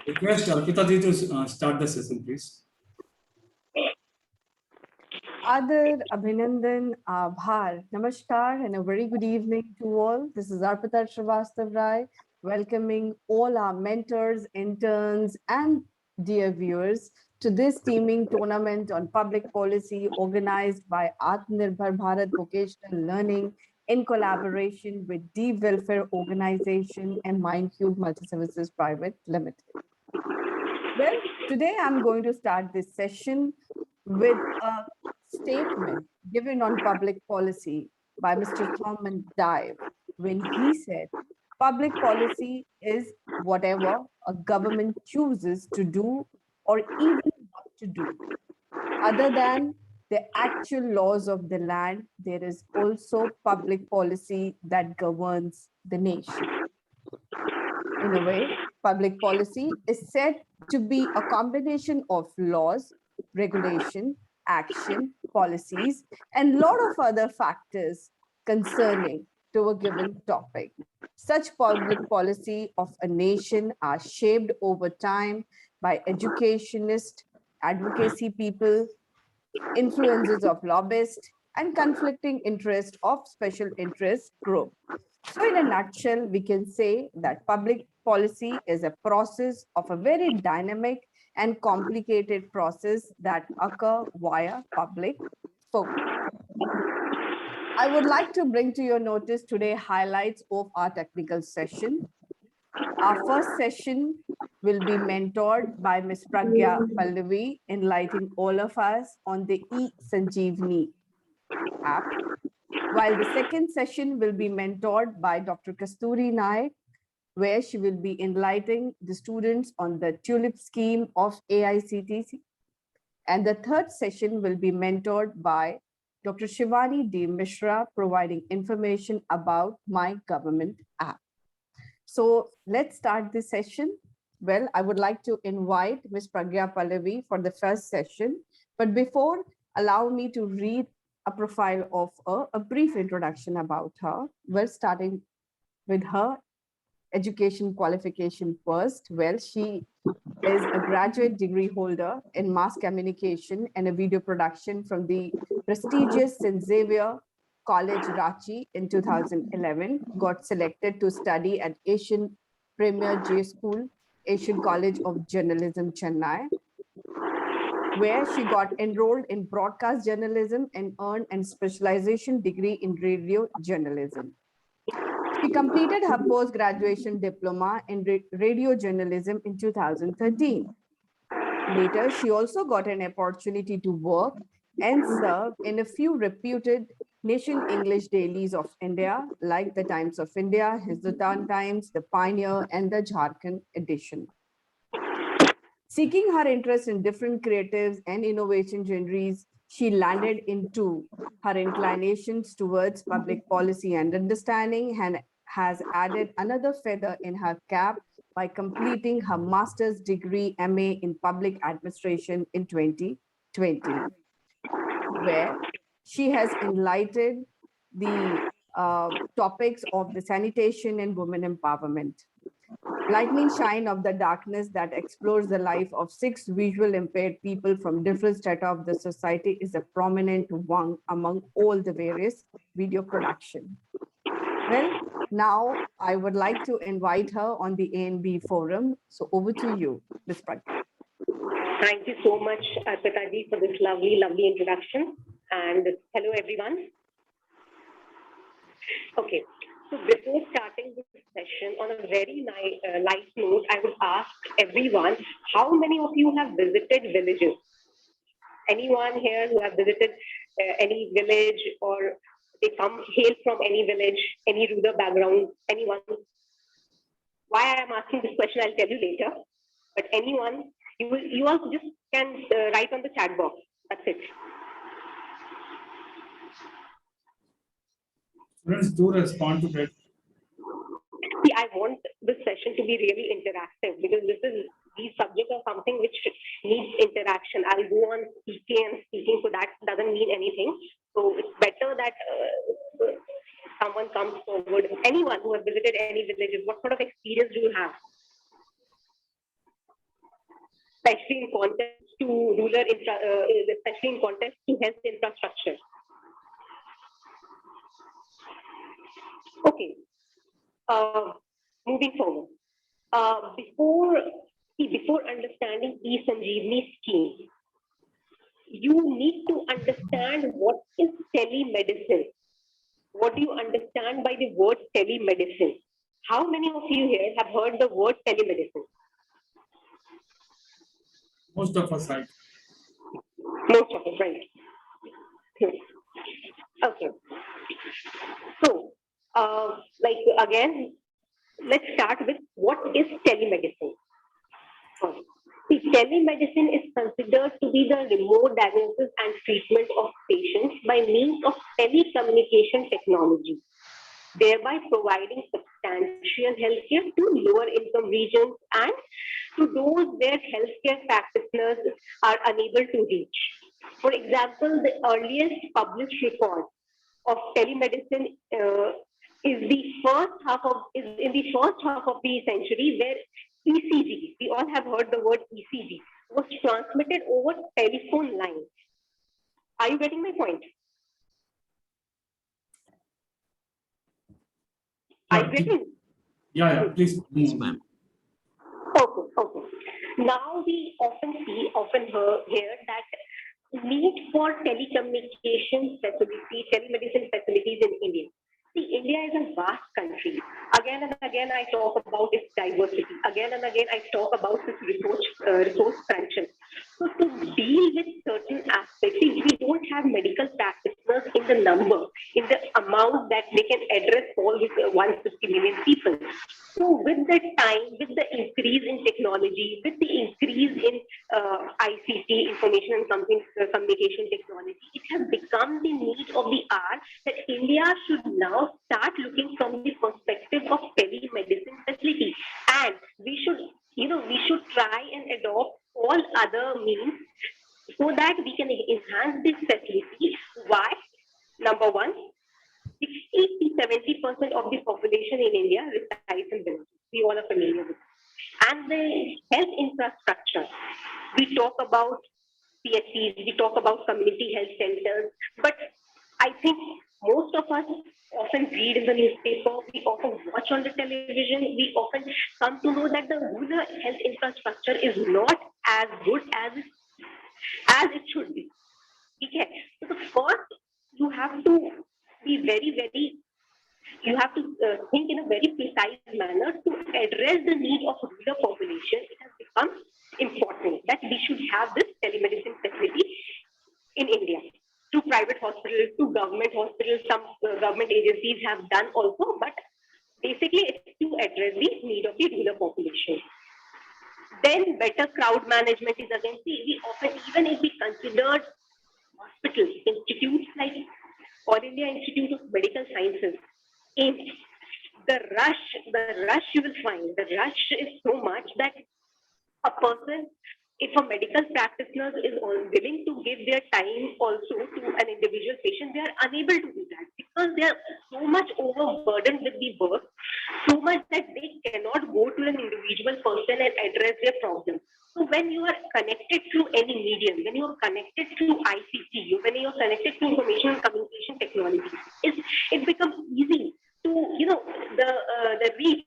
Request Arpita ji to start the session, please. Adar, Abhinandan, Abhar, Namaskar, and a very good evening to all. This is Arpita Srivastav Rai, welcoming all our mentors, interns, and dear viewers to this teaming tournament on public policy organized by Atmanirbhar Bharat Vocational Learning in collaboration with Deep Welfare Organization and Mindcube Multi-Services Private Limited. Well, today I'm going to start this session with a statement given on public policy by Mr. Thurman Dive when he said, public policy is whatever a government chooses to do or even not to do. Other than the actual laws of the land, there is also public policy that governs the nation. In a way, public policy is said to be a combination of laws, regulation, action, policies, and a lot of other factors concerning to a given topic. Such public policy of a nation are shaped over time by educationists, advocacy people, influences of lobbyists, and conflicting interests of special interest group. So in a nutshell, we can say that public policy is a process of a very dynamic and complicated process that occur via public focus. I would like to bring to your notice today highlights of our technical session. Our first session will be mentored by Ms. Pragya Pallavi, enlightening all of us on the Sanjeevni app, while the second session will be mentored by Dr. Kasturi Naik, where she will be enlightening the students on the TILIP scheme of AICTC. And the third session will be mentored by Dr. Shivani D. Mishra, providing information about My Government app. So let's start this session. Well, I would like to invite Ms. Pragya Pallavi for the first session. But before, allow me to read a profile of her, a brief introduction about her. Well, starting with her education qualification first. Well, she is a graduate degree holder in mass communication and a video production from the prestigious St. Xavier College, Ranchi in 2011, got selected to study at Asian Premier J School, Asian College of Journalism, Chennai, where she got enrolled in broadcast journalism and earned a specialization degree in radio journalism. She completed her post-graduation diploma in radio journalism in 2013. Later, she also got an opportunity to work and serve in a few reputed Nation English dailies of India, like the Times of India, Hindustan Times, the Pioneer, and the Jharkhand edition. Seeking her interest in different creatives and innovation genres, she landed into her inclinations towards public policy and understanding and has added another feather in her cap by completing her master's degree MA in public administration in 2020, where she has enlightened the topics of the sanitation and women empowerment. Lightning shine of the darkness that explores the life of 6 visual impaired people from different strata of the society is a prominent one among all the various video production. Well, now I would like to invite her on the ANB forum. So over to you, Ms. Pragya. Thank you so much, Arpita ji, for this lovely introduction. And hello, everyone. Okay. So before starting this session, on a very light note, I would ask everyone, how many of you have visited villages? Anyone here who have visited any village, or they hail from any village, any rural background, anyone? Why I am asking this question, I'll tell you later. But anyone, you all just can write on the chat box. That's it. Students, do respond to that. See, I want this session to be really interactive because these subjects are something which needs interaction. I'll go on speaking, so that doesn't mean anything. So it's better that someone comes forward. Anyone who has visited any villages, what sort of experience do you have? especially in context to especially in context to health infrastructure. Okay, moving forward. Before understanding e-Sanjeevni scheme, you need to understand what is telemedicine. What do you understand by the word telemedicine? How many of you here have heard the word telemedicine? Most of us, right? Most of us, right? Okay. So, again, let's start with what is telemedicine. See, telemedicine is considered to be the remote diagnosis and treatment of patients by means of telecommunication technology, thereby providing substantial healthcare to lower income regions and to those where healthcare practitioners are unable to reach. For example, the earliest published record of telemedicine is in the first half of the century, where ECG, we all have heard the word ECG, was transmitted over telephone lines. Are you getting my point? Are you getting? Yeah, please. Yes, ma'am. Okay. Now we often hear that need for telecommunication facilities, telemedicine facilities in India. See, India is a vast country. Again and again, I talk about its diversity. Again and again, I talk about its resource crunches. So to deal with certain aspects, see, we don't have medical practitioners in the number, in the amount that they can address all with 150 million people. So with the time, with the increase in technology, with the increase in ICT, information and communication technology, it has become the need of the hour that India should now start looking from the perspective of telemedicine facility, and we should try and adopt all other means so that we can enhance this facility. Why? Number one, 60 to 70% of the population in India resides in villages. We all are familiar with it. And the health infrastructure, we talk about PSCs, we talk about community health centers, but I think most of us often read in the newspaper, we often watch on the television, we often come to know that the rural health infrastructure is not as good as it should be. Okay. So the first, you have to be you have to think in a very precise manner to address the need of rural population. It has become important that we should have this telemedicine facility in India. To private hospitals, to government hospitals, some government agencies have done also, but basically it's to address the need of the rural population. Then better crowd management is again, see, we often, even if we considered hospitals, institutes like All India Institute of Medical Sciences, the rush you will find, the rush is so much that a person, if a medical practitioner is willing to give their time also to an individual patient, they are unable to do that because they are so much overburdened with the work, so much that they cannot go to an individual person and address their problem. So when you are connected through any medium, when you are connected through ICT, when you are connected to information and communication technology, it becomes easy to, the reach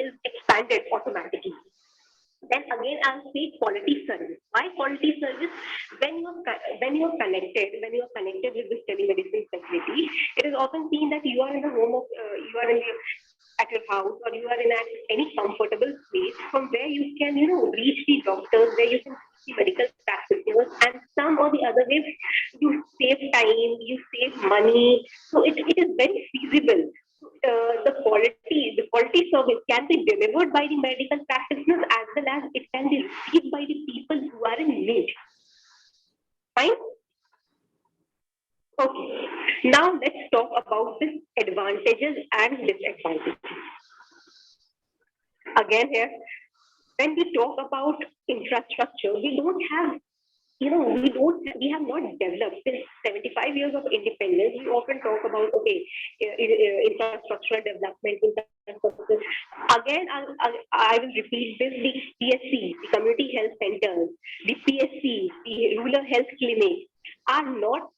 is expanded automatically. Then again, I'll say quality service. Why quality service? When you're connected with this telemedicine facility, it is often seen that you are in the home of, at your house, or you are in any comfortable place from where you can, reach the doctors, where you can see medical practitioners, and some or the other way, you save time, you save money. So it is very feasible. The quality service can be delivered by the medical practitioners as well as it can be received by the people who are in need. Fine? Okay. Now let's talk about the advantages and disadvantages. Again here, when we talk about infrastructure, we have not developed. Since 75 years of independence, we often talk about, infrastructural development, purposes. Again, I will repeat this: the PSC, the community health centers, the PSC, the rural health clinics are not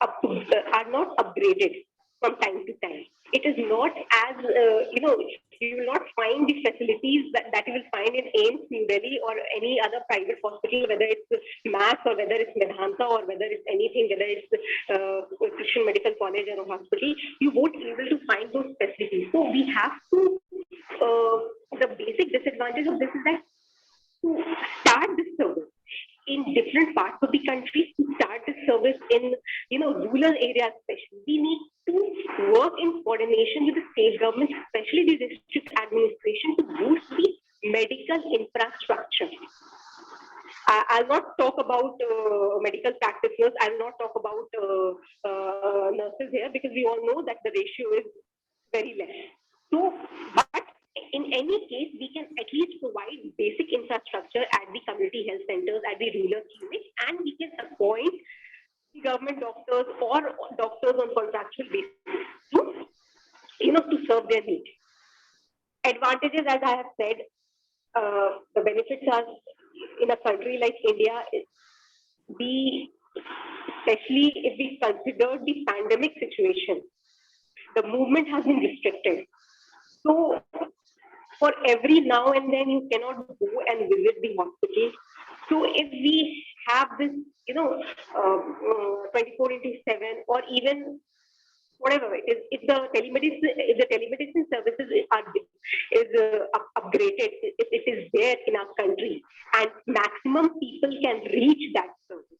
upgraded from time to time. It is not as you will not find the facilities that you will find in AIIMS, New Delhi, or any other private hospital, whether it's Max or whether it's Medhanta or whether it's anything, whether it's Christian Medical College or a hospital. You won't be able to find those facilities. So we have to. The basic disadvantage of this is that to start this service in different parts of the country, to start this service in rural areas especially, we need to work in coordination with the state government, especially the district administration, to boost the medical infrastructure. I'll not talk about medical practitioners. I'll not talk about nurses here, because we all know that the ratio is very less. So, but in any case, we can at least provide basic infrastructure at the community health centers, at the rural clinics, and we can appoint government doctors or doctors on contractual basis to serve their needs. Advantages, as I have said, the benefits are in a country like India, especially if we consider the pandemic situation, the movement has been restricted. So for every now and then, you cannot go and visit the hospital. So if we have this, 24/7, or even whatever it is, if the telemedicine services is upgraded, if it is there in our country, and maximum people can reach that service,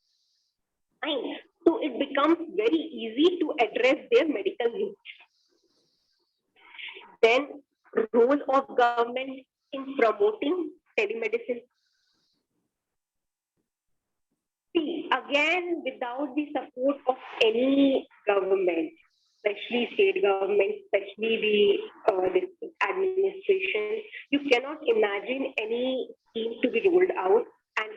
fine. So it becomes very easy to address their medical needs. Then, role of government in promoting telemedicine. See, again, without the support of any government, especially state government, especially the district administration, you cannot imagine any scheme to be rolled out. And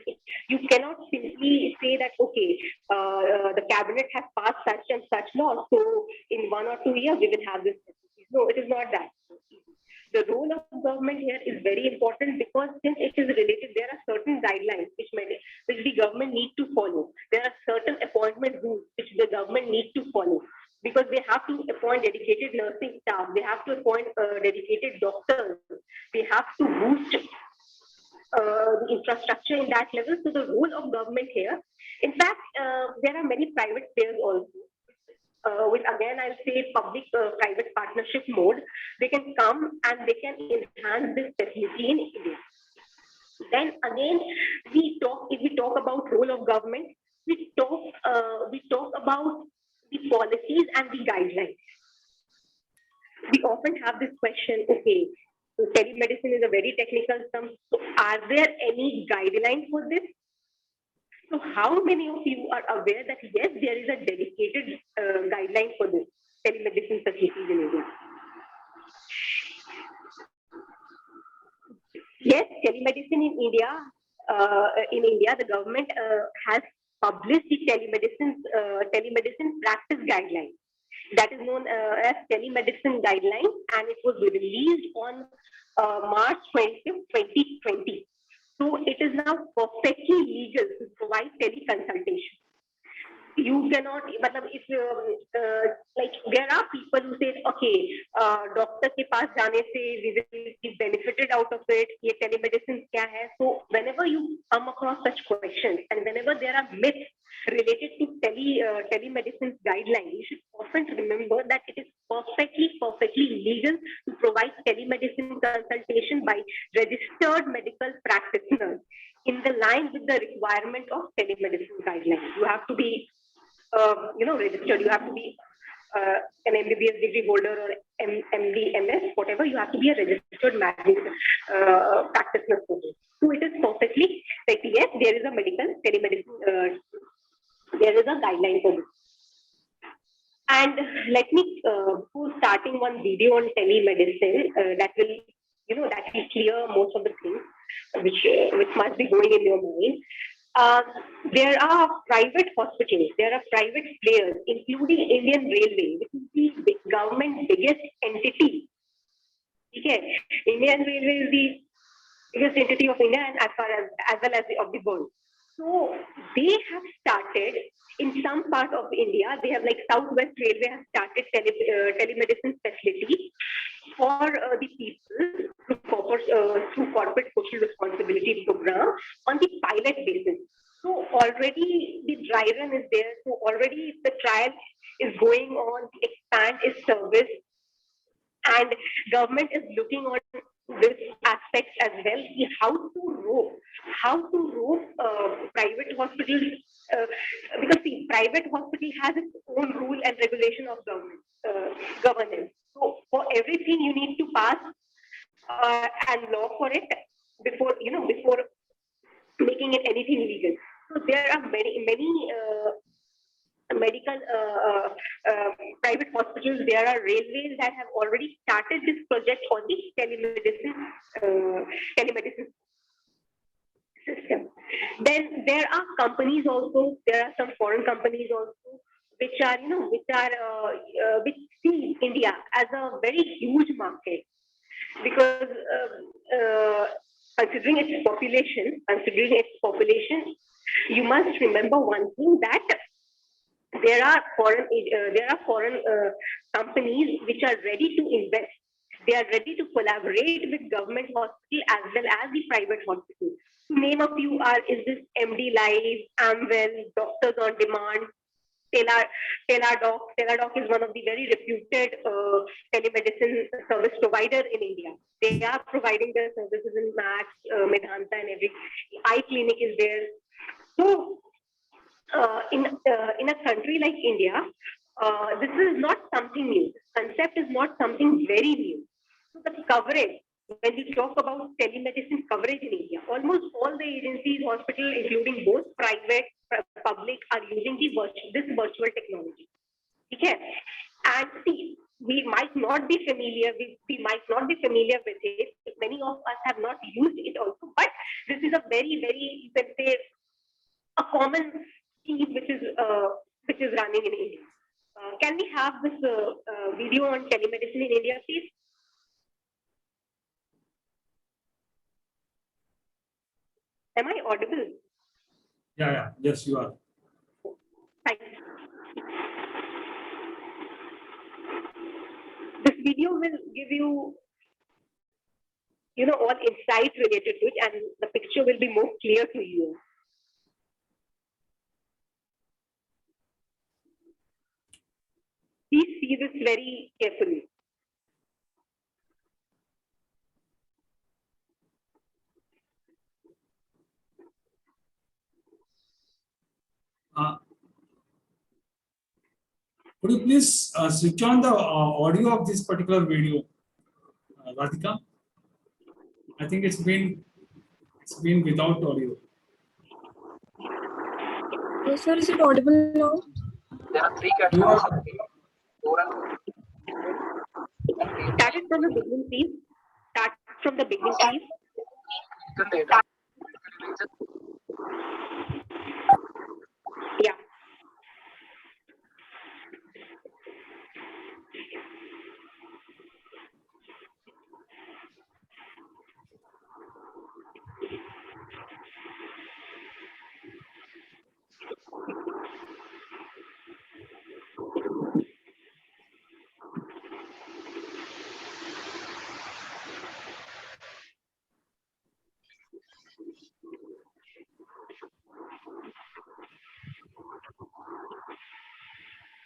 you cannot simply say that, okay, the cabinet has passed such and such law, so in 1 or 2 years we will have this. No, it is not that. The role of government here is very important, because since it is related, there are certain guidelines which the government needs to follow. There are certain appointment rules which the government needs to follow, because they have to appoint dedicated nursing staff, they have to appoint dedicated doctors, they have to boost the infrastructure in that level. So the role of government here, in fact, there are many private players also, which again I'll say public-private partnership mode. They can come and they can enhance this facility in India. Then again, if we talk about role of government, we talk about the policies and the guidelines. We often have this question, okay, so telemedicine is a very technical term. So are there any guidelines for this? So how many of you are aware that yes, there is a dedicated guideline for this telemedicine facilities in India? Yes, telemedicine in India, the government has published the telemedicine practice guidelines. That is known as telemedicine guidelines, and it was released on March 25th, 2020. So it is now perfectly legal to provide teleconsultation. You cannot, if like there are people who say, okay, doctor ke paas jaane se we will be benefited out of it. Ye telemedicine kya hai? So whenever you come across such questions, and whenever there are myths related to telemedicine guidelines, you should often remember that it is perfectly legal to provide telemedicine consultation by registered medical practitioners in the line with the requirement of telemedicine guidelines. You have to be registered. You have to be an MBBS degree holder or MD, MS, whatever. You have to be a registered practitioner. So it is perfectly like, yes, there is a medical telemedicine. There is a guideline for this. And let me before starting one video on telemedicine that will clear most of the things which must be going in your mind. There are private hospitals, there are private players, including Indian Railway, which is the government's biggest entity. Okay, Okay, Indian Railway is the biggest entity of India and as well as of the world. So they have started in some part of India. They have like Southwest Railway has started telemedicine facility for the people through corporate social responsibility program on the pilot basis. So already the dry run is there. So already the trial is going on to expand its service, and government is looking on this aspect as well. How to rope private hospitals, uh, because the private hospital has its own rule and regulation of governance. So for everything you need to pass and law for it before making it anything legal. So there are many medical private hospitals. There are railways that have already started this project on the telemedicine system. Then there are companies also. There are some foreign companies also which see India as a very huge market, because considering its population, you must remember one thing, that there are foreign companies which are ready to invest. They are ready to collaborate with government hospital as well as the private hospital. Name a few is this MD Live, Amwell, Doctors on Demand, Teladoc. Teladoc is one of the very reputed telemedicine service provider in India. They are providing their services in Max, Medanta, and every iClinic is there. So in a country like India, this is not something new. This concept is not something very new. So the coverage, when we talk about telemedicine coverage in India, almost all the agencies, hospitals, including both private, public, are using this virtual technology. Okay, and see, we might not be familiar. We might not be familiar with it. Many of us have not used it also, but this is a very, you can say, a common scheme which is running in India. Can we have this video on telemedicine in India, please? Am I audible? Yes, you are. Thanks. This video will give you, all insights related to it, and the picture will be more clear to you. Please see this very carefully. Could you please switch on the audio of this particular video, Radhika? I think it's been without audio. Yes, sir. Is it audible now? There are three You categories. are, Start it from the beginning, please. Start from the beginning, please. Clinical data. Yeah.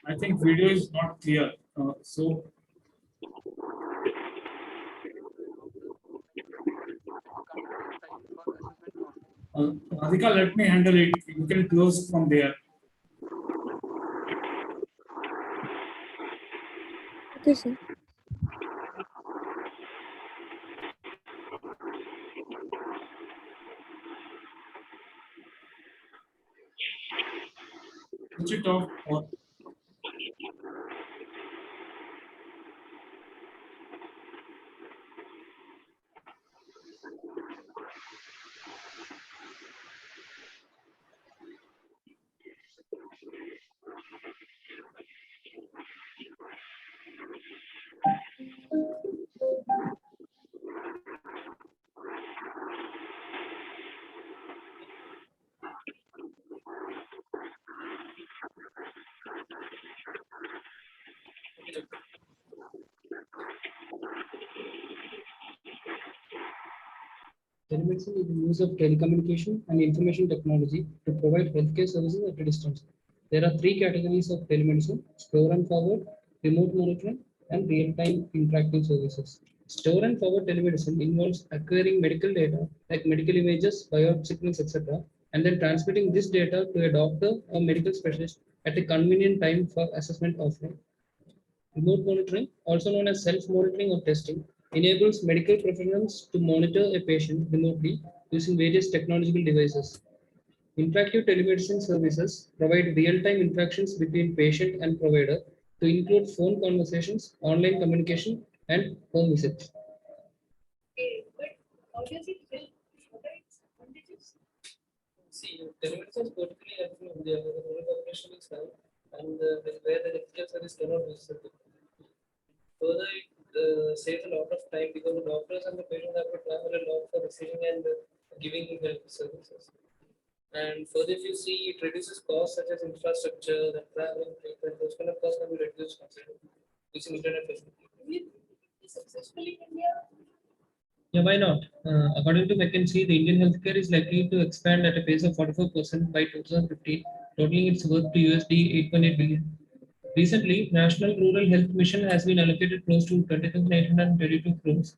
I think video is not clear. So Radhika, let me handle it. You can close from there. Okay, sir. Switch it off. Or Telemedicine is the use of telecommunication and information technology to provide healthcare services at a distance. There are three categories of telemedicine: store and forward, remote monitoring, and real-time interactive services. Store and forward telemedicine involves acquiring medical data like medical images, biopsy signals, etc., and then transmitting this data to a doctor or medical specialist at a convenient time for assessment offline. Remote monitoring, also known as self-monitoring or testing, enables medical professionals to monitor a patient remotely using various technological devices. Interactive telemedicine services provide real-time interactions between patient and provider to include phone conversations, online communication, and home visits. Okay, but how does it help? What are its advantages? See, telemedicine is particularly helpful in India where the rural population is high and where the healthcare service cannot reach the people. Further, it saves a lot of time because the doctors and the patients have to travel a lot for receiving and giving health services. And further, if you see, it reduces costs such as infrastructure, the travel, treatment, those kind of costs can be reduced considerably using internet facility. Do you think it will be successful in India? Yeah, why not? According to McKinsey, the Indian healthcare is likely to expand at a pace of 44% by 2015, totaling its worth to USD 8.8 billion. Recently, National Rural Health Mission has been allocated close to 20,832 crores.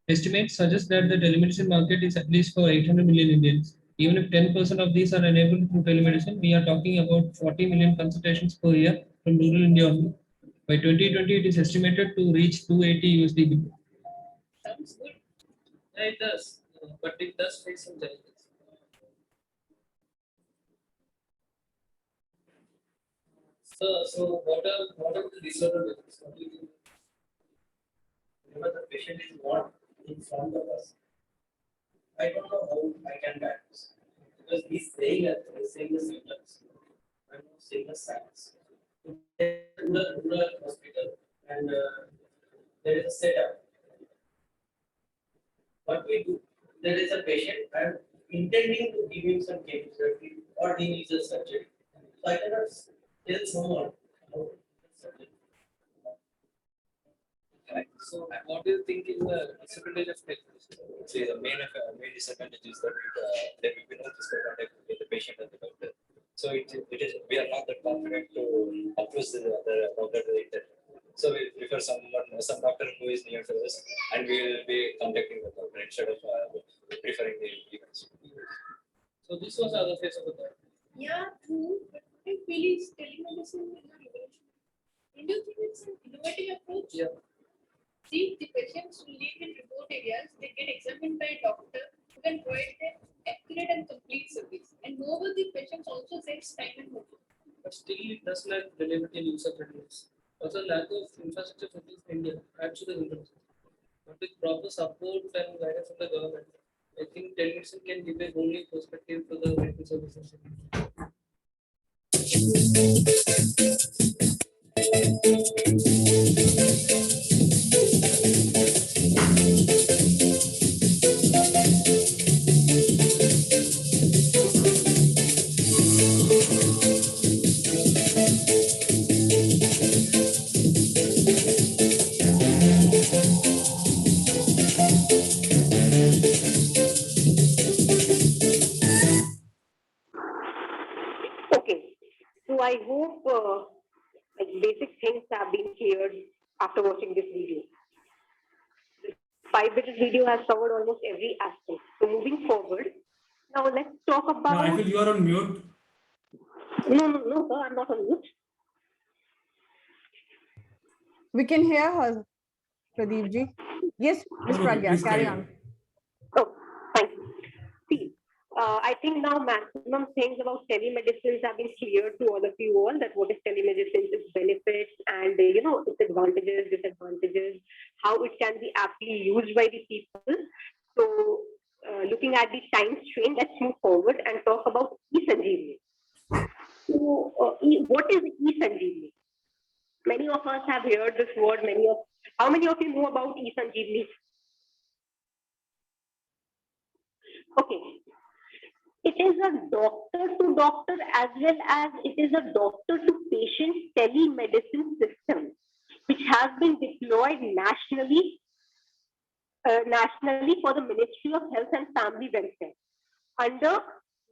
Estimates suggest that the telemedicine market is at least for 800 million Indians. Even if 10% of these are enabled through telemedicine, we are talking about 40 million consultations per year from rural India only. By 2020, it is estimated to reach 280 USD billion. Sounds good. Yeah, it does, but it does face some challenges. So what are the disadvantages? What do you think? Whenever the patient is not in front of us, I don't know how I can diagnose because he's saying the symptoms, I'm not saying the signs. The rural hospital and there is a setup. What we do, there is a patient, I'm intending to give him some chemotherapy or he needs a surgery. So I cannot tell someone about surgery. Correct. So, what do you think is the disadvantage of telemedicine? See, the main disadvantage is that there will be no physical contact with the patient and the doctor. So it is we are not that confident to approach the doctor to the internet. So we prefer some doctor who is near to us, and we will be contacting the doctor instead of preferring the events. So this was the other phase of the thought. Yeah, true. But I feel is telemedicine is a revolution. Don't you think it's an innovative approach? Yeah. See, the patients who live in remote areas, they get examined by a doctor who can provide them accurate and complete service. And moreover, the patients also saves time and money. But still, it does lack reliability and user friendliness. Also, lack of infrastructure facilities in India adds to the hindrance. But with proper support and guidance from the government, I think telemedicine can give a whole new perspective to the medical services. Okay, so I hope like basic things have been cleared after watching this video. This 5 minute video has covered almost every aspect. So moving forward, now let's talk No, about. I feel you are on mute. No, sir, I'm not on mute. We can hear her, Pradeep ji. Yes, Ms. Okay, Pragya, please carry carry on. on. Oh, thank you. See, I think now maximum things about telemedicine have been clear to all of you all that what is telemedicine, its benefits, and its advantages, disadvantages, how it can be aptly used by the people. So, looking at the time strain, let's move forward and talk about e-Sanjeevni. So, what is e-Sanjeevni? Many of us have heard this word. How many of you know about e-Sanjeevni? Okay. It is a doctor to doctor as well as it is a doctor to patient telemedicine system which has been deployed nationally nationally for the Ministry of Health and Family Welfare under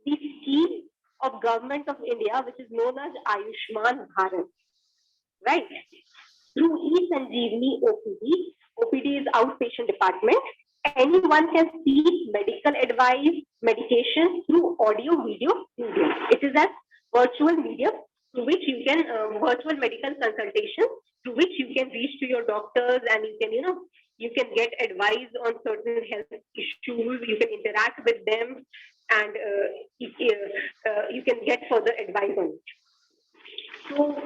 the scheme of Government of India, which is known as Ayushman Bharat, right? Through eSanjeevni OPD, OPD is outpatient department. Anyone can seek medical advice, medication through audio, video, medium. It is a virtual medium through which you can virtual medical consultation through which you can reach to your doctors and you can you can get advice on certain health issues. You can interact with them and you can get further advice on it. So,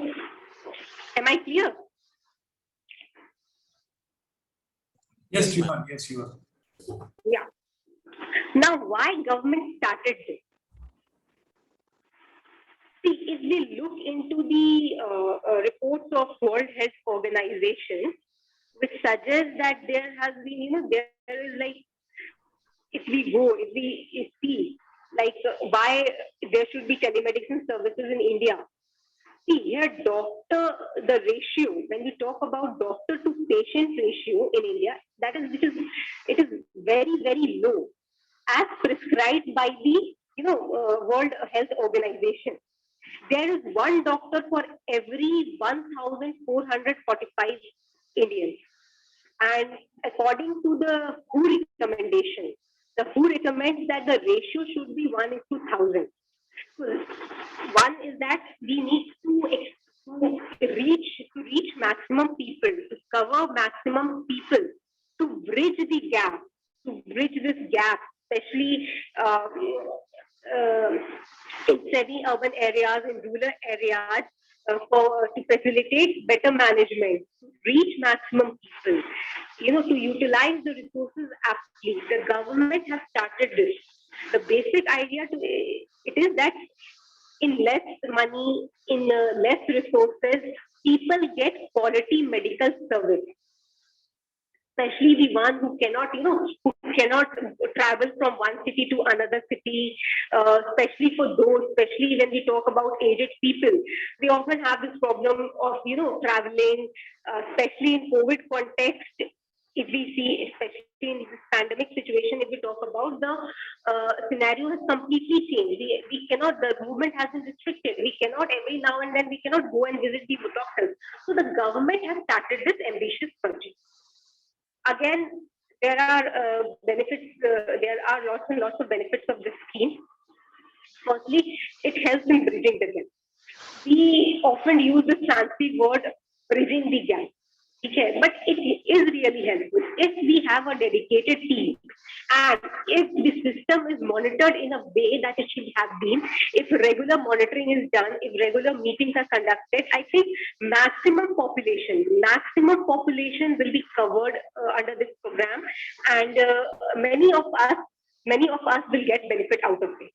am I clear? Yes, you are. Yes, you are. Yeah. Now, why government started this? See, if we look into the reports of World Health Organization, which suggests that there has been, there is like, if we see, like why there should be telemedicine services in India. See, here the ratio, when we talk about doctor to patient ratio in India, it is very, very low, as prescribed by the World Health Organization. There is one doctor for every 1,445 Indians. And according to the WHO recommendation, the WHO recommends that the ratio should be 1:1,000. One is that we need to reach maximum people, to cover maximum people, to bridge this gap, especially in semi-urban areas, in rural areas, to facilitate better management, to reach maximum people, to utilize the resources aptly. The government has started this. The basic idea it is that in less money, in less resources, people get quality medical service. Especially the one who cannot travel from one city to another city, especially when we talk about aged people, they often have this problem of, traveling, especially in COVID context. If we see, especially in this pandemic situation, if we talk about the scenario has completely changed. We cannot, the movement has been restricted. We cannot every now and then, we cannot go and visit the doctors. So the government has started this ambitious project. Again, there are benefits, there are lots and lots of benefits of this scheme. Firstly, it helps in bridging the gap. We often use the fancy word bridging the gap. Okay, but it is really helpful if we have a dedicated team and if the system is monitored in a way that it should have been, if regular monitoring is done, if regular meetings are conducted, I think maximum population will be covered under this program, and many of us will get benefit out of it.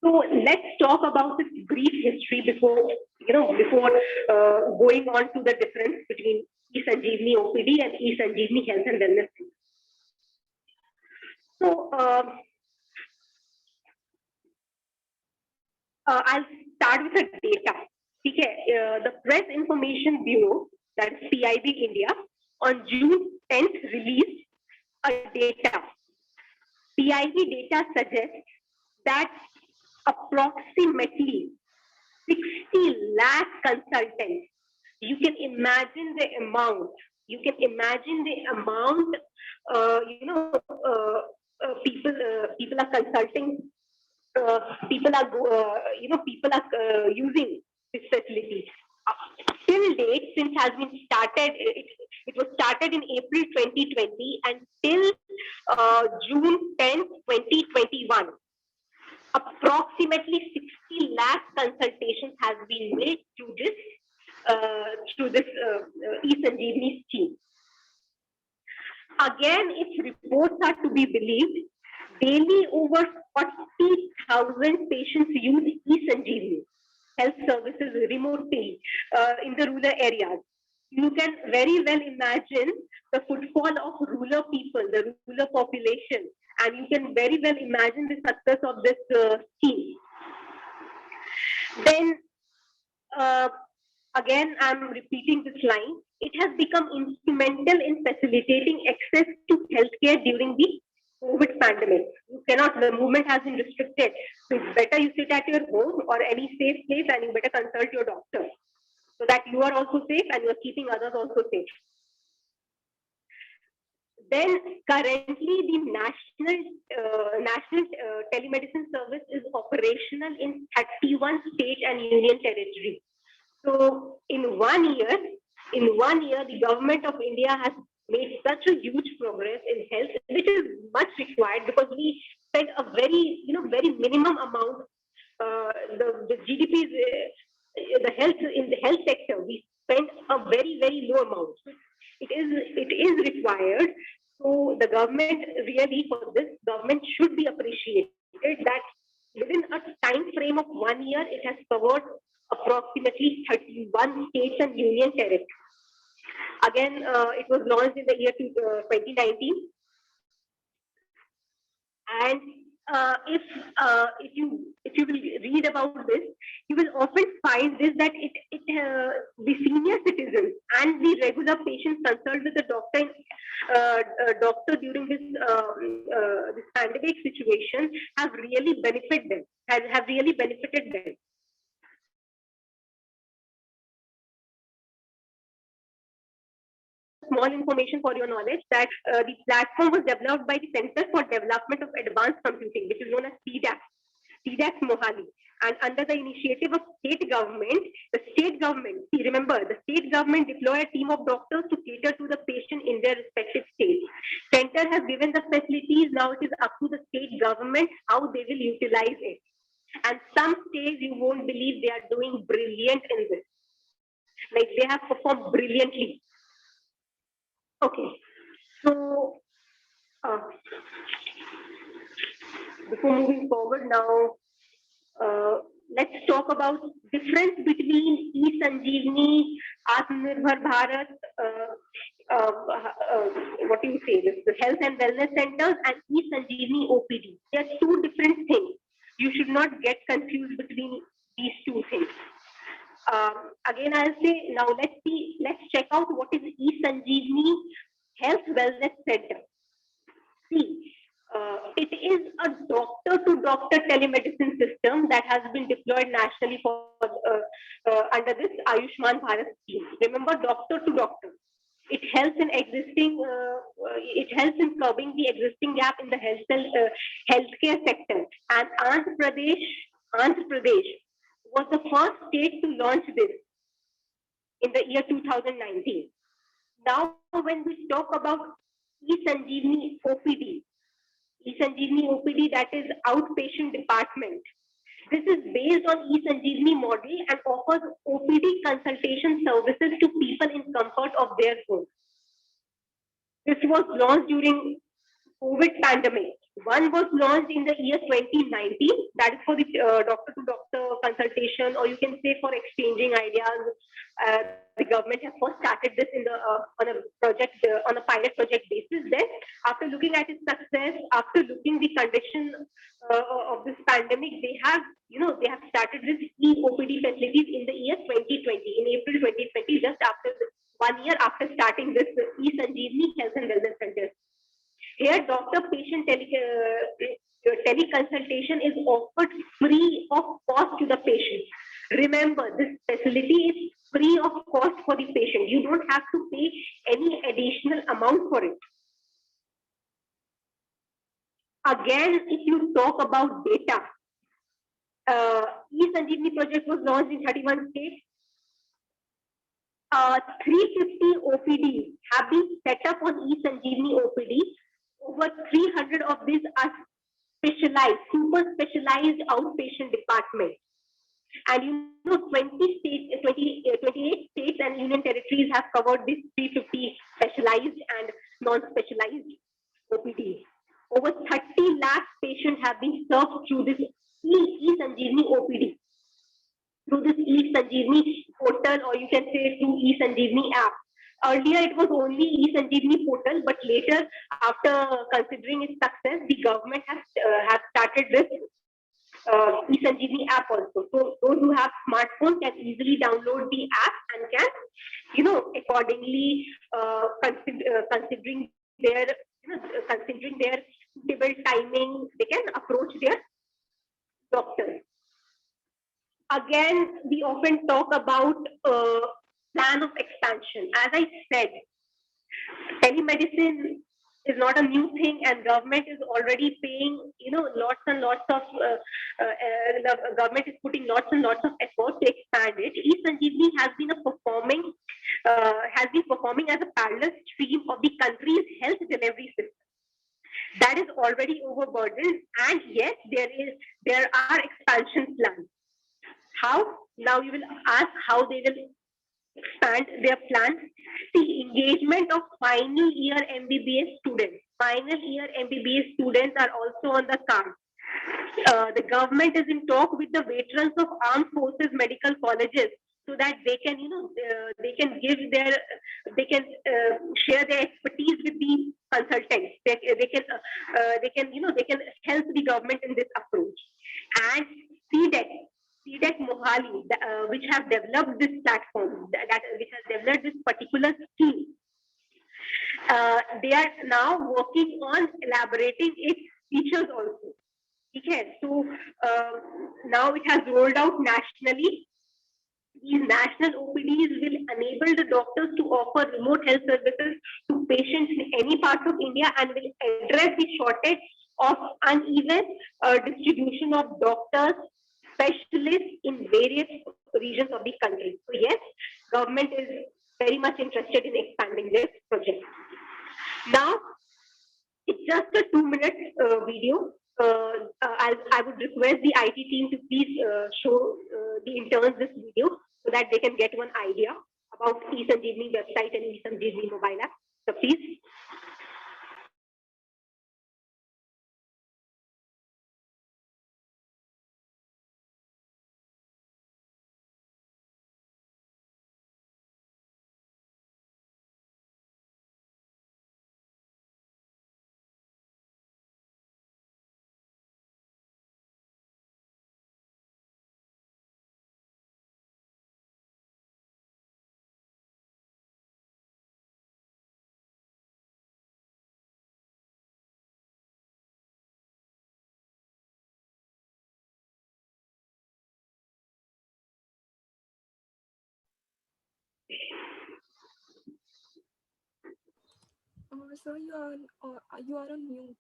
So let's talk about this brief history before going on to the difference between eSanjeevni OPD and eSanjeevni Health and Wellness. So I'll start with the data. Okay, the Press Information Bureau, that is PIB India, on June 10th released a data. PIB data suggests that approximately 60 lakh consultants. You can imagine the amount. People are consulting. People are using this facility. Till date, since has been started, it was started in April 2020 and till June 10, 2021. Approximately 60 lakh consultations has been made through this eSanjeevni scheme. Again, if reports are to be believed, daily over 40,000 patients use eSanjeevni health services remotely in the rural areas. You can very well imagine the footfall of rural people, the rural population, and you can very well imagine the success of this scheme. Then, again, I'm repeating this line. It it has become instrumental in facilitating access to healthcare during the COVID pandemic. You cannot, the movement has been restricted. So it's better you sit at your home or any safe place and you better consult your doctor so that you are also safe and you are keeping others also safe. Then currently the national telemedicine service is operational in 31 states and union territories. So in 1 year, the government of India has made such a huge progress in health, which is much required because we spend a very, very minimum amount. The GDP is the health in the health sector. We spend a very, very low amount. It is required. So the government really, for this, government should be appreciated that within a time frame of 1 year, it has covered approximately 31 states and union territories. Again, it was launched in the year 2019. And if you will read about this, you will often find this that the senior citizens and the regular patients consult with the doctor during this pandemic situation have really benefited them. Have really benefited them. Small information for your knowledge that the platform was developed by the Center for Development of Advanced Computing, which is known as TIDAX Mohali. And under the initiative of state government, remember, the state government deploy a team of doctors to cater to the patient in their respective states. Center has given the facilities, now it is up to the state government how they will utilize it. And some states, you won't believe, they are doing brilliant in this. Like they have performed brilliantly. Okay, so before moving forward now, let's talk about difference between e-Sanjeevni, Atmanirbhar Bharat, what do you say, the health and wellness centers and e-Sanjeevni OPD. They are two different things. You should not get confused between these two things. Again, I'll say now let's check out what is e-Sanjeevni Health Wellness Center. See, it is a doctor-to-doctor telemedicine system that has been deployed nationally for under this Ayushman Bharat scheme. Remember, doctor-to-doctor. It helps in curbing the existing gap in the healthcare sector. And Andhra Pradesh was the first state to launch this in the year 2019. Now, when we talk about e-Sanjeevni OPD, that is outpatient department. This is based on e-Sanjeevni model and offers OPD consultation services to people in comfort of their home. This was launched during COVID pandemic. One was launched in the year 2019, that is for the doctor-to-doctor consultation, or you can say for exchanging ideas. The government has first started this in the on a pilot project basis. Then, after looking at its success, after looking the condition of this pandemic, they have started this e-OPD facilities in the year 2020, in April 2020, just after 1 year after starting this e-Sanjeevni Health and Wellness Center. Here, doctor-patient teleconsultation is offered free of cost to the patient. Remember, this facility is free of cost for the patient. You don't have to pay any additional amount for it. Again, if you talk about data, e-Sanjeevni project was launched in 31 states. 350 OPDs have been set up on e-Sanjeevni OPD. Over 300 of these are specialized, super specialized outpatient departments. And 28 states and union territories have covered these 350 specialized and non-specialized OPDs. Over 30 lakh patients have been served through this e-Sanjeevni OPD, through this e-Sanjeevni portal, or you can say through e-Sanjeevni app. Earlier, it was only e-Sanjeevni portal, but later, after considering its success, the government has started this e-Sanjeevni app also. So those who have smartphone can easily download the app and can, accordingly considering their, considering their suitable timing, they can approach their doctor. Again, we often talk about plan of expansion. As I said, telemedicine is not a new thing, and government is already paying, lots and lots of the government is putting lots and lots of effort to expand it. E-Sanjeevni has been performing as a parallel stream of the country's health delivery system. That is already overburdened, and yes, there are expansion plans. How? Now you will ask how they will expand their plans. The engagement of final year MBBS students. Final year MBBS students are also on the card. The government is in talk with the veterans of armed forces medical colleges so that they can, they can share their expertise with the consultants. They can help the government in this approach. And CDEC Mohali, which have developed this platform, which has developed this particular scheme, they are now working on elaborating its features also. Okay, so now it has rolled out nationally. These national OPDs will enable the doctors to offer remote health services to patients in any parts of India and will address the shortage of uneven distribution of doctors, specialists in various regions of the country. So yes, government is very much interested in expanding this project. Now, it's just a 2-minute video. I would request the IT team to please show the interns this video so that they can get one idea about e-Sanjeevni website and e-Sanjeevni mobile app. So please. Sir, you are on mute.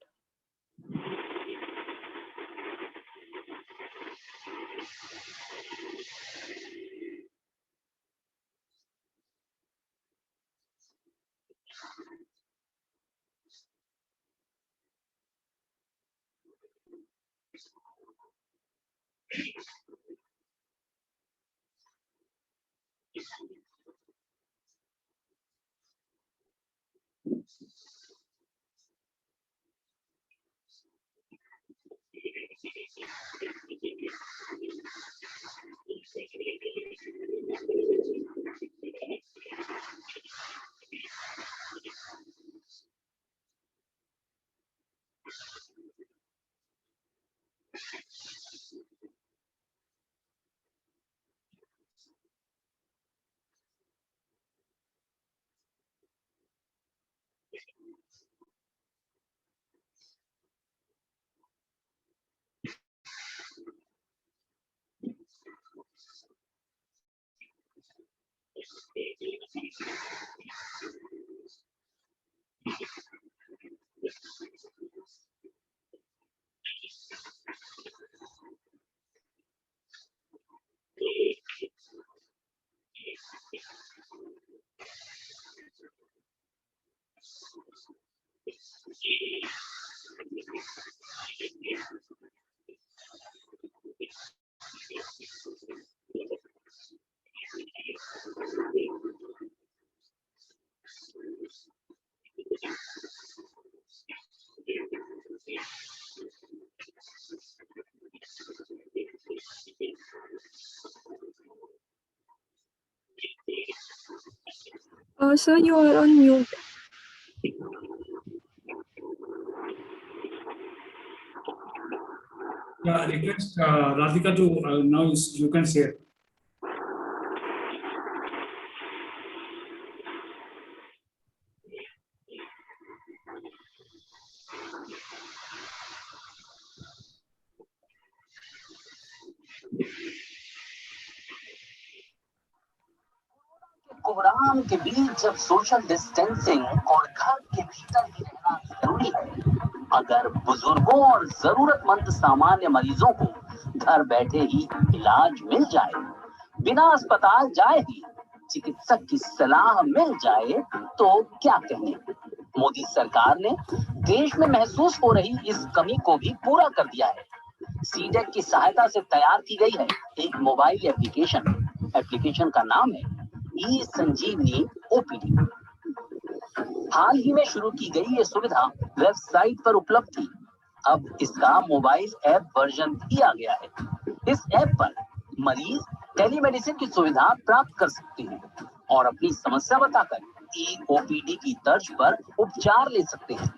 Sir, you are on mute. Yeah, request Radhika to now you can share. कोहराम के बीच जब social distancing और घर के भीतर ही रहना जरूरी है, अगर बुजुर्गों और जरूरतमंद सामान्य मरीजों को घर बैठे ही इलाज मिल जाए, बिना अस्पताल जाए ही चिकित्सक की सलाह मिल जाए, तो क्या कहने। मोदी सरकार ने देश में महसूस हो रही इस कमी को भी पूरा कर दिया है। सीडेक की सहायता से तैयार की गई है एक मोबाइल एप्लीकेशन का नाम है ई संजीवनी ओपीडी। हाल ही में शुरू की गई ये सुविधा वेबसाइट पर उपलब्ध थी। अब इसका मोबाइल ऐप वर्जन भी आ गया है। इस ऐप पर मरीज टेलीमेडिसिन की सुविधा प्राप्त कर सकते हैं और अपनी समस्या बताकर ई ओपीडी की तर्ज पर उपचार ले सकते हैं।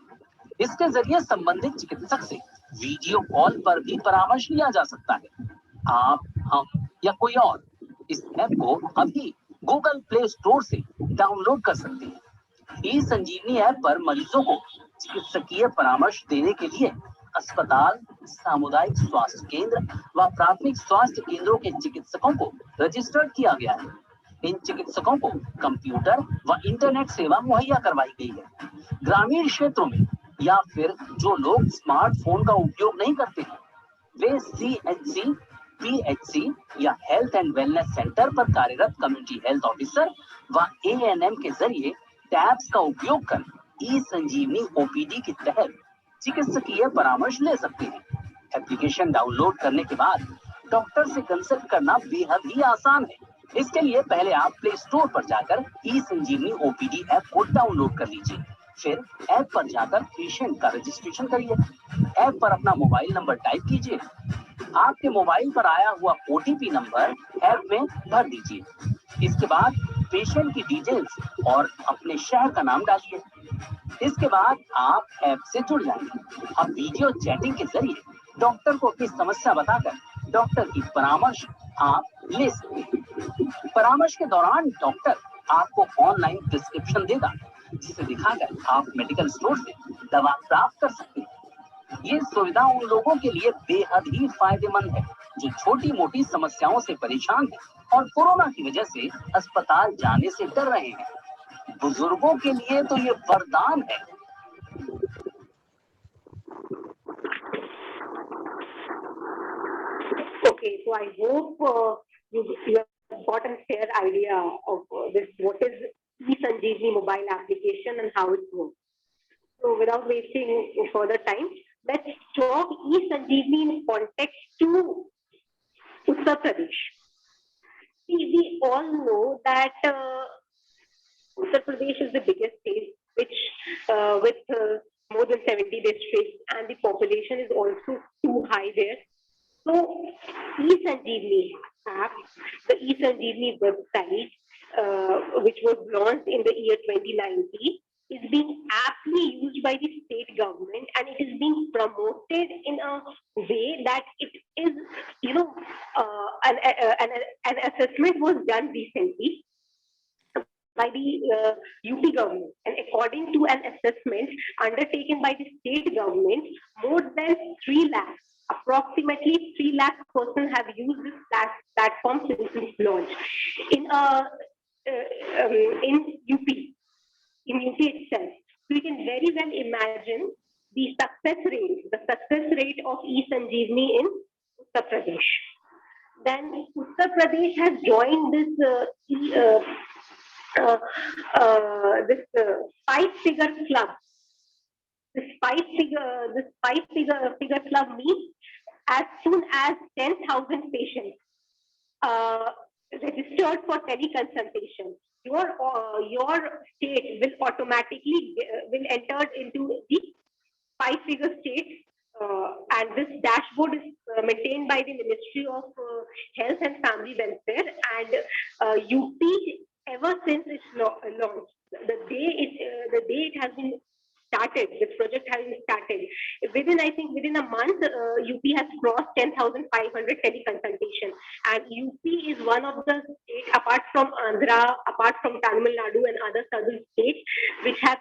इसके जरिए संबंधित चिकित्सक से वीडियो कॉल पर भी परामर्श लिया जा सकता है। आप, हम या कोई और इस ऐप को अभी गूगल प्ले स्टोर से डाउनलोड कर सकते हैं। ई संजीवनी ऐप पर मरीजों को चिकित्सकीय परामर्श देने के लिए अस्पताल, सामुदायिक स्वास्थ्य केंद्र व प्राथमिक स्वास्थ्य केंद्रों के चिकित्सकों को रजिस्टर्ड किया गया है। इन चिकित्सकों को कंप्यूटर व इंटरनेट सेवा मुहैया करवाई गई है। ग्रामीण क्षेत्रों में या फिर जो लोग स्मार्टफोन का उपयोग नहीं करते हैं, वे सीएचसी, पीएचसी या हेल्थ एंड वेलनेस सेंटर पर कार्यरत कम्युनिटी हेल्थ ऑफिसर व एएनएम के जरिए टैब्स का उपयोग कर ई संजीवनी ओपीडी के तहत चिकित्सकीय परामर्श ले सकते हैं। एप्लीकेशन डाउनलोड करने के बाद डॉक्टर से कंसल्ट करना बेहद ही आसान है। इसके लिए पहले आप प्ले स्टोर पर जाकर ई संजीवनी ओपीडी ऐप को डाउनलोड कर लीजिए। फिर ऐप पर जाकर पेशेंट का रजिस्ट्रेशन करिए। ऐप पर अपना मोबाइल नंबर टाइप कीजिए। आपके मोबाइल पर आया हुआ ओटीपी नंबर ऐप में भर दीजिए। इसके बाद पेशेंट की डिटेल्स और अपने शहर का नाम डालिए। इसके बाद आप ऐप से जुड़ जाएंगे। अब वीडियो चैटिंग के जरिए डॉक्टर को अपनी समस्या बताकर डॉक्टर की परामर्श आप ले सकते हैं। परामर्श के दौरान डॉक्टर आपको ऑनलाइन प्रिस्क्रिप्शन देगा, जिसे दिखाकर आप मेडिकल स्टोर से दवा प्राप्त कर सकते हैं। ये सुविधा उन लोगों के लिए बेहद ही फायदेमंद है जो छोटी मोटी समस्याओं से परेशान हैं और कोरोना की वजह से अस्पताल जाने से डर रहे हैं। बुजुर्गों के लिए तो ये वरदान है। Okay, so I hope you have got a fair idea of this, what is e-Sanjeevni mobile application and how it works. So without wasting further time, let's talk e-Sanjeevni in context to Uttar Pradesh. See, we all know that Uttar Pradesh is the biggest state, which with more than 70 districts, and the population is also too high there. So, e-Sanjeevni app, the e-Sanjeevni website, which was launched in the year 2019, is being aptly used by the state government, and it is being promoted in a way that it is, an assessment was done recently by the UP government, and according to an assessment undertaken by the state government, more than 3 lakhs, approximately 3 lakh persons have used this platform since its launch. In UP, in UP itself, we can very well imagine the success rate of e-Sanjeevni in Uttar Pradesh. Then Uttar Pradesh has joined this five-figure club. This five-figure club means as soon as 10,000 patients registered for teleconsultation, your state will automatically will enter into the five-figure state. And this dashboard is maintained by the Ministry of Health and Family Welfare, and UP, ever since its launch, the day it has been started, this project having started, I think within a month, UP has crossed 10,500 teleconsultation. And UP is one of the states, apart from Andhra, apart from Tamil Nadu and other southern states, which have,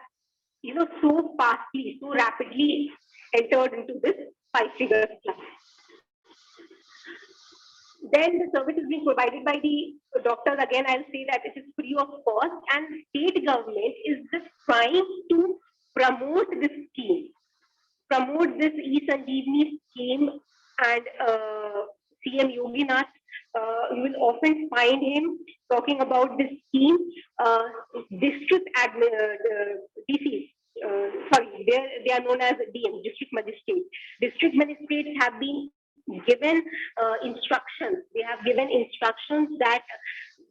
so fastly, so rapidly entered into this 5 figures plus. Then the service is being provided by the doctors. Again, I'll say that it is free of cost, and state government is just trying to promote this scheme, promote this e-Sanjeevni scheme. And CM Yogi Nath, you will often find him talking about this scheme. District DCs, sorry, they are known as DM, district magistrates. District magistrates have been given instructions. They have given instructions that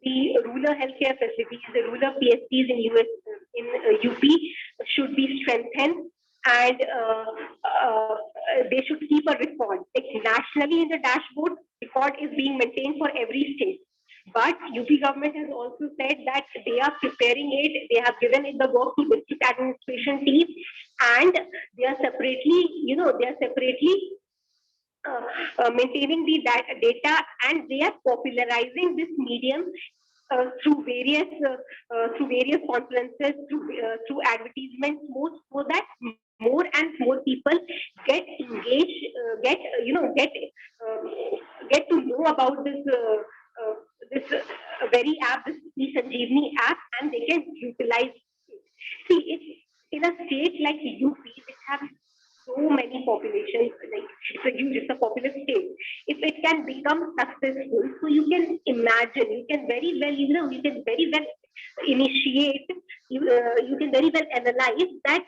the rural healthcare facilities, the rural PSCs in UP should be strengthened, and they should keep a record. Like nationally in the dashboard, record is being maintained for every state. But UP government has also said that they are preparing it. They have given it the work to district administration team, and they are separately, maintaining the data, and they are popularizing this medium through various conferences, through advertisements, so that more and more people get engaged, get to know about this very app, this e-Sanjeevni app, and they can utilize it. See, it's in a state like UP, which has so many populations, like it's a populous state. If it can become successful, so you can imagine, you can very well initiate, you can very well analyze that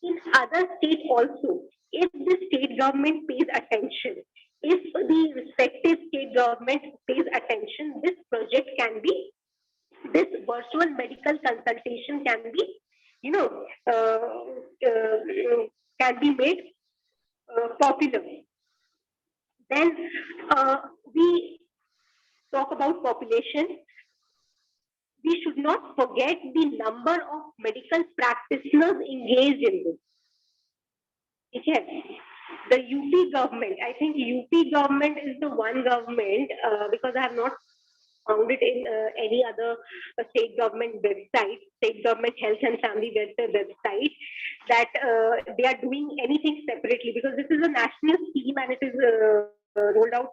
in other states also, if the state government pays attention, if the respective state government pays attention, this project can be, this virtual medical consultation can be, can be made popular. Then we talk about population. We should not forget the number of medical practitioners engaged in this. Okay. The UP government, I think UP government is the one government, because I have not found it in any other state government website, state government health and family welfare website, that they are doing anything separately, because this is a national scheme and it is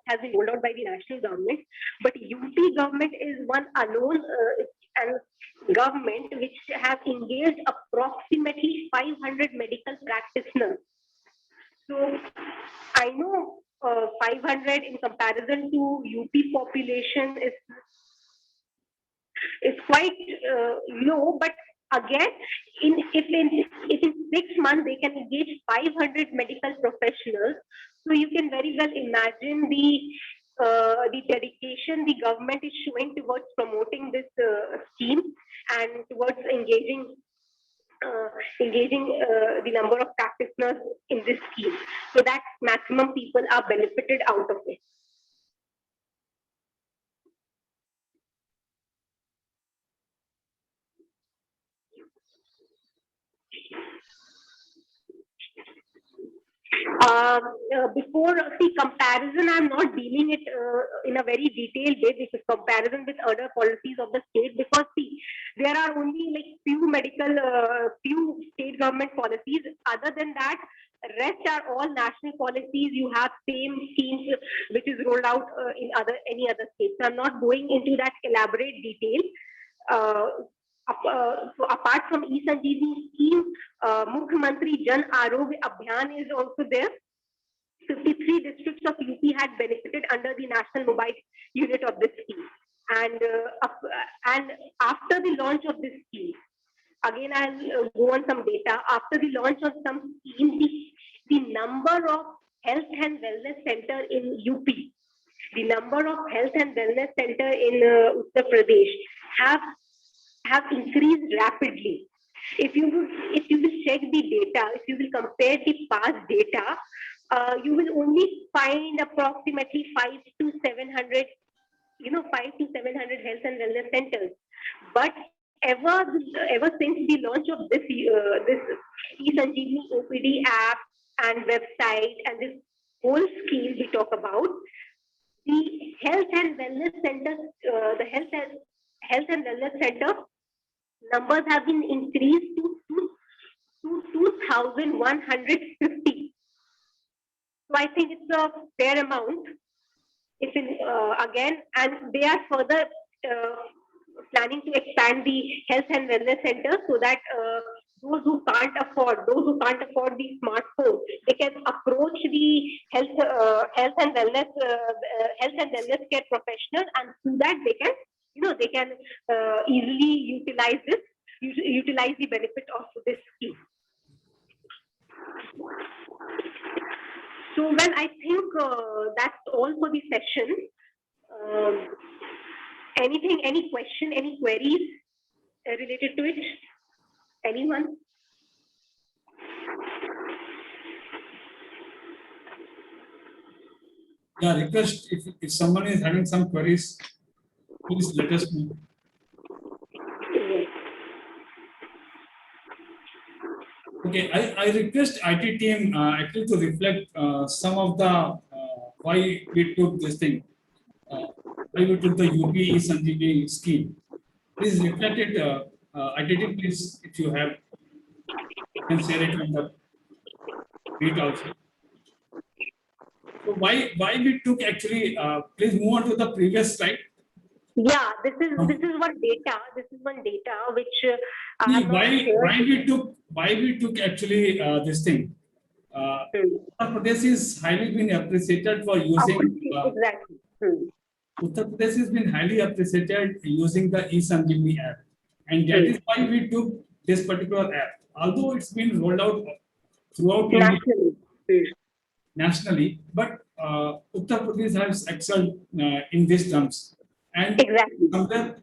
has been rolled out by the national government. But UP government is one alone and government which have engaged approximately 500 medical practitioners. So I know 500 in comparison to UP population is quite low, but again, if in 6 months they can engage 500 medical professionals, so you can very well imagine the dedication the government is showing towards promoting this scheme and towards engaging the number of practitioners in this scheme, so that maximum people are benefited out of it. Before the comparison, I'm not dealing it in a very detailed way, this is comparison with other policies of the state, because see, there are only like few state government policies. Other than that, rest are all national policies. You have same schemes which is rolled out in any other states. So I'm not going into that elaborate detail. So apart from e-Sanjeevni scheme, Mukh Mantri Jan Arogya Abhiyan is also there. 53 districts of UP had benefited under the national mobile unit of this scheme. And after the launch of this scheme, again I'll go on some data. After the launch of some schemes, the number of health and wellness center in UP, the number of health and wellness center in Uttar Pradesh have increased rapidly. If you will check the data, if you will compare the past data, you will only find approximately 500 to 700 health and wellness centers. But ever since the launch of this e-Sanjeevni OPD app and website and this whole scheme we talk about, the health and wellness center, the health and wellness center numbers have been increased to 2,150. So I think it's a fair amount. It's in, again, and they are further planning to expand the health and wellness centers so that those who can't afford the smartphone, they can approach the health and wellness care professionals, and through that they can, they can easily utilize the benefit of this scheme. So, well, I think that's all for the session. Any question, any queries related to it? Anyone? Yeah, request if someone is having some queries, please let us know. Okay, I request IT team actually to reflect some of the why we took this thing, why we took the UP Sanjeevni scheme. Please reflect it, IT team, please, if you have, you can share it on the meet also. So why we took actually? Please move on to the previous slide. Yeah, this is one data. This is one data which why we took actually this thing. Uttar Pradesh is highly been appreciated for using. Exactly. Uttar Pradesh has been highly appreciated using the e-Sanjeevni app, and that is why we took this particular app. Although it's been rolled out throughout nationally, but Uttar Pradesh has excelled in these terms. And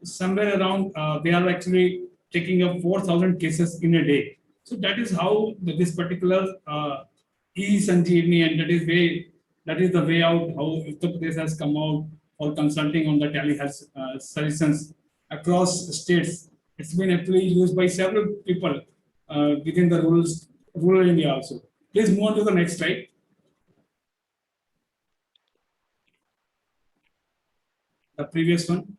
somewhere around they are actually taking up 4,000 cases in a day. So that is how this particular e-Sanjeevni, and that is the way out how Uttar Pradesh has come out for consulting on the telehealth solutions across states. It's been actually used by several people within the rural India also. Please move on to the next slide. The previous one.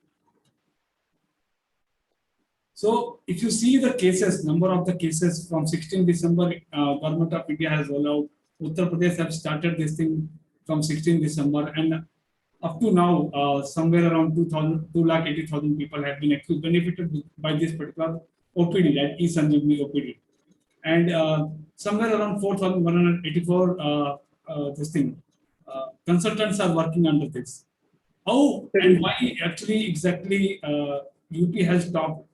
So if you see the cases, number of the cases from 16 December, Government of India has rolled out. Uttar Pradesh have started this thing from 16 December, and up to now, somewhere around 280,000 people have been actually benefited by this particular OPD, that e-Sanjeevni OPD. And somewhere around 4,184 consultants are working under this. How and why actually exactly UP has topped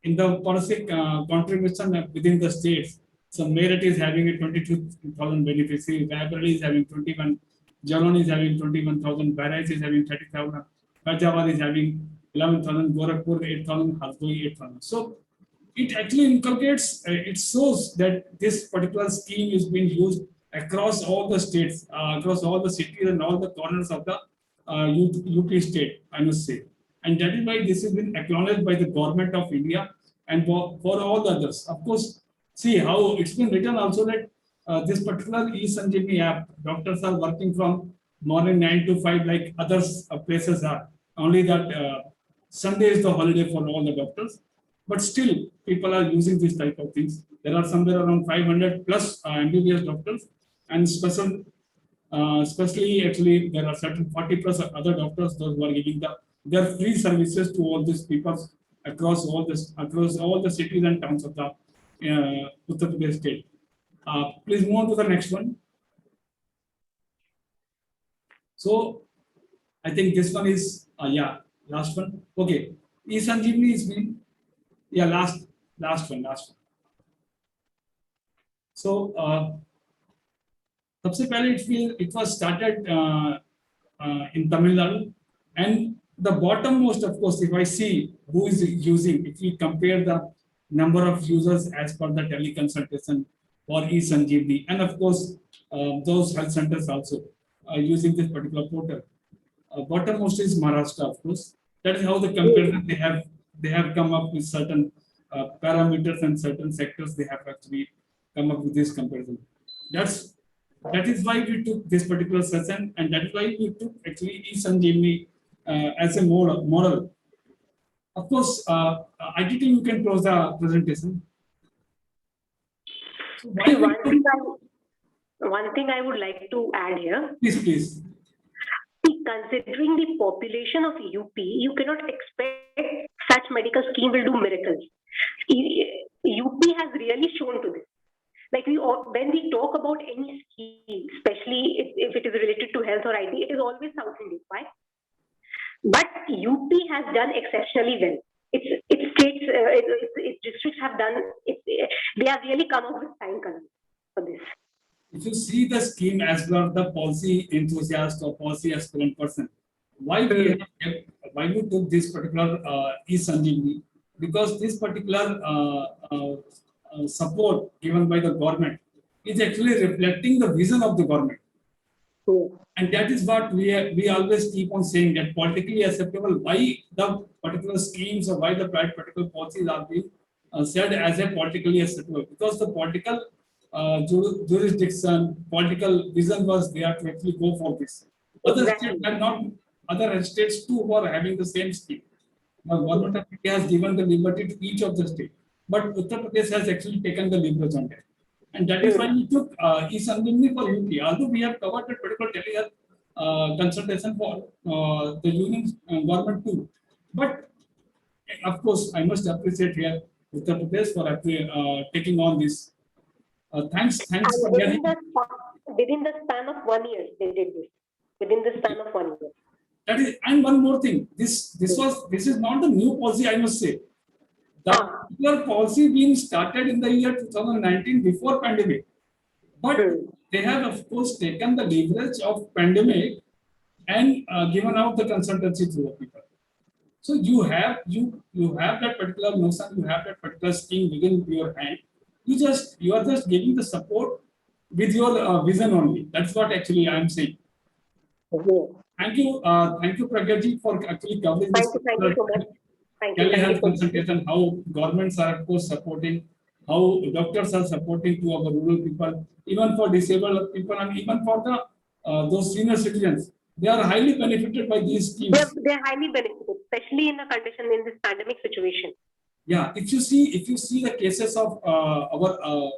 in the policy contribution within the states? So Meerut is having a 22,000 beneficiary, Raebareli is having 21, Jalon is having 21,000, Bahraich is having 30,000, Faisalabad is having 11,000, Gorakhpur 8,000, Hardoi 8,000. So it actually inculcates, it shows that this particular scheme is being used across all the states, across all the cities and all the corners of the UP state, I must say. And that is why this has been acknowledged by the Government of India and for all the others. Of course, see how it's been written also that this particular e-Sanjeevni app, doctors are working from morning 9 to 5 like other places are. Only that Sunday is the holiday for all the doctors. But still, people are using this type of things. There are somewhere around 500 plus MBBS doctors, and especially actually there are certain 40 plus other doctors those who are giving their free services to all these people across all the cities and towns of the Uttar Pradesh state. Please move on to the next one. So I think this one is last one. Okay, e-Sanjeevni is been last one. So सबसे पहले it was started in Tamil Nadu, and the bottommost, of course, if I see who is using, if we compare the number of users as per the teleconsultation for e-Sanjeevni, and of course those health centers also using this particular portal. Bottommost is Maharashtra, of course. That is how the comparison they have come up with certain parameters and certain sectors they have actually come up with this comparison. That is why we took this particular session, and that is why we took actually Sanjeevni as a model. Of course, ITT, you can close the presentation. So why we took, one thing I would like to add here. please. Considering the population of UP, you cannot expect such medical scheme will do miracles. UP has really shown to this. Like when we talk about any scheme, especially if it is related to health or IT, it is always South India. Why? But UP has done exceptionally well. Its states, its districts have done. They have really come up with fine colors for this. If you see the scheme as well, the policy enthusiast or policy aspirant person, why we took this particular e-Sanjeevni? Because this particular support given by the government is actually reflecting the vision of the government. And that is what we always keep on saying, that politically acceptable, why the particular schemes or why the particular policies are being said as a politically acceptable, because the political jurisdiction, political vision was there to actually go for this. Other states are not, other states too who are having the same scheme. The government of India has given the liberty to each of the states, but Uttar Pradesh has actually taken the leverage on that. And that is why we took e-Sanjeevni for UP. Although we have covered that particular telehealth consultation for the union government too. But of course, I must appreciate here Uttar Pradesh for actually taking on this. Thanks. Within the span of 1 year, they did this. Within the span of 1 year. That is, and one more thing. This is not the new policy, I must say. The particular policy being started in the year 2019 before pandemic, but they have of course taken the leverage of pandemic and given out the consultancy to the people. So you have that particular notion, you have that particular scheme within your hand. You are just giving the support with your vision only. That's what actually I am saying. Thank you, Pragya ji, for actually covering this. Thank you so much. Telehealth consultation, how governments are of course supporting, how doctors are supporting to our rural people, even for disabled people, and even for the those senior citizens. They are highly benefited by these schemes. They're highly benefited, especially in this pandemic situation. Yeah, if you see the cases of our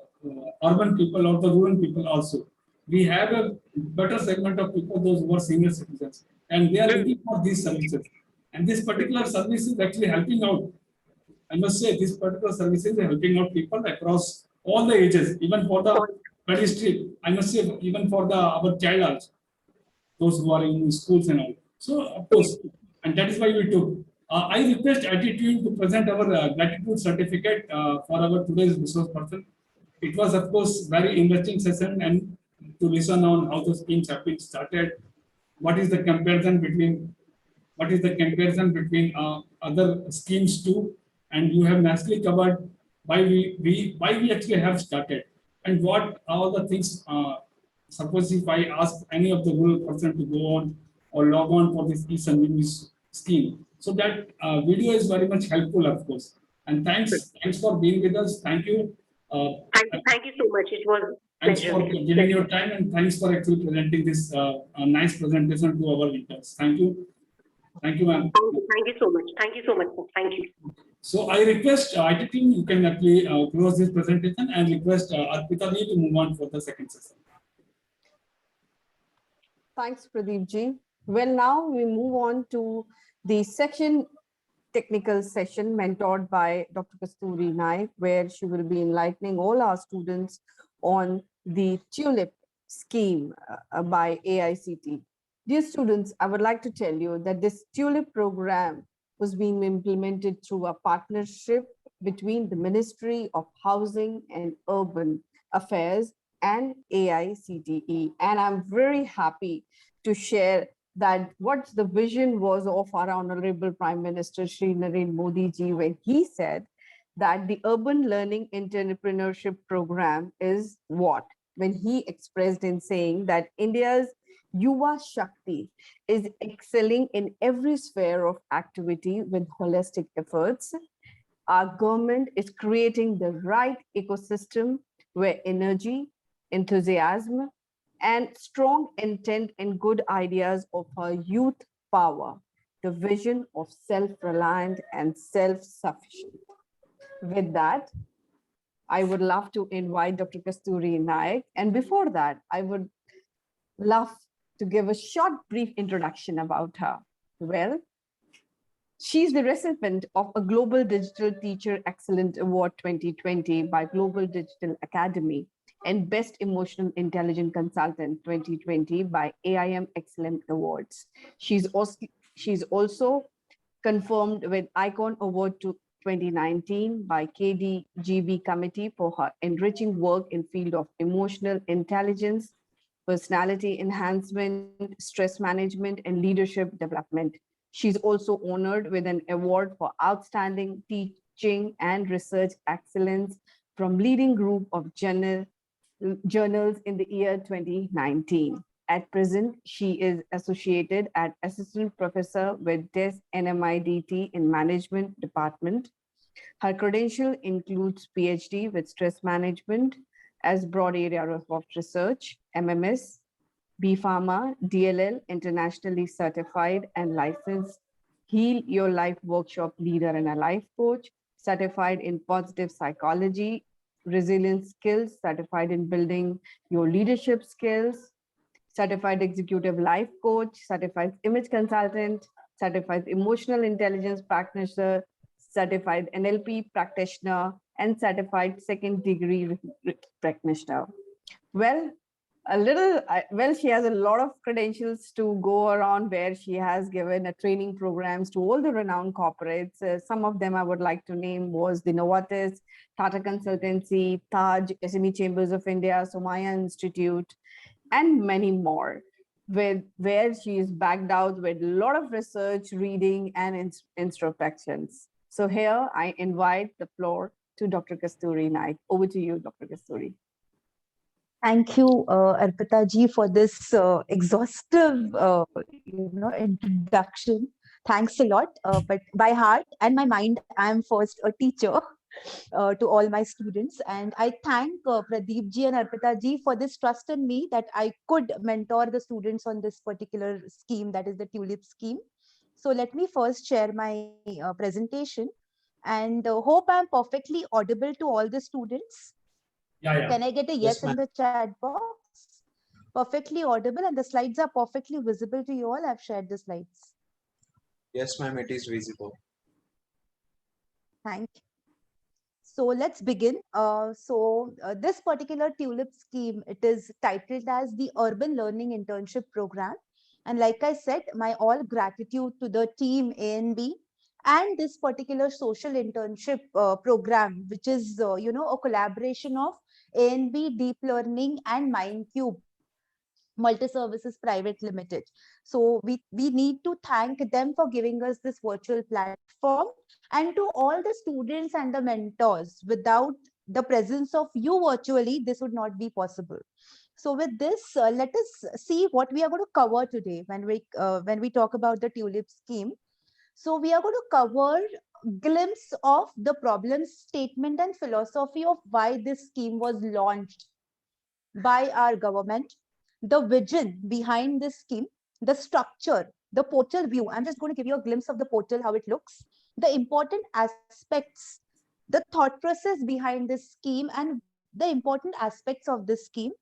urban people or the rural people also, we have a better segment of people, those who are senior citizens, and they are looking for these services. And this particular service is actually helping out. I must say, this particular service is helping out people across all the ages, even for the pedestal. I must say, even for our child also, those who are in schools and all. So, of course, and that is why we took. I request attitude to present our gratitude certificate for our today's resource person. It was, of course, very interesting session, and to listen on how the schemes have been started. What is the comparison between other schemes too, and you have nicely covered why we actually have started, and what all the things. Suppose if I ask any of the rural person to go on or log on for this e-Sanjeevni scheme, so that video is very much helpful, of course. And thanks for being with us. Thank you. Thank you so much. It was. Thanks for giving your time, and thanks for actually presenting this nice presentation to our interns. Thank you. Thank you, ma'am. Thank you so much. Thank you so much. Thank you. So I request IT team, you can actually close this presentation, and request Arpita ji to move on for the second session. Thanks, Pradeep ji. Well, now we move on to the technical session mentored by Dr. Kasturi Naik, where she will be enlightening all our students on the TILIP scheme by AICT. Dear students, I would like to tell you that this TILIP program was being implemented through a partnership between the Ministry of Housing and Urban Affairs and AICTE. And I'm very happy to share that what the vision was of our Honorable Prime Minister Shri Narendra Modi ji, when he said that the Urban Learning Entrepreneurship Program is what? When he expressed in saying that India's Yuva Shakti is excelling in every sphere of activity with holistic efforts. Our government is creating the right ecosystem where energy, enthusiasm, and strong intent and good ideas of her youth power the vision of self-reliant and self-sufficient. With that, I would love to invite Dr. Kasturi Naik. And before that, I would love to give a short, brief introduction about her. Well, she's the recipient of a Global Digital Teacher Excellence Award 2020 by Global Digital Academy and Best Emotional Intelligence Consultant 2020 by AIM Excellence Awards. She's also confirmed with Icon Award 2019 by KDGB Committee for her enriching work in field of emotional intelligence, personality enhancement, stress management, and leadership development. She's also honored with an award for outstanding teaching and research excellence from leading group of journals in the year 2019. At present, she is associated as assistant professor with DES NMIDT in Management Department. Her credential includes PhD with stress management as broad area of research, MMS, B Pharma, DLL, internationally certified and licensed, Heal Your Life workshop leader and a life coach, certified in positive psychology, resilience skills, certified in building your leadership skills, certified executive life coach, certified image consultant, certified emotional intelligence practitioner, certified NLP practitioner, and certified second degree practitioner. Well, she has a lot of credentials to go around where she has given a training programs to all the renowned corporates. Some of them I would like to name was the Novartis, Tata Consultancy, Taj, SME Chambers of India, Somaya Institute, and many more, where she is backed out with a lot of research, reading, and introspections. So here I invite the floor to Dr. Kasturi Naik. Over to you, Dr. Kasturi. Thank you, Arpita ji, for this exhaustive, introduction. Thanks a lot. But by heart and my mind, I am first a teacher to all my students. And I thank Pradeep ji and Arpita ji for this trust in me that I could mentor the students on this particular scheme, that is the TULIP scheme. So let me first share my presentation and hope I'm perfectly audible to all the students. Yeah. Can I get a yes in the chat box? Perfectly audible, and the slides are perfectly visible to you all. I've shared the slides. Yes, ma'am, it is visible. Thank you. So let's begin. This particular TULIP scheme, it is titled as the Urban Learning Internship Program. And like I said, my all gratitude to the team ANB and this particular social internship program, which is, a collaboration of ANB, Deep Learning and MindCube Multi-Services Private Limited. So we need to thank them for giving us this virtual platform, and to all the students and the mentors. Without the presence of you virtually, this would not be possible. So with this, let us see what we are going to cover today when we talk about the TULIP scheme. So we are going to cover glimpse of the problem statement and philosophy of why this scheme was launched by our government, the vision behind this scheme, the structure, the portal view. I'm just going to give you a glimpse of the portal, how it looks, the important aspects, the thought process behind this scheme, and the important aspects of this scheme,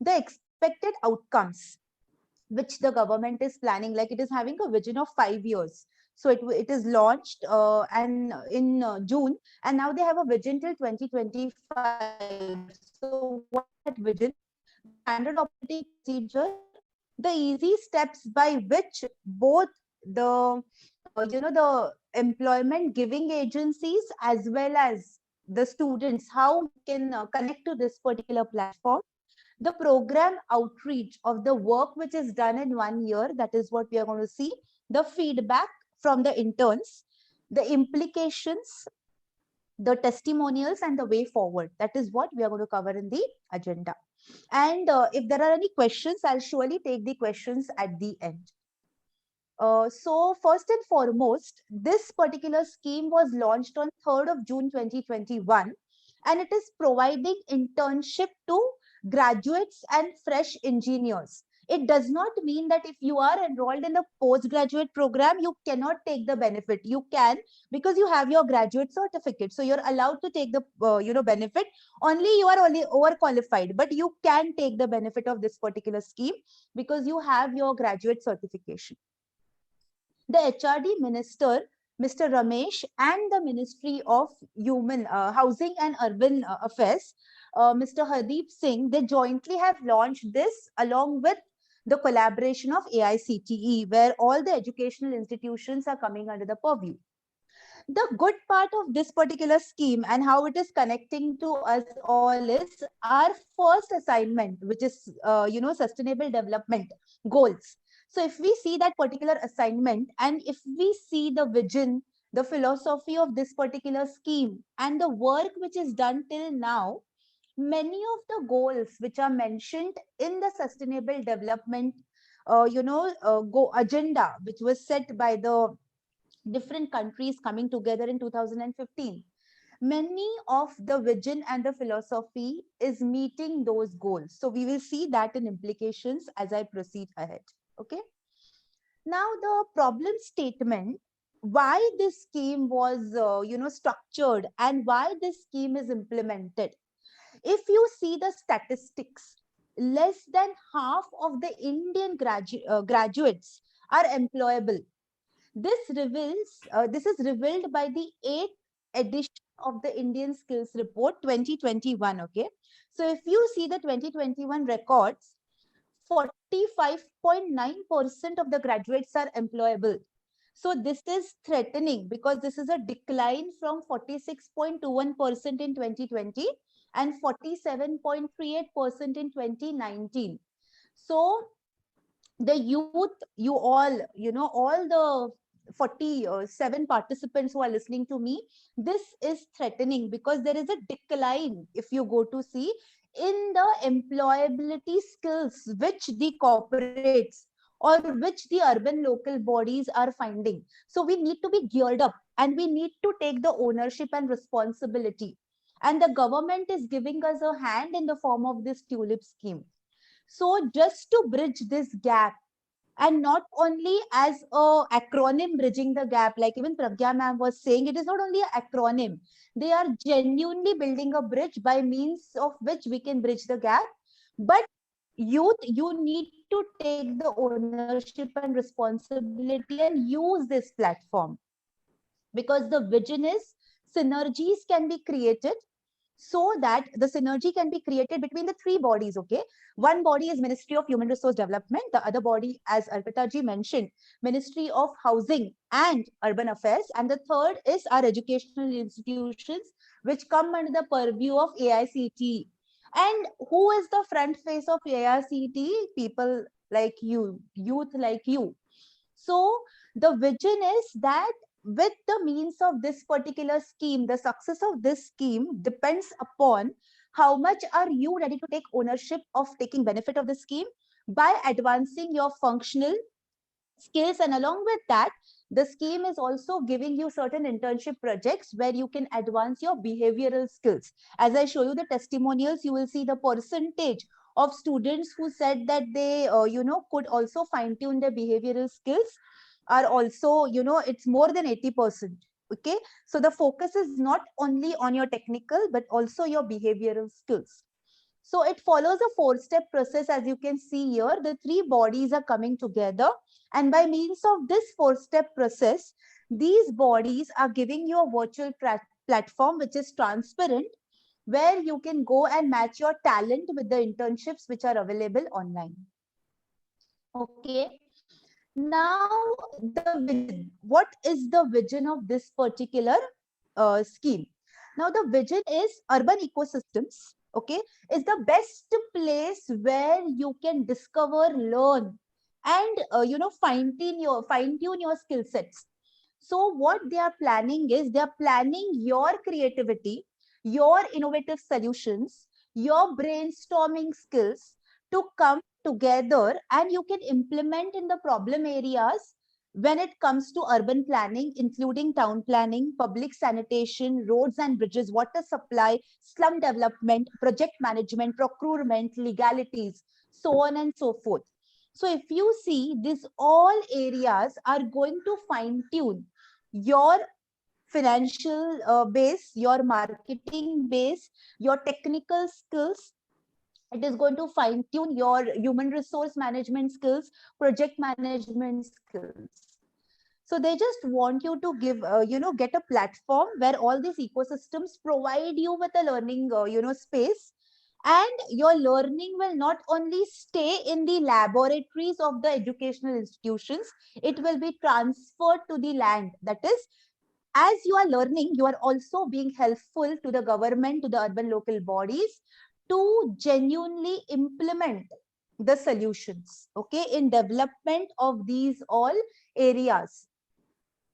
the expected outcomes which the government is planning. Like, it is having a vision of 5 years. So it is launched and in June, and now they have a vision till 2025. So what that vision? The standard operating procedure, the easy steps by which both the the employment giving agencies as well as the students, how we can connect to this particular platform, the program outreach of the work which is done in 1 year, that is what we are going to see, the feedback from the interns, the implications, the testimonials, and the way forward. That is what we are going to cover in the agenda. And if there are any questions, I'll surely take the questions at the end. So first and foremost, this particular scheme was launched on 3rd of June 2021. and it is providing internship to graduates and fresh engineers. It does not mean that if you are enrolled in the postgraduate program, you cannot take the benefit. You can, because you have your graduate certificate. So you're allowed to take the benefit. Only you are only overqualified, but you can take the benefit of this particular scheme because you have your graduate certification. The HRD minister, Mr. Ramesh, and the Ministry of Human Housing and Urban Affairs, Mr. Hardeep Singh, they jointly have launched this along with the collaboration of AICTE, where all the educational institutions are coming under the purview. The good part of this particular scheme and how it is connecting to us all is our first assignment, which is sustainable development goals. So if we see that particular assignment and if we see the vision, the philosophy of this particular scheme and the work which is done till now, many of the goals which are mentioned in the sustainable development agenda, which was set by the different countries coming together in 2015, many of the vision and the philosophy is meeting those goals. So we will see that in implications as I proceed ahead. Okay. Now the problem statement, why this scheme was structured and why this scheme is implemented. If you see the statistics, less than half of the Indian graduates are employable. This is revealed by the 8th edition of the Indian Skills Report 2021. Okay, so if you see the 2021 records, 45.9% of the graduates are employable. So this is threatening because this is a decline from 46.21% in 2020 and 47.38% in 2019. So the youth, all the 47 participants who are listening to me, this is threatening because there is a decline, if you go to see, in the employability skills which the corporates or which the urban local bodies are finding. So we need to be geared up and we need to take the ownership and responsibility. And the government is giving us a hand in the form of this TULIP scheme. So just to bridge this gap, and not only as a acronym bridging the gap, like even Pragya ma'am was saying, it is not only an acronym. They are genuinely building a bridge by means of which we can bridge the gap. But youth, you need to take the ownership and responsibility and use this platform, because the vision is synergies can be created, so that the synergy can be created between the three bodies. Okay, one body is Ministry of Human Resource Development, the other body, as Arpita ji mentioned, Ministry of Housing and Urban Affairs, and the third is our educational institutions which come under the purview of AICTE. And who is the front face of AICTE? People like you, youth like you. So the vision is that with the means of this particular scheme, the success of this scheme depends upon how much are you ready to take ownership of taking benefit of the scheme by advancing your functional skills. And along with that, the scheme is also giving you certain internship projects where you can advance your behavioral skills. As I show you the testimonials, you will see the percentage of students who said that they could also fine tune their behavioral skills are also, it's more than 80%. Okay, so the focus is not only on your technical but also your behavioral skills. So it follows a 4-step process. As you can see here, the three bodies are coming together, and by means of this 4-step process, these bodies are giving you a virtual platform which is transparent, where you can go and match your talent with the internships which are available online. Okay, now the vision. What is the vision of this particular scheme? Now the vision is urban ecosystems, okay, is the best place where you can discover, learn, and fine tune your skill sets. So what they are planning is, they are planning your creativity, your innovative solutions, your brainstorming skills to come together, and you can implement in the problem areas when it comes to urban planning, including town planning, public sanitation, roads and bridges, water supply, slum development, project management, procurement, legalities, so on and so forth. So if you see, these all areas are going to fine tune your financial base, your marketing base, your technical skills. It is going to fine tune your human resource management skills, project management skills. So they just want you to give, get a platform where all these ecosystems provide you with a learning, space. And your learning will not only stay in the laboratories of the educational institutions, it will be transferred to the land. That is, as you are learning, you are also being helpful to the government, to the urban local bodies to genuinely implement the solutions, okay, in development of these all areas.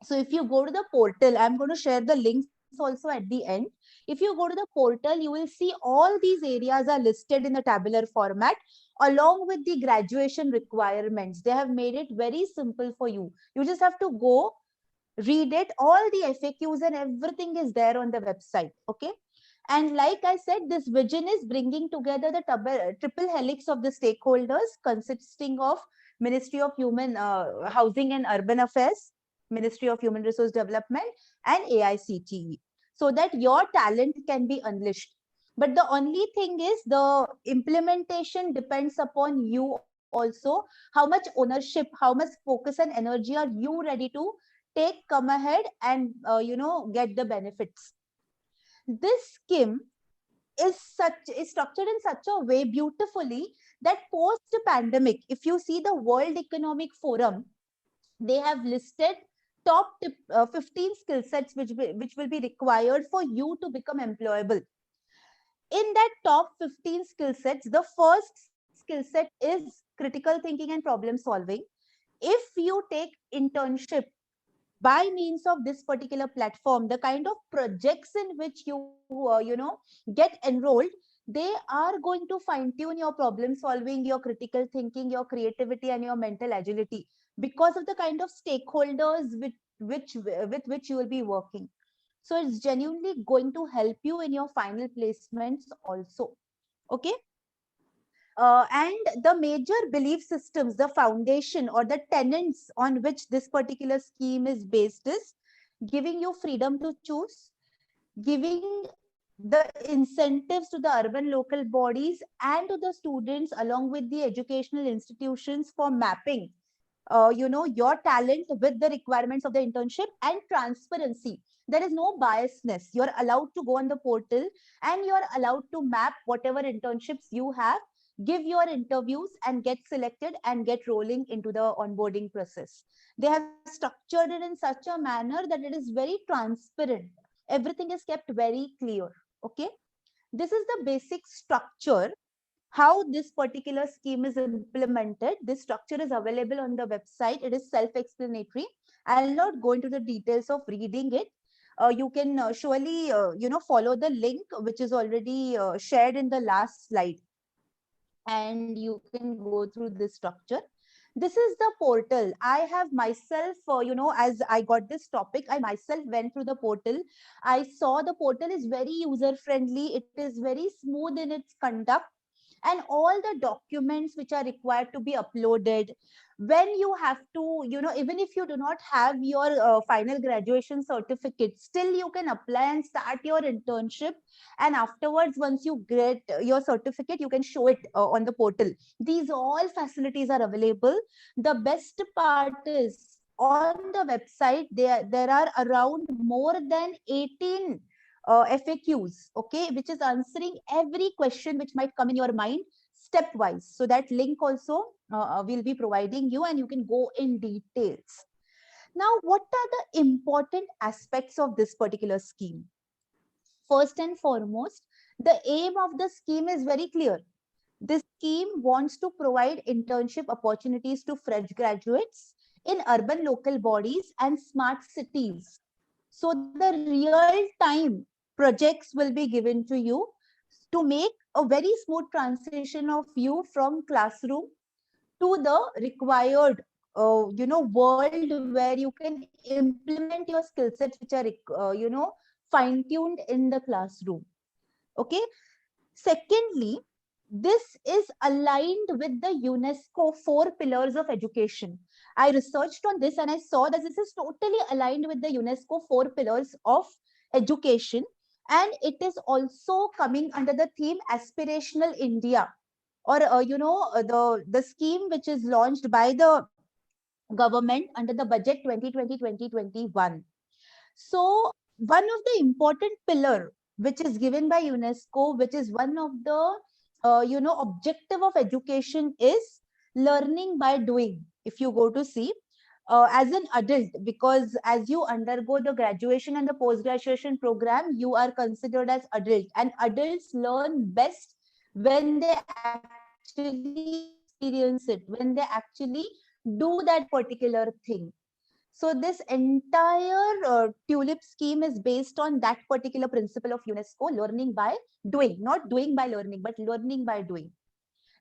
So if you go to the portal, I'm going to share the links also at the end. If you go to the portal, you will see all these areas are listed in the tabular format along with the graduation requirements. They have made it very simple for you. You just have to go, read it, all the FAQs and everything is there on the website, okay? And like I said, this vision is bringing together the triple helix of the stakeholders consisting of Ministry of Human Housing and Urban Affairs, Ministry of Human Resource Development, and AICTE, so that your talent can be unleashed. But the only thing is the implementation depends upon you also. How much ownership, how much focus and energy are you ready to take, come ahead and, get the benefits. This scheme is structured in such a way beautifully that post pandemic, if you see the World Economic Forum, they have listed top 15 skill sets which will be required for you to become employable. In that top 15 skill sets, the first skill set is critical thinking and problem solving. If you take internship by means of this particular platform, the kind of projects in which you get enrolled, they are going to fine tune your problem solving, your critical thinking, your creativity and your mental agility because of the kind of stakeholders with which you will be working. So it's genuinely going to help you in your final placements also, okay? And the major belief systems, the foundation or the tenets on which this particular scheme is based is giving you freedom to choose, giving the incentives to the urban local bodies and to the students along with the educational institutions for mapping your talent with the requirements of the internship, and transparency. There is no biasness. You're allowed to go on the portal and you're allowed to map whatever internships you have, give your interviews and get selected and get rolling into the onboarding process. They have structured it in such a manner that it is very transparent. Everything is kept very clear, okay? This is the basic structure how this particular scheme is implemented. This structure is available on the website. It is self-explanatory. I'll not go into the details of reading it. You can surely, follow the link, which is already shared in the last slide. And you can go through this structure. This is the portal. I have myself, as I got this topic, I myself went through the portal. I saw the portal is very user friendly. It is very smooth in its conduct, and all the documents which are required to be uploaded when you have to, even if you do not have your final graduation certificate, still you can apply and start your internship. And afterwards, once you get your certificate, you can show it on the portal. These all facilities are available. The best part is on the website, there are around more than 18 FAQs, okay, which is answering every question which might come in your mind stepwise. So that link also will be providing you and you can go in details. Now, what are the important aspects of this particular scheme? First and foremost, the aim of the scheme is very clear. This scheme wants to provide internship opportunities to fresh graduates in urban local bodies and smart cities. So the real time projects will be given to you to make a very smooth transition of you from classroom to the required world where you can implement your skill sets which are fine tuned in the classroom. Okay. Secondly, this is aligned with the UNESCO 4 pillars of education. I researched on this and I saw that this is totally aligned with the UNESCO 4 pillars of education, and it is also coming under the theme Aspirational India, or the scheme which is launched by the government under the budget 2020-2021. So one of the important pillar which is given by UNESCO, which is one of the objective of education, is learning by doing. If you go to see as an adult, because as you undergo the graduation and the post graduation program, you are considered as adult, and adults learn best when they actually experience it, when they actually do that particular thing. So this entire TULIP scheme is based on that particular principle of UNESCO, learning by doing, not doing by learning, but learning by doing.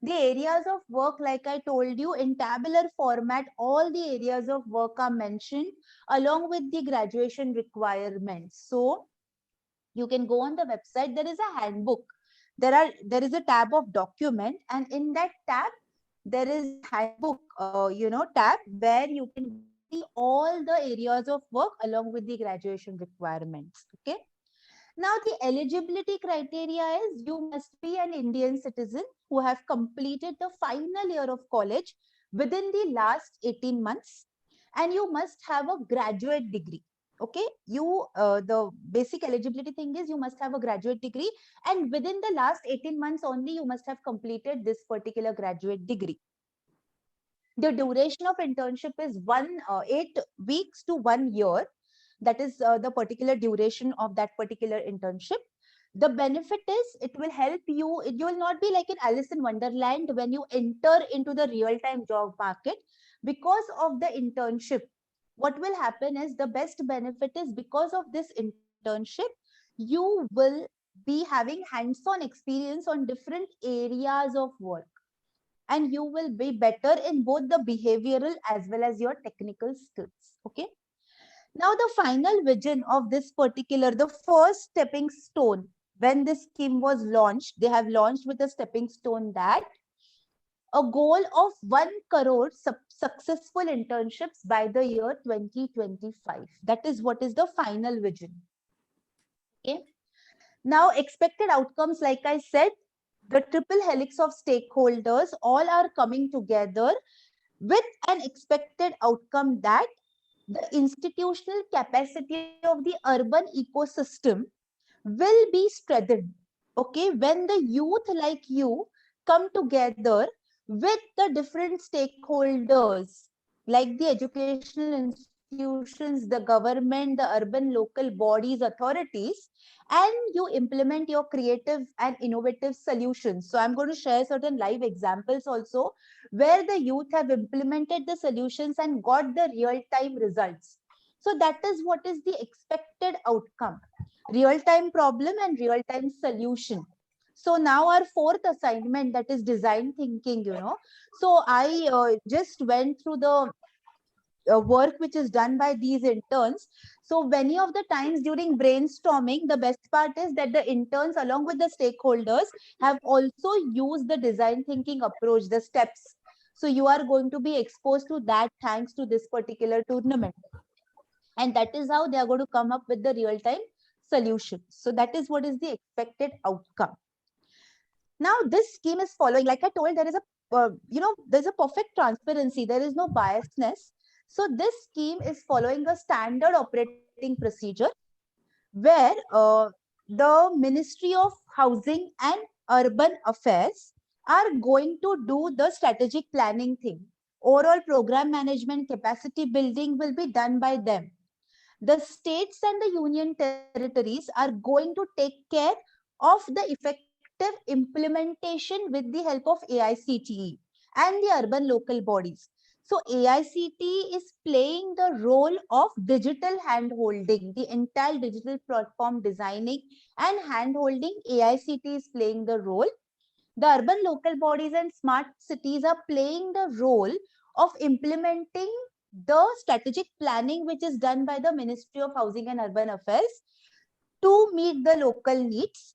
The areas of work, like I told you, in tabular format, all the areas of work are mentioned along with the graduation requirements. So you can go on the website, there is a handbook. There is a tab of document, and in that tab, there is a handbook, tab where you can go and see all the areas of work along with the graduation requirements. Okay. Now, the eligibility criteria is you must be an Indian citizen who have completed the final year of college within the last 18 months, and you must have a graduate degree. Okay, the basic eligibility thing is you must have a graduate degree, and within the last 18 months only you must have completed this particular graduate degree. The duration of internship is 8 weeks to 1 year. That is the particular duration of that particular internship. The benefit is it will help you. You will not be like in Alice in Wonderland when you enter into the real-time job market. Because of the internship, what will happen is the best benefit is because of this internship, you will be having hands-on experience on different areas of work, and you will be better in both the behavioral as well as your technical skills. Okay. Now, the final vision of this particular, the first stepping stone, when this scheme was launched, they have launched with a stepping stone that a goal of 1 crore successful internships by the year 2025. That is what is the final vision. Okay. Now, expected outcomes, like I said, the triple helix of stakeholders all are coming together with an expected outcome that the institutional capacity of the urban ecosystem will be strengthened. Okay, when the youth like you come together with the different stakeholders like the educational institutions, the government, the urban local bodies, authorities, and you implement your creative and innovative solutions. So I'm going to share certain live examples also where the youth have implemented the solutions and got the real-time results. So that is what is the expected outcome. Real-time problem and real-time solution. So now our fourth assignment, that is design thinking, So I just went through the work which is done by these interns. So many of the times during brainstorming, the best part is that the interns along with the stakeholders have also used the design thinking approach, the steps. So you are going to be exposed to that thanks to this particular tournament. And that is how they are going to come up with the real-time solutions. So that is what is the expected outcome. Now, this scheme is following, like I told, there is there's a perfect transparency. There is no biasness. So this scheme is following a standard operating procedure where the Ministry of Housing and Urban Affairs are going to do the strategic planning thing. Overall program management, capacity building will be done by them. The states and the union territories are going to take care of the effective implementation with the help of AICTE and the urban local bodies. So AICTE is playing the role of digital hand-holding, the entire digital platform designing and hand-holding. AICTE is playing the role. The urban local bodies and smart cities are playing the role of implementing the strategic planning which is done by the Ministry of Housing and Urban Affairs to meet the local needs.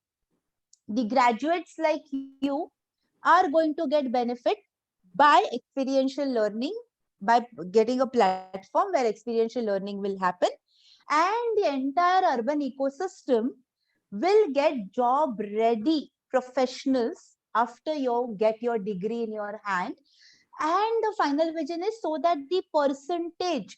The graduates like you are going to get benefit by experiential learning, by getting a platform where experiential learning will happen, and the entire urban ecosystem will get job ready professionals after you get your degree in your hand. And the final vision is so that the percentage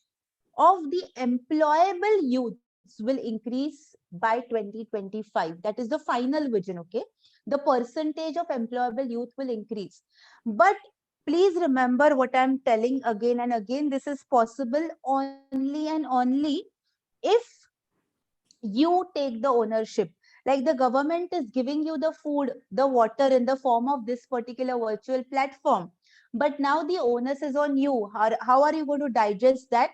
of the employable youths will increase by 2025. That is the final vision, okay? The percentage of employable youth will increase. But please remember what I'm telling again and again. This is possible only and only if you take the ownership. Like the government is giving you the food, the water in the form of this particular virtual platform. But now the onus is on you. How are you going to digest that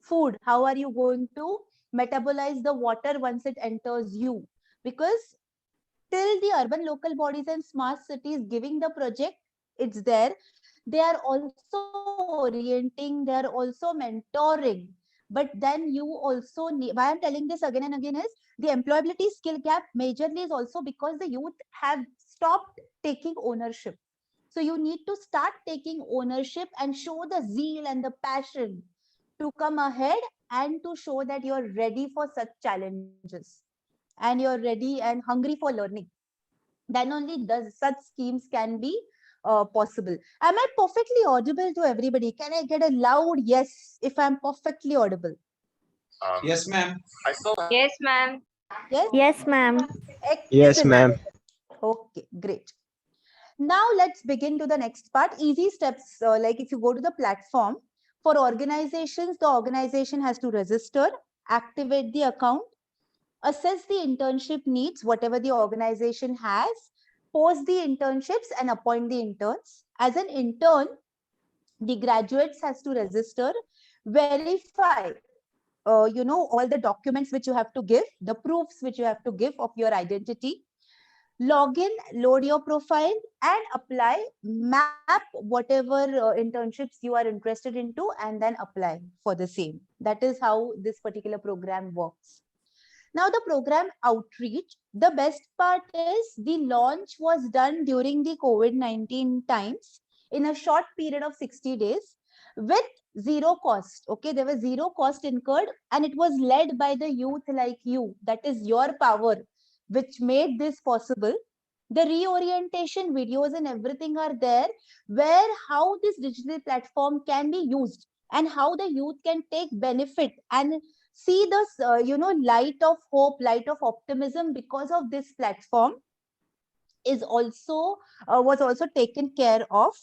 food? How are you going to metabolize the water once it enters you? Because till the urban local bodies and smart cities giving the project, it's there. They are also orienting, they are also mentoring. But then you also need, why I'm telling this again and again is the employability skill gap majorly is also because the youth have stopped taking ownership. So you need to start taking ownership and show the zeal and the passion to come ahead and to show that you're ready for such challenges and you're ready and hungry for learning. Then only does such schemes can be possible. Am I perfectly audible to everybody? Can I get a loud yes if I'm perfectly audible? Yes, ma'am. Yes, ma'am. Yes? Yes, ma'am. Yes, ma'am. Okay, great. Now let's begin to the next part. Easy steps, like if you go to the platform, for organizations, the organization has to register, activate the account, assess the internship needs, whatever the organization has, post the internships and appoint the interns. As an intern, the graduates has to register, verify, all the documents which you have to give, the proofs which you have to give of your identity, log in, load your profile and apply, map whatever internships you are interested into and then apply for the same. That is how this particular program works. Now the program outreach, the best part is the launch was done during the COVID-19 times in a short period of 60 days with zero cost. Okay, there was zero cost incurred and it was led by the youth like you. That is your power which made this possible. The reorientation videos and everything are there where how this digital platform can be used and how the youth can take benefit and see this light of hope, light of optimism because of this platform is also was also taken care of.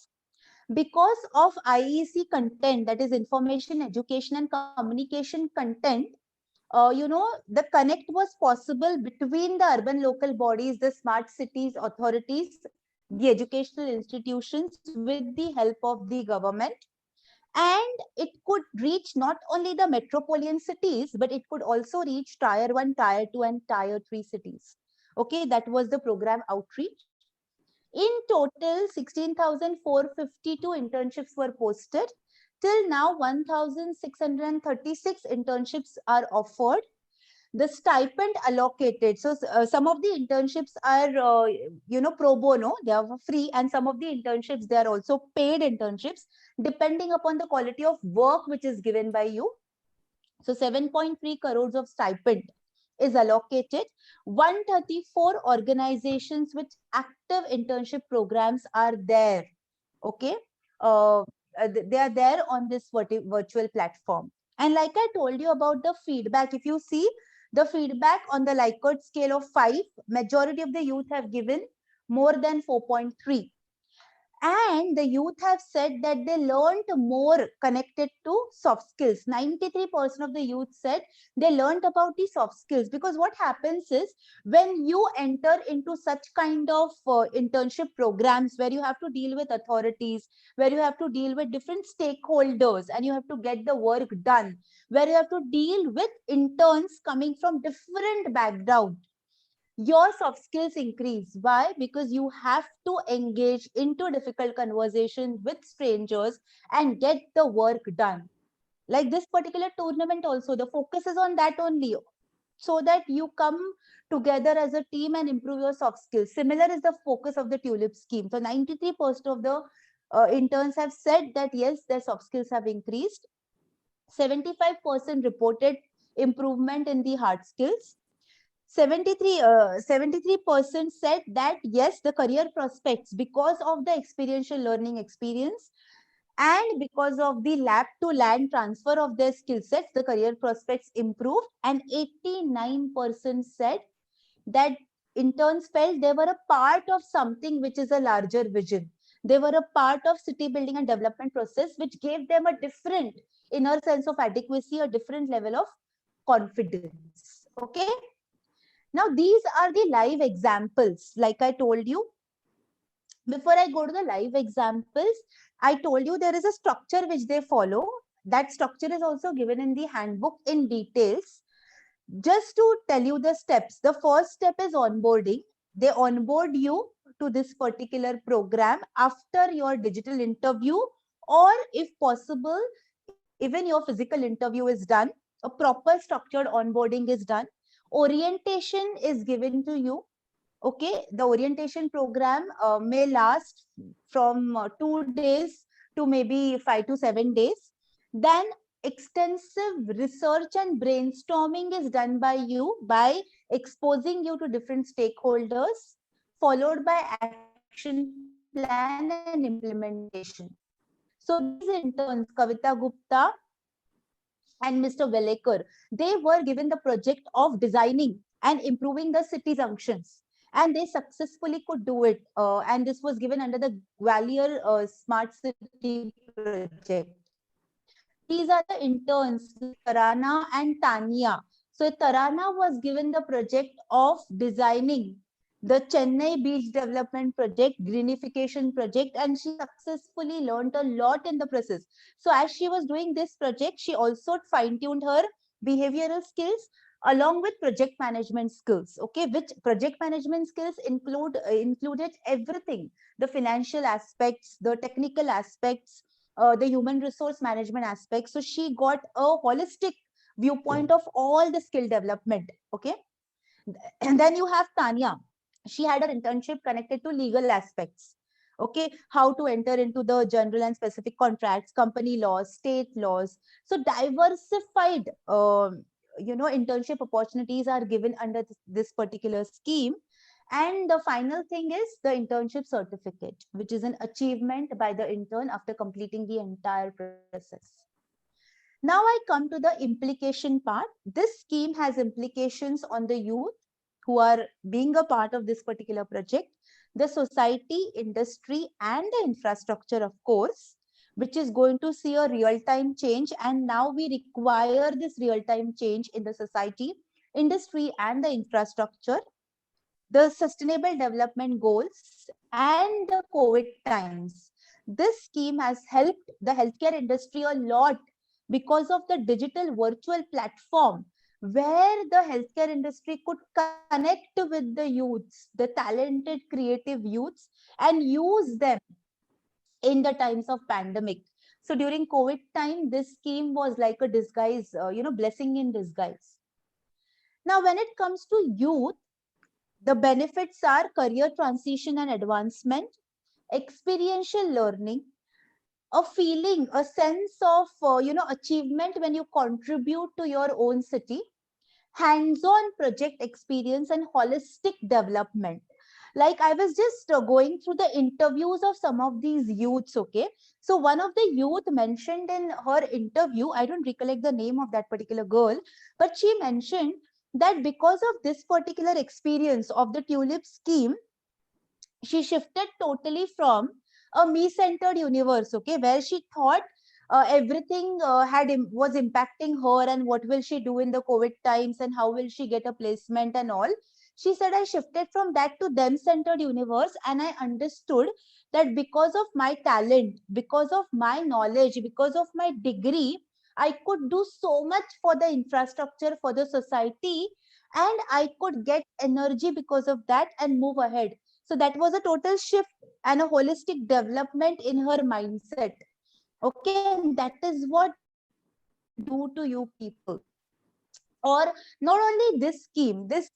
Because of IEC content, that is information education and communication content, the connect was possible between the urban local bodies, the smart cities authorities, the educational institutions with the help of the government. And it could reach not only the metropolitan cities, but it could also reach tier 1, tier 2 and tier 3 cities. Okay, that was the program outreach. In total, 16,452 internships were posted. Till now, 1,636 internships are offered. The stipend allocated. So some of the internships are, pro bono, they are free, and some of the internships, they are also paid internships, depending upon the quality of work which is given by you. So 7.3 crores of stipend is allocated. 134 organizations with active internship programs are there. Okay. They are there on this virtual platform. And like I told you about the feedback, if you see the feedback on the Likert scale of 5, majority of the youth have given more than 4.3. And the youth have said that they learned more connected to soft skills. 93% of the youth said they learned about the soft skills, because what happens is when you enter into such kind of internship programs where you have to deal with authorities, where you have to deal with different stakeholders and you have to get the work done, where you have to deal with interns coming from different backgrounds, your soft skills increase. Why? Because you have to engage into difficult conversations with strangers and get the work done. Like this particular tournament also, the focus is on that only, so that you come together as a team and improve your soft skills. Similar is the focus of the TULIP scheme. So 93% of the interns have said that yes, their soft skills have increased. 75% reported improvement in the hard skills. 73% said that yes, the career prospects, because of the experiential learning experience and because of the lab to land transfer of their skill sets, the career prospects improved. And 89% said that interns felt they were a part of something which is a larger vision. They were a part of city building and development process, which gave them a different inner sense of adequacy, a different level of confidence. Okay. Now, these are the live examples. Like I told you, before I go to the live examples, I told you there is a structure which they follow. That structure is also given in the handbook in details. Just to tell you the steps, the first step is onboarding. They onboard you to this particular program after your digital interview, or if possible, even your physical interview is done. A proper structured onboarding is done. Orientation is given to you. Okay, the orientation program may last from 2 days to maybe 5 to 7 days. Then extensive research and brainstorming is done by you by exposing you to different stakeholders, followed by action plan and implementation. So these interns, Kavita Gupta and Mr. Velekar, they were given the project of designing and improving the city junctions. And they successfully could do it. And this was given under the Gwalior Smart City project. These are the interns like Tarana and Tania. So Tarana was given the project of designing the Chennai Beach Development Project, Greenification Project, and she successfully learned a lot in the process. So as she was doing this project, she also fine-tuned her behavioral skills along with project management skills. Okay, which project management skills included everything: the financial aspects, the technical aspects, the human resource management aspects. So she got a holistic viewpoint of all the skill development. Okay, and then you have Tanya. She had her internship connected to legal aspects. Okay, how to enter into the general and specific contracts, company laws, state laws. So diversified, internship opportunities are given under this particular scheme. And the final thing is the internship certificate, which is an achievement by the intern after completing the entire process. Now I come to the implication part. This scheme has implications on the youth who are being a part of this particular project, the society, industry, and the infrastructure, of course, which is going to see a real-time change. And now we require this real-time change in the society, industry, and the infrastructure, the sustainable development goals, and the COVID times. This scheme has helped the healthcare industry a lot because of the digital virtual platform where the healthcare industry could connect with the youths, the talented, creative youths, and use them in the times of pandemic. So during COVID time, this scheme was like a disguise, blessing in disguise. Now, when it comes to youth, the benefits are career transition and advancement, experiential learning, a feeling, a sense of, achievement when you contribute to your own city, hands-on project experience, and holistic development. Like I was just going through the interviews of some of these youths. Okay, so one of the youth mentioned in her interview, I don't recollect the name of that particular girl, but she mentioned that because of this particular experience of the TULIP scheme, she shifted totally from a me-centered universe, okay, where she thought everything was impacting her, and what will she do in the COVID times, and how will she get a placement and all. She said, I shifted from that to them-centered universe, and I understood that because of my talent, because of my knowledge, because of my degree, I could do so much for the infrastructure, for the society, and I could get energy because of that and move ahead. So that was a total shift and a holistic development in her mindset. Okay, and that is what this scheme will do to you people. Or not only this scheme is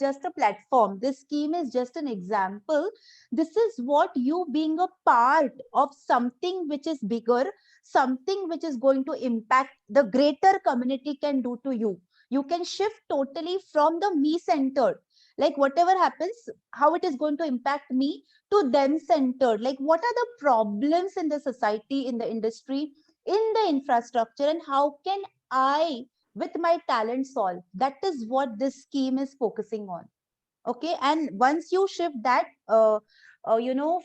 just a platform, this scheme is just an example. This is what you being a part of something which is bigger, something which is going to impact the greater community can do to you. You can shift totally from the me centered, like whatever happens, how it is going to impact me, to them centered, like what are the problems in the society, in the industry, in the infrastructure, and how can I with my talent solve. That is what this scheme is focusing on. Okay, and once you shift that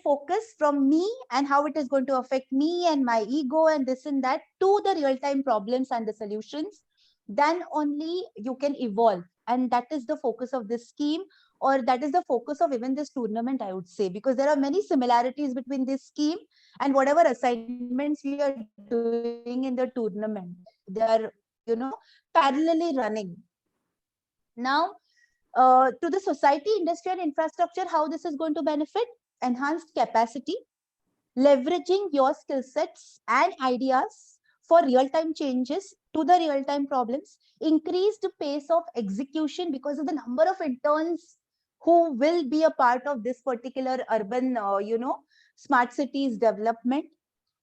focus from me and how it is going to affect me and my ego and this and that to the real time problems and the solutions, then only you can evolve. And that is the focus of this scheme, or that is the focus of even this tournament, I would say, because there are many similarities between this scheme and whatever assignments we are doing in the tournament. They are, parallelly running. Now, to the society, industry, and infrastructure, how this is going to benefit? Enhanced capacity, leveraging your skill sets and ideas for real-time changes to the real-time problems, increased pace of execution because of the number of interns who will be a part of this particular urban, smart cities development,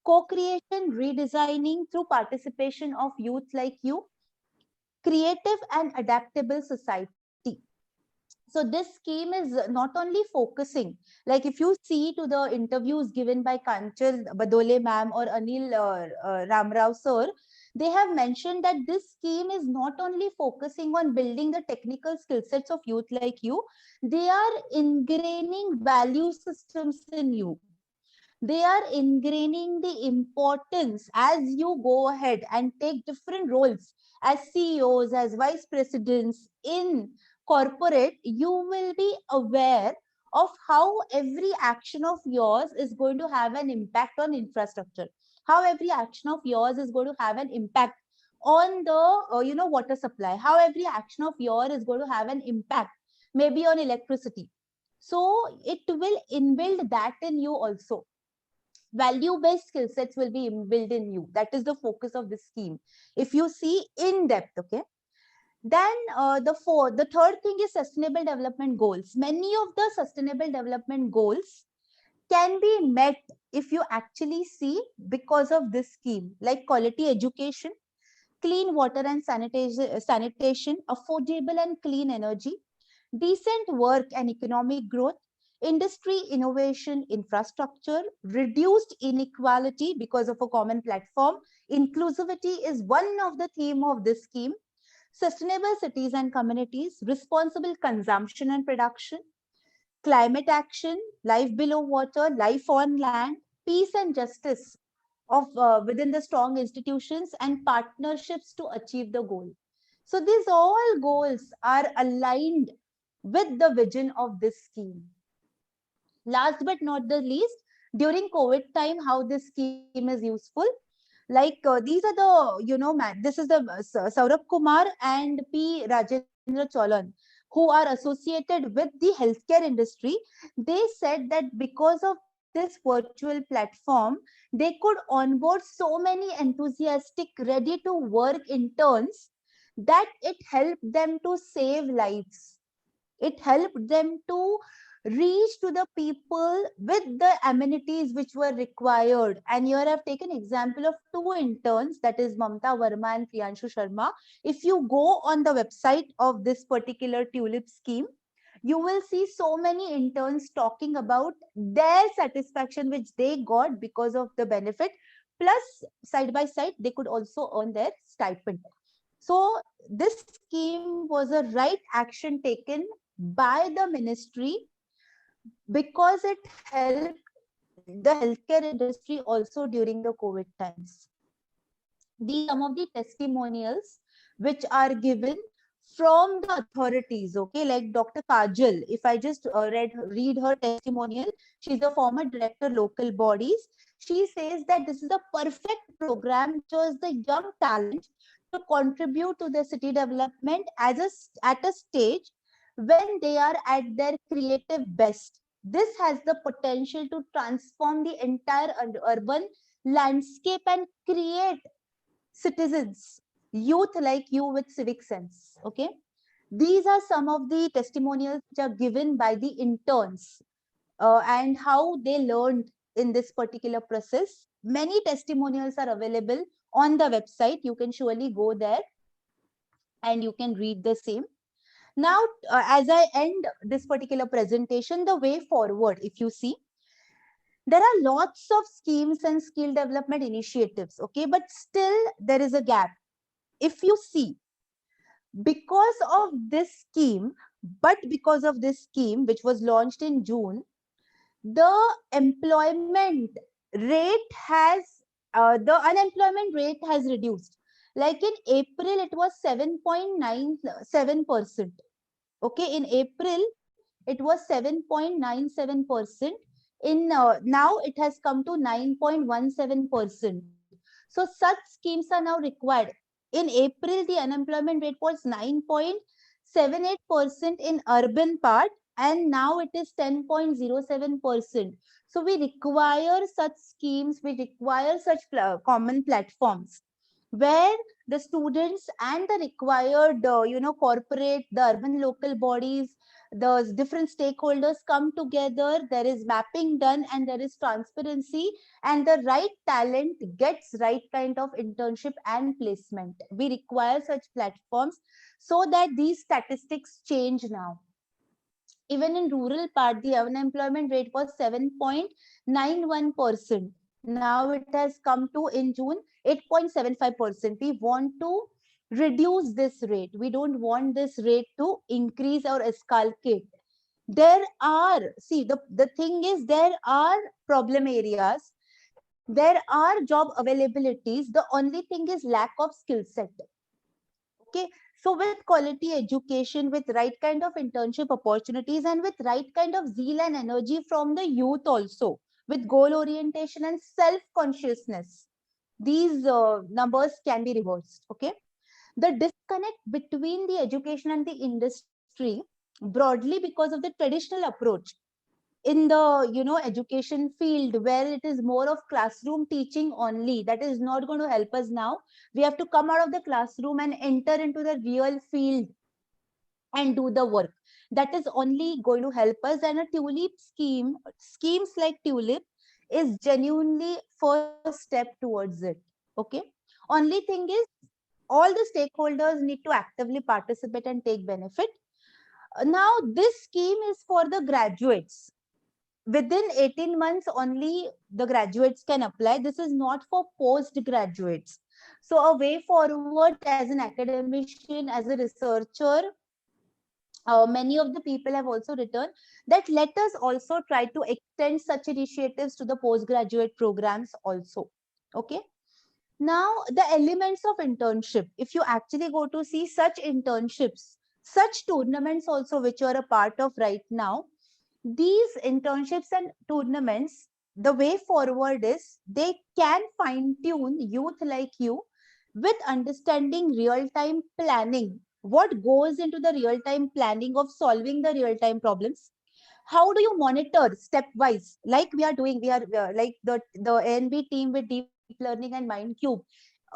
co-creation, redesigning through participation of youth like you, creative and adaptable society. So this scheme is not only focusing, like if you see to the interviews given by Kanchal Badole ma'am or Anil Ramrao sir, they have mentioned that this scheme is not only focusing on building the technical skill sets of youth like you, they are ingraining value systems in you. They are ingraining the importance as you go ahead and take different roles as CEOs, as vice presidents in corporate. You will be aware of how every action of yours is going to have an impact on infrastructure, how every action of yours is going to have an impact on the water supply, how every action of yours is going to have an impact maybe on electricity. So it will inbuild that in you also. Value-based skill sets will be inbuilt in you. That is the focus of this scheme. If you see in depth, okay. Then the third thing is sustainable development goals. Many of the sustainable development goals can be met if you actually see because of this scheme, like quality education, clean water and sanitation, affordable and clean energy, decent work and economic growth, industry innovation, infrastructure, reduced inequality because of a common platform. Inclusivity is one of the theme of this scheme. Sustainable cities and communities, responsible consumption and production, climate action, life below water, life on land, peace and justice of within the strong institutions, and partnerships to achieve the goal. So these all goals are aligned with the vision of this scheme. Last but not the least, during COVID time, how this scheme is useful. Like these are the, this is the Saurabh Kumar and P. Rajendra Cholan, who are associated with the healthcare industry. They said that because of this virtual platform, they could onboard so many enthusiastic, ready to work interns that it helped them to save lives. It helped them to reach to the people with the amenities which were required. And here I've taken example of two interns, that is Mamta Verma and Priyanshu Sharma. If you go on the website of this particular TULIP scheme, you will see so many interns talking about their satisfaction which they got because of the benefit. Plus, side by side, they could also earn their stipend. So this scheme was a right action taken by the ministry because it helped the healthcare industry also during the COVID times. These are some of the testimonials which are given from the authorities, okay, like Dr. Kajal. If I just read her testimonial, she's a former director local bodies. She says that this is a perfect program which was the young talent to contribute to the city development at a stage when they are at their creative best. This has the potential to transform the entire urban landscape and create citizens, youth like you with civic sense. Okay. These are some of the testimonials which are given by the interns and how they learned in this particular process. Many testimonials are available on the website. You can surely go there and you can read the same. Now, as I end this particular presentation, the way forward, if you see, there are lots of schemes and skill development initiatives, okay, but still there is a gap. If you see, because of this scheme, which was launched in June, the employment rate has the unemployment rate has reduced. Like in April, it was 7.97%. Okay, in April, it was 7.97%. In now it has come to 9.17%. So such schemes are now required. In April, the unemployment rate was 9.78% in urban part, and now it is 10.07%. So we require such schemes, we require such common platforms where the students and the required, corporate, the urban local bodies, the different stakeholders come together, there is mapping done and there is transparency, and the right talent gets right kind of internship and placement. We require such platforms so that these statistics change now. Even in rural part, the unemployment rate was 7.91%. Now it has come to, in June, 8.75%. We want to reduce this rate. We don't want this rate to increase or escalate. There are, see, the thing is, there are problem areas. There are job availabilities. The only thing is lack of skill set. Okay. So with quality education, with right kind of internship opportunities, and with right kind of zeal and energy from the youth also, with goal orientation and self-consciousness, these numbers can be reversed. Okay. The disconnect between the education and the industry, broadly because of the traditional approach in the education field, where it is more of classroom teaching only, that is not going to help us now. We have to come out of the classroom and enter into the real field and do the work. That is only going to help us. And a tulip schemes like tulip is genuinely first step towards it. Okay. Only thing is, all the stakeholders need to actively participate and take benefit. Now this scheme is for the graduates. Within 18 months only the graduates can apply. This is not for postgraduates. So a way forward, as an academician, as a researcher, many of the people have also written that let us also try to extend such initiatives to the postgraduate programs also. Okay. Now the elements of internship, if you actually go to see such internships, such tournaments also, which you are a part of right now, these internships and tournaments, the way forward is they can fine tune youth like you with understanding real-time planning. What goes into the real-time planning of solving the real-time problems? How do you monitor stepwise, like we are doing? We are like the ANB team with deep learning and MindCube,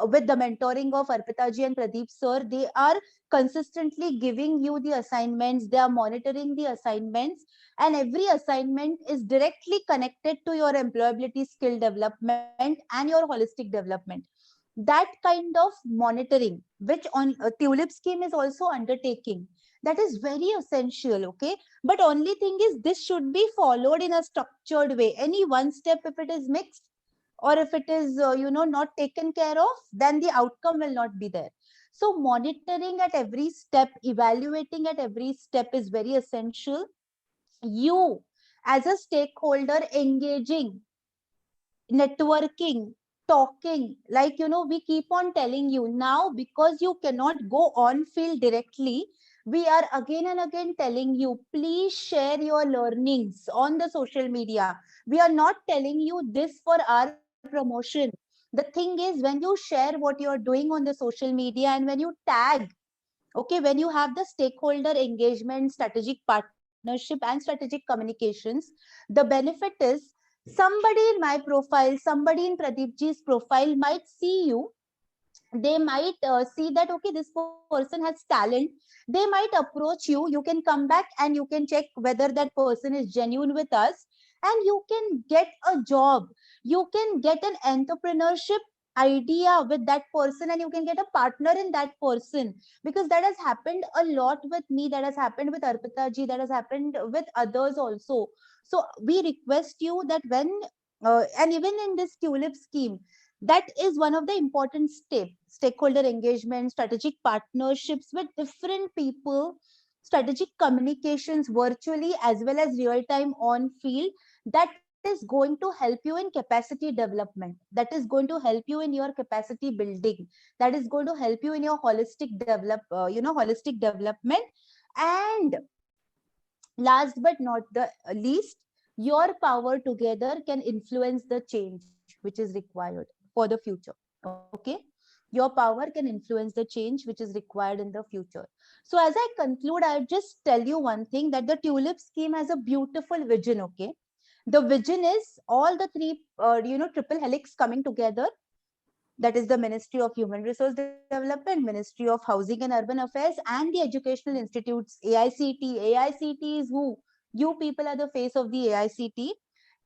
with the mentoring of Arpita ji and Pradeep sir, they are consistently giving you the assignments, they are monitoring the assignments, and every assignment is directly connected to your employability, skill development, and your holistic development. That kind of monitoring, which on a tulip scheme is also undertaking, that is very essential. Okay. But only thing is, this should be followed in a structured way. Any one step, if it is mixed, or if it is not taken care of, then the outcome will not be there. So monitoring at every step, evaluating at every step is very essential. You as a stakeholder engaging, networking, talking, like we keep on telling you now, because you cannot go on field directly, we are again and again telling you, please share your learnings on the social media. We are not telling you this for our promotion. We are The thing is, when you share what you're doing on the social media and when you tag, okay, when you have the stakeholder engagement, strategic partnership and strategic communications, the benefit is somebody in my profile, somebody in Pradeep ji's profile might see you. They might see that, okay, this person has talent. They might approach you. You can come back and you can check whether that person is genuine with us, and you can get a job. You can get an entrepreneurship idea with that person, and you can get a partner in that person, because that has happened a lot with me, that has happened with Arpita ji, that has happened with others also. So we request you that when and even in this tulip scheme, that is one of the important steps: stakeholder engagement, strategic partnerships with different people, strategic communications virtually as well as real time on field. That is going to help you in capacity development, that is going to help you in your capacity building, that is going to help you in your holistic development. And last but not the least, your power together can influence the change which is required for the future. Okay, your power can influence the change which is required in the future. So as I conclude, I just tell you one thing, that the tulip scheme has a beautiful vision. Okay, the vision is all the three triple helix coming together. That is the Ministry of Human Resource Development, Ministry of Housing and Urban Affairs, and the educational institutes, AICT. AICT is who? You people are the face of the AICT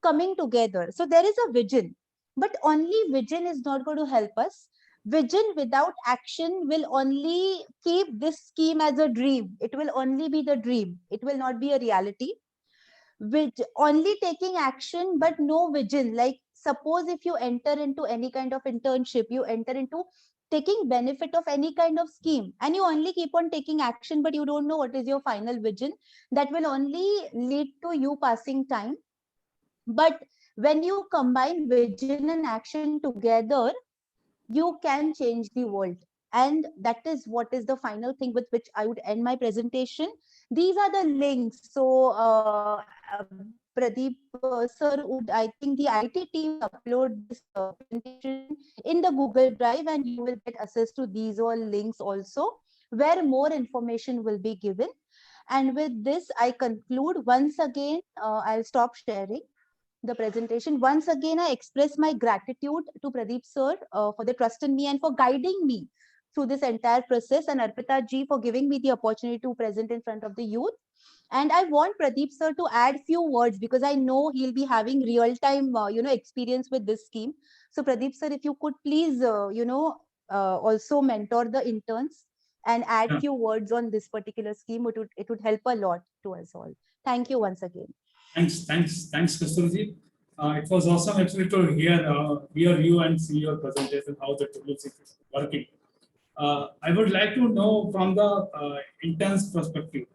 coming together. So there is a vision, but only vision is not going to help us. Vision without action will only keep this scheme as a dream. It will only be the dream. It will not be a reality. With only taking action but no vision, like suppose if you enter into any kind of internship, you enter into taking benefit of any kind of scheme, and you only keep on taking action but you don't know what is your final vision, that will only lead to you passing time. But when you combine vision and action together, you can change the world. And that is what is the final thing with which I would end my presentation. These are the links. So Pradeep sir would, I think the IT team will upload this presentation in the Google Drive, and you will get access to these all links also, where more information will be given. And with this, I conclude. Once again, I'll stop sharing the presentation. Once again, I express my gratitude to Pradeep sir for the trust in me and for guiding me through this entire process, and Arpita ji for giving me the opportunity to present in front of the youth. And I want Pradeep sir to add few words, because I know he'll be having real time experience with this scheme. So Pradeep sir, if you could please also mentor the interns and add Yeah. few words on this particular scheme, it would help a lot to us all. Thank you once again. Thanks, Kasturji. It was awesome actually to hear you and see your presentation, how the tools is working. I would like to know from the interns perspective,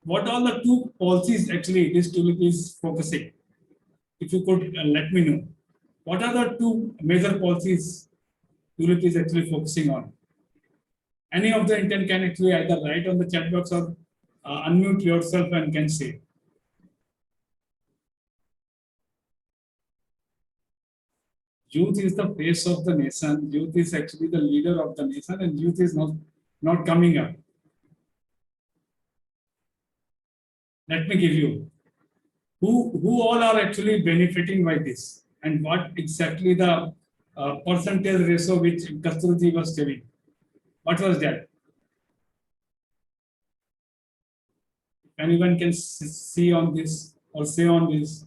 what are the two policies actually this tool is focusing? If you could let me know, what are the two major policies TULIP is actually focusing on? Any of the intern can actually either write on the chat box or unmute yourself and can say. Youth is the face of the nation. Youth is actually the leader of the nation, and youth is not coming up. Let me give you who all are actually benefiting by this, and what exactly the percentage ratio which Kasturji was telling. What was that? Anyone can see on this or say on this.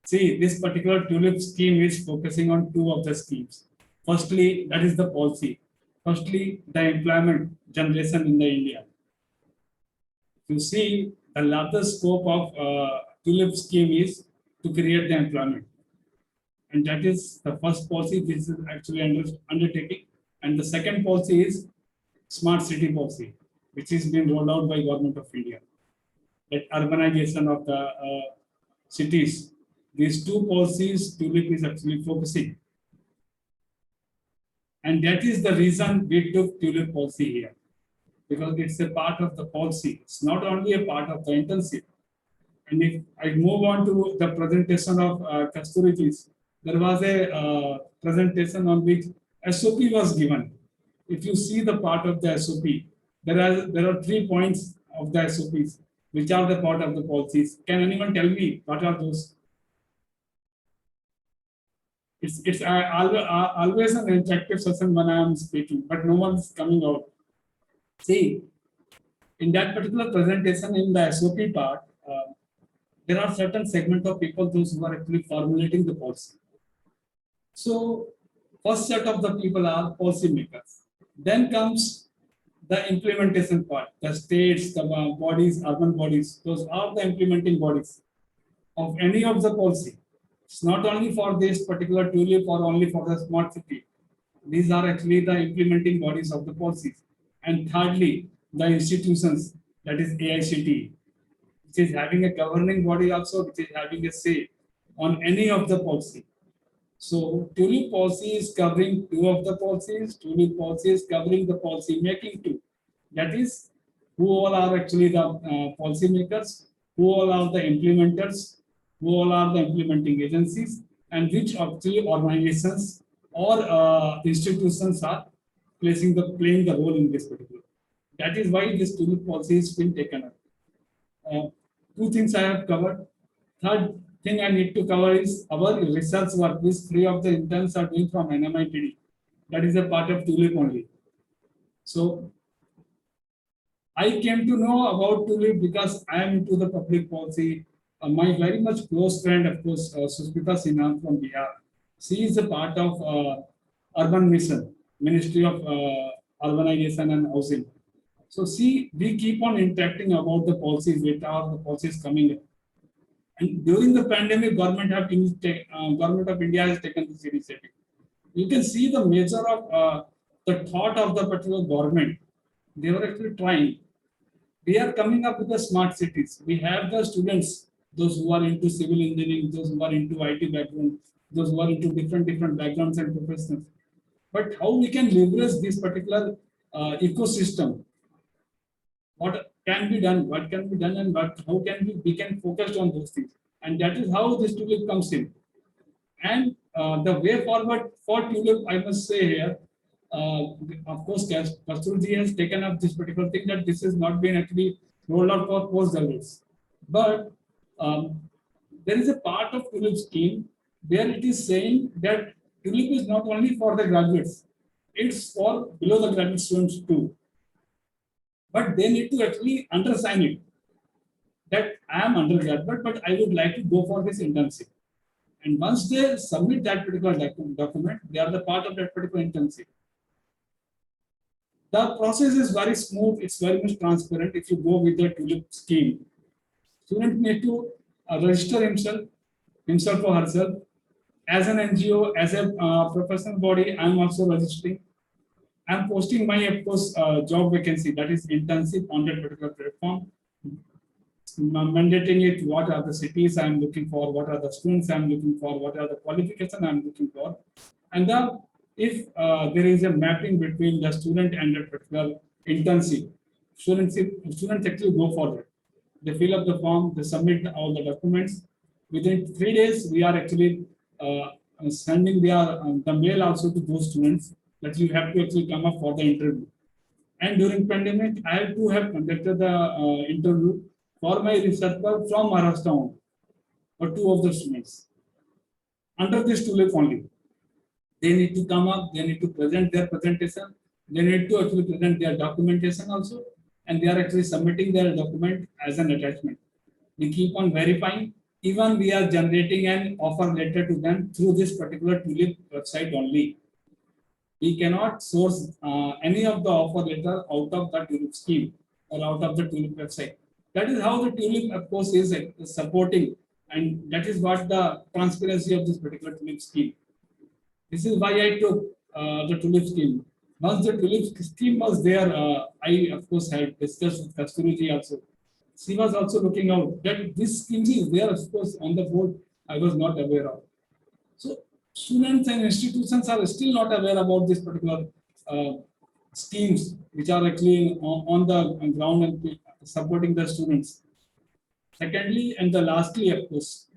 See, this particular TULIP scheme is focusing on two of the schemes. Firstly, that is the policy. Firstly, the employment generation in the India. You see, the larger scope of TULIP scheme is to create the employment. And that is the first policy this is actually undertaking. And the second policy is smart city policy, which is being rolled out by Government of India. That urbanization of the cities. These two policies TULIP is actually focusing. And that is the reason we took TULIP policy here. Because it's a part of the policy. It's not only a part of the internship. And if I move on to the presentation of Kasturiji's, there was a presentation on which SOP was given. If you see the part of the SOP, there are 3 points of the SOPs which are the part of the policies. Can anyone tell me what are those? It's always an interactive session when I am speaking, but no one is coming out. See, in that particular presentation in the SOP part, there are certain segment of people, those who are actually formulating the policy. So, first set of the people are policy makers. Then comes the implementation part, the states, the bodies, urban bodies, those are the implementing bodies of any of the policy. It's not only for this particular TULIP or only for the smart city. These are actually the implementing bodies of the policies. And thirdly, the institutions, that is AICT, which is having a governing body also, which is having a say on any of the policy. So TULIP policy is covering 2 of the policies, TULIP policy is covering the policy making 2. That is, who all are actually the policy makers, who all are the implementers, who all are the implementing agencies, and which actually organizations or institutions are playing the role in this particular. That is why this TULIP policy has been taken up. 2 things I have covered. Third thing I need to cover is our research work, which 3 of the interns are doing from NMITD. That is a part of TULIP only. So I came to know about TULIP because I am into the public policy. My very much close friend, of course, Susmita Sinha from Bihar. She is a part of Urban Mission, Ministry of Urbanization and Housing. So see, we keep on interacting about the policies, which are the policies coming in. And during the pandemic, government of India has taken this initiative. You can see the measure of the thought of the particular government. They were actually trying. We are coming up with the smart cities. We have the students, those who are into civil engineering, those who are into IT background, those who are into different backgrounds and professions. But how we can leverage this particular ecosystem? What can be done? What can be done, and how can we can focus on those things? And that is how this TULIP comes in. And the way forward for TULIP, I must say here, of course, Kasturji has taken up this particular thing that this has not been actually rolled out for postgraduates. But there is a part of TULIP scheme where it is saying that TULIP is not only for the graduates, it's for below the graduate students too. But they need to actually understand it, that I am undergraduate, but I would like to go for this internship. And once they submit that particular document, they are the part of that particular internship. The process is very smooth, it's very much transparent if you go with the TULIP scheme. Student need to register himself or herself. As an NGO, as a professional body, I am also registering. I am posting my, of course, job vacancy, that is internship on that particular platform. Mandating it, what are the cities I am looking for, what are the students I am looking for, what are the qualifications I am looking for. And if there is a mapping between the student and the particular internship, students actually go for it. They fill up the form, they submit all the documents. Within 3 days, we are actually sending the mail also to those students that you have to actually come up for the interview. And during pandemic, I have to have conducted the interview for my researcher from Maharashtra for 2 of the students. Under this TULIP only, they need to come up, they need to present their presentation, they need to actually present their documentation also, and they are actually submitting their document as an attachment. We keep on verifying. Even we are generating an offer letter to them through this particular TULIP website only. We cannot source any of the offer letter out of the TULIP scheme or out of the TULIP website. That is how the TULIP, of course, is supporting, and that is what the transparency of this particular TULIP scheme. This is why I took the TULIP scheme. Once the TULIP scheme was there, I, of course, had discussed with Kasturji also. She was also looking out that this scheme is there, of course, on the board. I was not aware of. So students and institutions are still not aware about this particular schemes which are actually on the ground and supporting the students. Secondly, and the lastly, of course,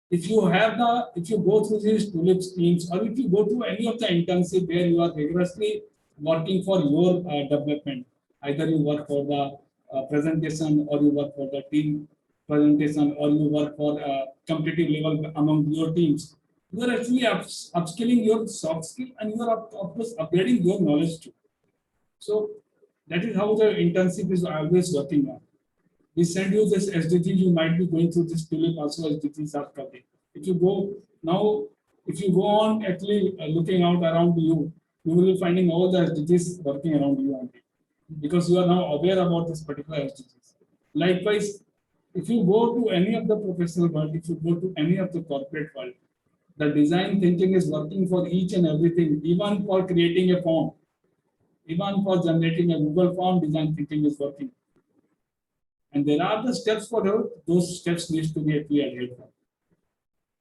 if you go through these TULIP schemes, or if you go to any of the internship where you are rigorously working for your development, either you work for the presentation, or you work for the team presentation, or you work for competitive level among your teams, you are actually upskilling your soft skill, and you are of course upgrading your knowledge too. So that is how the internship is always working on. We send you this SDG, you might be going through this TULIP also SDGs are covering. If you go now, if you go on actually looking out around you, you will be finding all the SDGs working around you only, because you are now aware about this particular SDGs. Likewise, if you go to any of the professional world, if you go to any of the corporate world, the design thinking is working for each and everything, even for creating a form, even for generating a Google form, design thinking is working. And there are the steps for it. Those steps need to be actually adhered to.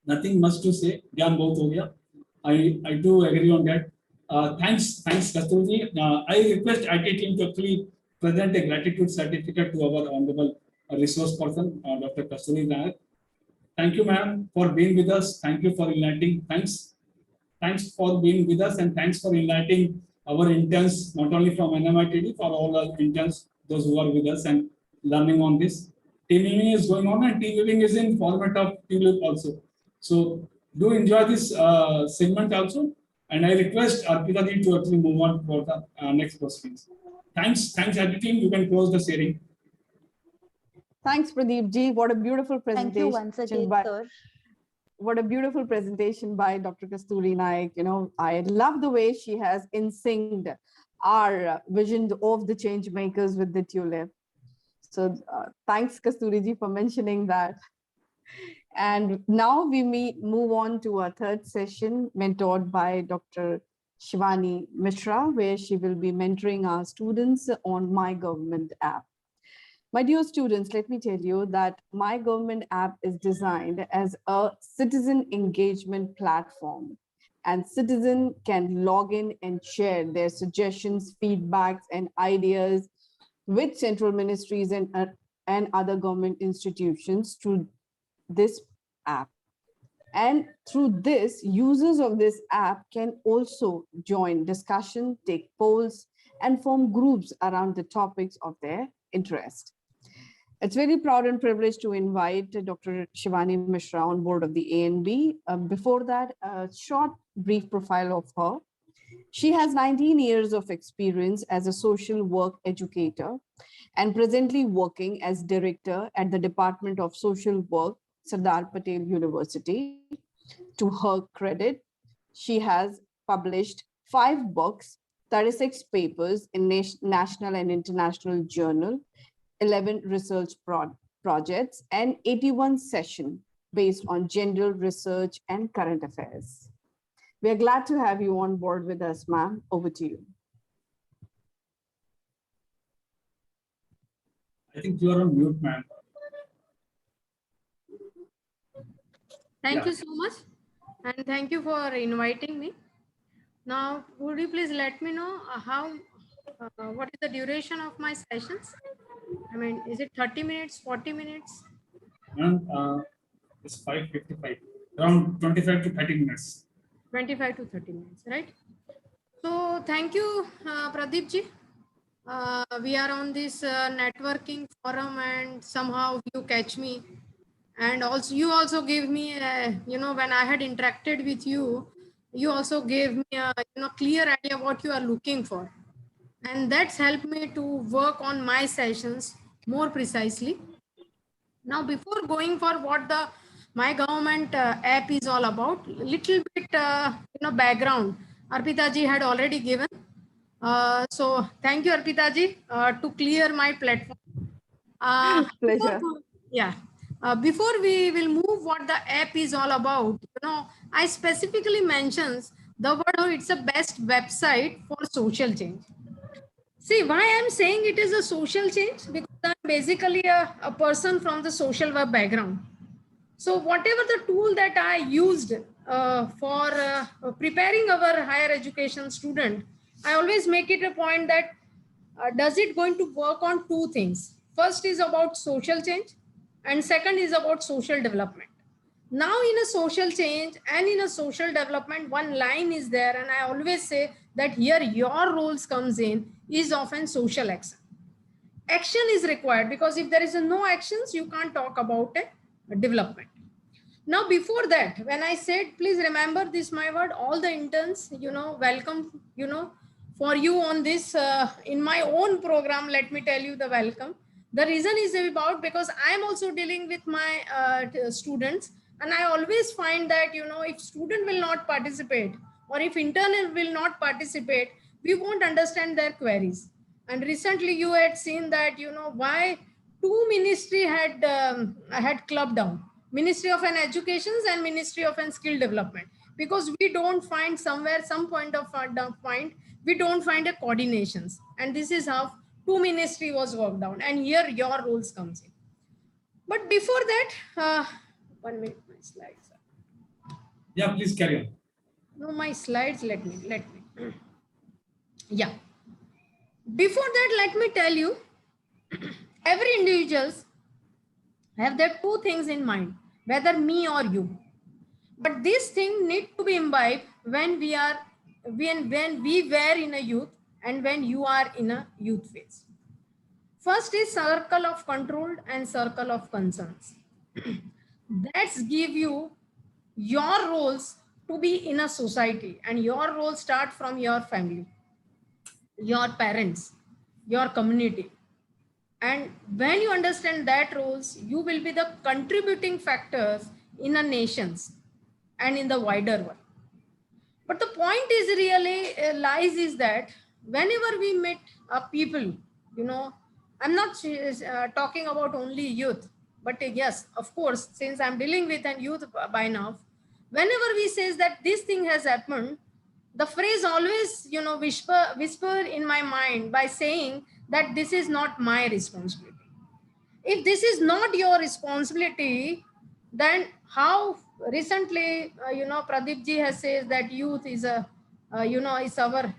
Nothing much to say. Gyan bahut ho gaya. I do agree on that. Thanks, Kasturi. I request IT team to actually present a gratitude certificate to our honorable resource person, Dr. Kasturi Nayak. Thank you, ma'am, for being with us. Thank you for enlightening. Thanks for being with us, and thanks for enlightening our interns, not only from NMITD, for all our interns, those who are with us and learning on this. Teaming is going on, and teaming is in format of TULIP also. So do enjoy this segment also, and I request Arpita ji to actually move on for the next questions. Thanks, editing. You can close the sharing. Thanks, Pradeep ji. What a beautiful presentation. Thank you once again, sir. What a beautiful presentation by Dr. Kasturi Nayak. You know, I love the way she has in-synced our vision of the change makers with the TULIP. So thanks, Kasturi ji, for mentioning that. And now we move on to our third session, mentored by Dr. Shivani Mishra, where she will be mentoring our students on My Government app. My dear students, let me tell you that My Government app is designed as a citizen engagement platform, and citizens can log in and share their suggestions, feedbacks, and ideas with central ministries and other government institutions through this app. And through this, users of this app can also join discussion, take polls, and form groups around the topics of their interest. It's very proud and privileged to invite Dr. Shivani Mishra on board of the ANB. Before that, a short, brief profile of her. She has 19 years of experience as a social work educator and presently working as director at the Department of Social Work, Sardar Patel University. To her credit, she has published 5 books, 36 papers in national and international journal, 11 research projects, and 81 sessions based on general research and current affairs. We are glad to have you on board with us, ma'am. Over to you. I think you are on mute, ma'am. Thank you so much. And thank you for inviting me. Now, would you please let me know what is the duration of my sessions? I mean, is it 30 minutes, 40 minutes? It's 5:55, around 25 to 30 minutes. 25 to 30 minutes, right? So thank you, Pradeep ji. We are on this networking forum, and somehow you catch me. And also, you also gave me, when I had interacted with you, you also gave me a clear idea what you are looking for. And that's helped me to work on my sessions more precisely. Now, before going for what the My Government app is all about, little bit, background, Arpita ji had already given. So thank you, Arpita ji, to clear my platform. Pleasure. Before we will move what the app is all about, I specifically mentions the word, it's a best website for social change. See, why I'm saying it is a social change? Because I'm basically a person from the social work background. So whatever the tool that I used for preparing our higher education student, I always make it a point that does it going to work on 2 things. First is about social change, and second is about social development. Now in a social change and in a social development, one line is there, and I always say that here your roles comes in is often social action. Action is required, because if there is no actions, you can't talk about a development. Now, before that, when I said, please remember this, my word, all the interns, welcome, for you on this, in my own program, let me tell you the welcome. The reason is about, because I am also dealing with my students, and I always find that, if student will not participate, or if intern will not participate, we won't understand their queries. And recently you had seen that, why two ministry had clubbed down, Ministry of an Education and Ministry of an Skill Development, because we don't find somewhere, some point of point, we don't find a coordinations. And this is how two ministry was worked down. And here your roles comes in. But before that, 1 minute, my slides. Yeah, please carry on. No, my slides, let me. Yeah. Before that, let me tell you, every individuals have their two things in mind, whether me or you. But this thing need to be imbibed when we were in a youth and when you are in a youth phase. First is circle of control and circle of concerns. That's give you your roles to be in a society, and your roles start from your family, your parents, your community. And when you understand that roles, you will be the contributing factors in a nations and in the wider world. But the point is really lies is that whenever we meet people, I'm not talking about only youth, but yes, of course, since I'm dealing with a youth by now, whenever we says that this thing has happened, the phrase always, whisper in my mind by saying that this is not my responsibility. If this is not your responsibility, then how recently, Pradeep ji has said that youth is is our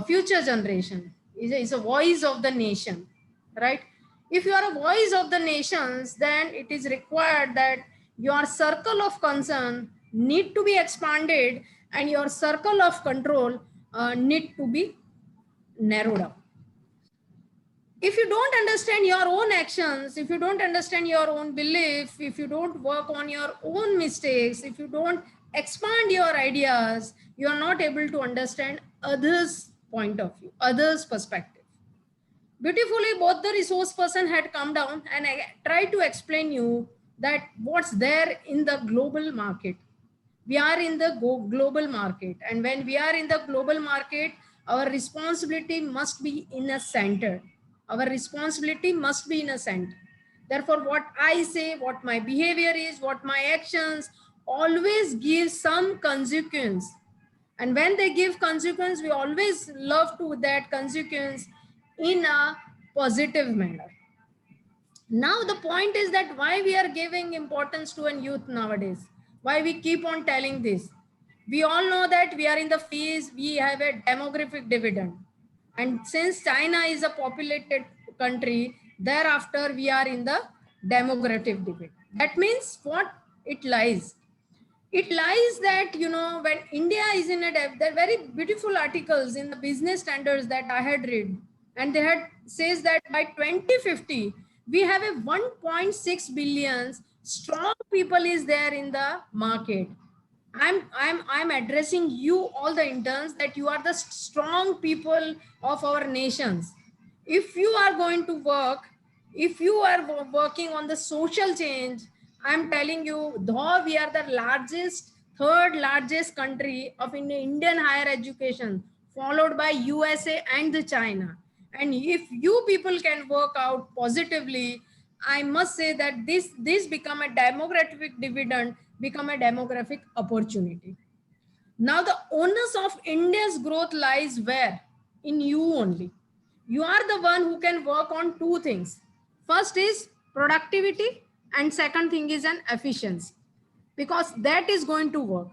future generation, is a voice of the nation, right? If you are a voice of the nations, then it is required that your circle of concern need to be expanded and your circle of control need to be narrowed down. If you don't understand your own actions, if you don't understand your own belief, if you don't work on your own mistakes, if you don't expand your ideas, you are not able to understand others' point of view, others' perspective. Beautifully, both the resource person had come down and I tried to explain you that what's there in the global market. We are in the global market, and when we are in the global market, our responsibility must be in a center. Our responsibility must be in a center. Therefore, what I say, what my behavior is, what my actions always give some consequence. And when they give consequence, we always love to that consequence in a positive manner. Now the point is that why we are giving importance to a youth nowadays, why we keep on telling this. We all know that we are in the phase, we have a demographic dividend. And since China is a populated country, thereafter we are in the demographic dividend. That means what it lies. It lies that, when India is in a there are very beautiful articles in the business standards that I had read, and they had says that by 2050 we have a 1.6 billion strong people is there in the market. I'm addressing you all the interns that you are the strong people of our nations. If you are going to work, if you are working on the social change, I'm telling you, though we are the largest, third largest country of Indian higher education, followed by USA and the China. And if you people can work out positively, I must say that this become a demographic dividend, become a demographic opportunity. Now the onus of India's growth lies where? In you only. You are the one who can work on two things. First is productivity and second thing is an efficiency, because that is going to work.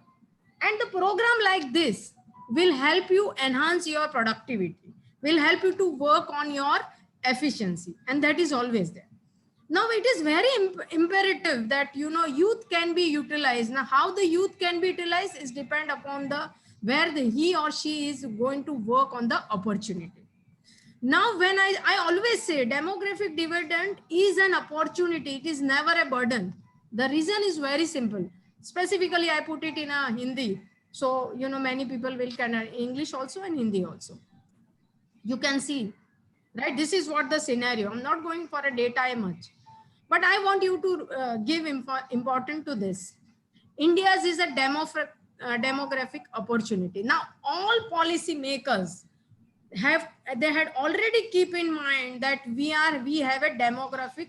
And the program like this will help you enhance your productivity, will help you to work on your efficiency, and that is always there. Now it is very imperative that, you know, youth can be utilized. Now how the youth can be utilized is depend upon the where he or she is going to work on the opportunity. Now, when I always say demographic dividend is an opportunity, it is never a burden. The reason is very simple. Specifically, I put it in a Hindi. So, you know, many people will can English also and Hindi also. You can see, right? This is what the scenario. I'm not going for a data much, but I want you to give important to this. India's is a demographic opportunity. Now, all policy makers had already keep in mind that we have a demographic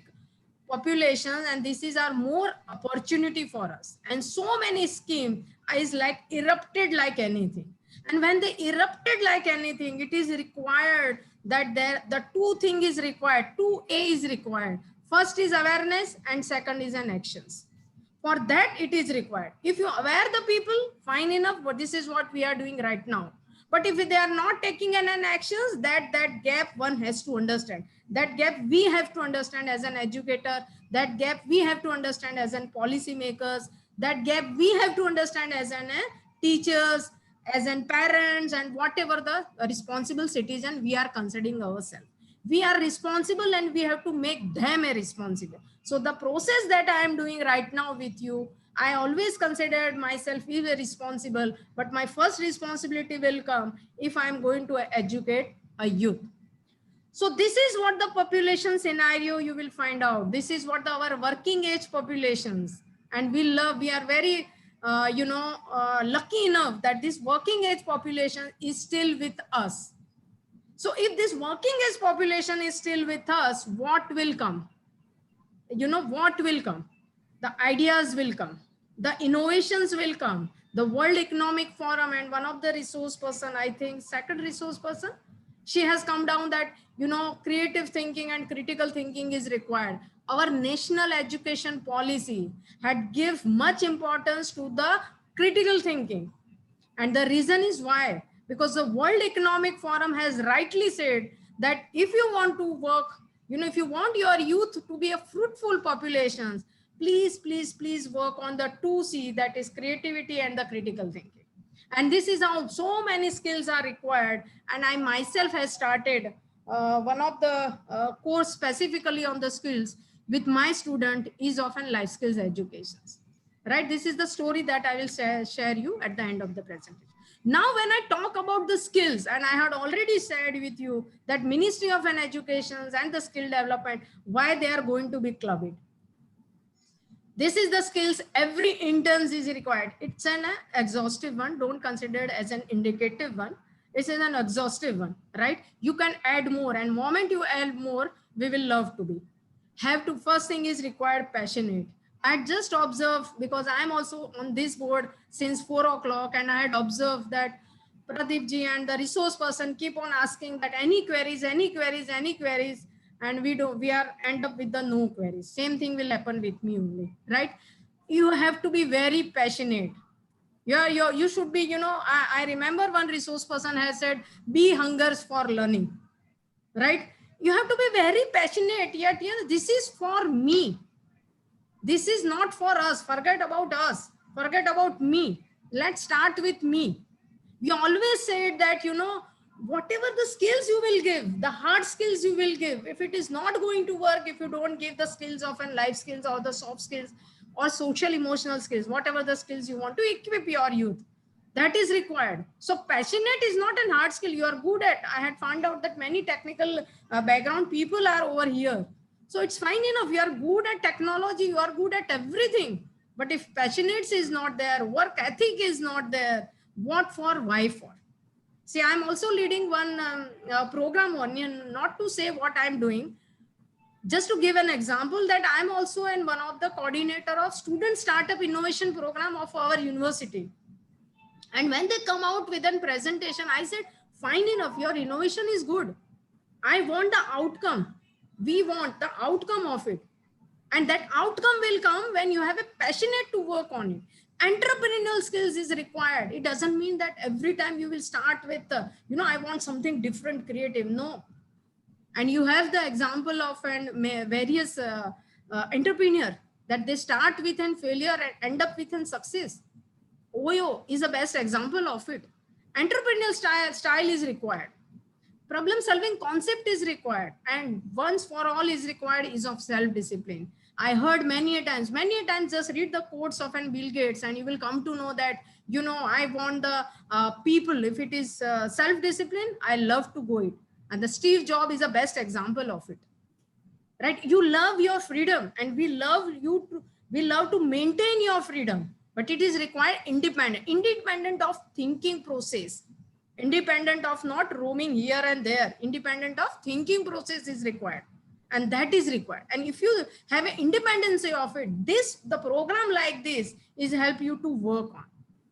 population and this is our more opportunity for us, and so many scheme is like erupted like anything. And when they erupted like anything, it is required that the two thing is required, 2A is required. First is awareness and second is an actions. For that it is required. If you aware the people, fine enough, but this is what we are doing right now. But if they are not taking an actions, that gap one has to understand. That gap we have to understand as an educator. That gap we have to understand as an policy makers. That gap we have to understand as an teachers, as an parents, and whatever the responsible citizen we are considering ourselves. We are responsible and we have to make them a responsible. So the process that I am doing right now with you, I always considered myself as responsible, but my first responsibility will come if I am going to educate a youth. So this is what the population scenario you will find out. This is what our working age populations, and we are very, lucky enough that this working age population is still with us. So if this working age population is still with us, what will come? You know, what will come? The ideas will come. The innovations will come. The World Economic Forum and one of the resource person, I think second resource person, she has come down that, you know, creative thinking and critical thinking is required. Our national education policy had give much importance to the critical thinking. And the reason is why? Because the World Economic Forum has rightly said that if you want to work, you know, if you want your youth to be a fruitful populations, please, please, please work on the 2C, that is creativity and the critical thinking. And this is how so many skills are required. And I myself has started one of the course specifically on the skills with my student is often life skills educations. Right? This is the story that I will share you at the end of the presentation. Now, when I talk about the skills, and I had already said with you that Ministry of Education and the skill development, why they are going to be clubbed. This is the skills every interns is required. It's an exhaustive one. Don't consider it as an indicative one. It's an exhaustive one, right? You can add more, and moment you add more, we will love to be. Have to, first thing is required passionate. I just observed, because I'm also on this board since 4 o'clock, and I had observed that Pradeep ji and the resource person keep on asking that any queries, any queries, any queries, and we are end up with the no queries. Same thing will happen with me only, right? You have to be very passionate. You should be, you know, I remember one resource person has said, be hungers for learning, right? You have to be very passionate, yet, you know, this is for me. This is not for us. Forget about us. Forget about me. Let's start with me. We always said that, you know, whatever the skills you will give, the hard skills you will give, if it is not going to work, if you don't give the skills of and life skills or the soft skills or social emotional skills, whatever the skills you want to equip your youth, that is required. So passionate is not an hard skill. You are good at. I had found out that many technical background people are over here. So it's fine enough. You are good at technology. You are good at everything. But if passionate is not there, work ethic is not there, what for, why for? See, I'm also leading one program on, not to say what I'm doing, just to give an example that I'm also in one of the coordinator of student startup innovation program of our university. And when they come out with a presentation, I said, fine enough, your innovation is good. I want the outcome. We want the outcome of it. And that outcome will come when you have a passionate to work on it. Entrepreneurial skills is required. It doesn't mean that every time you will start with, you know, I want something different, creative. No. And you have the example of various entrepreneur, that they start with an failure and end up with an success. OYO is the best example of it. Entrepreneurial style is required. Problem solving concept is required, and once for all is required is of self-discipline. I heard many a times, just read the quotes of an Bill Gates and you will come to know that, you know, I want the people, if it is self-discipline, I love to go it. And the Steve Jobs is the best example of it, right? You love your freedom and we love to maintain your freedom, but it is required independent of thinking process, independent of not roaming here and there, independent of thinking process is required, and that is required. And if you have an independency of it, the program like this is help you to work on.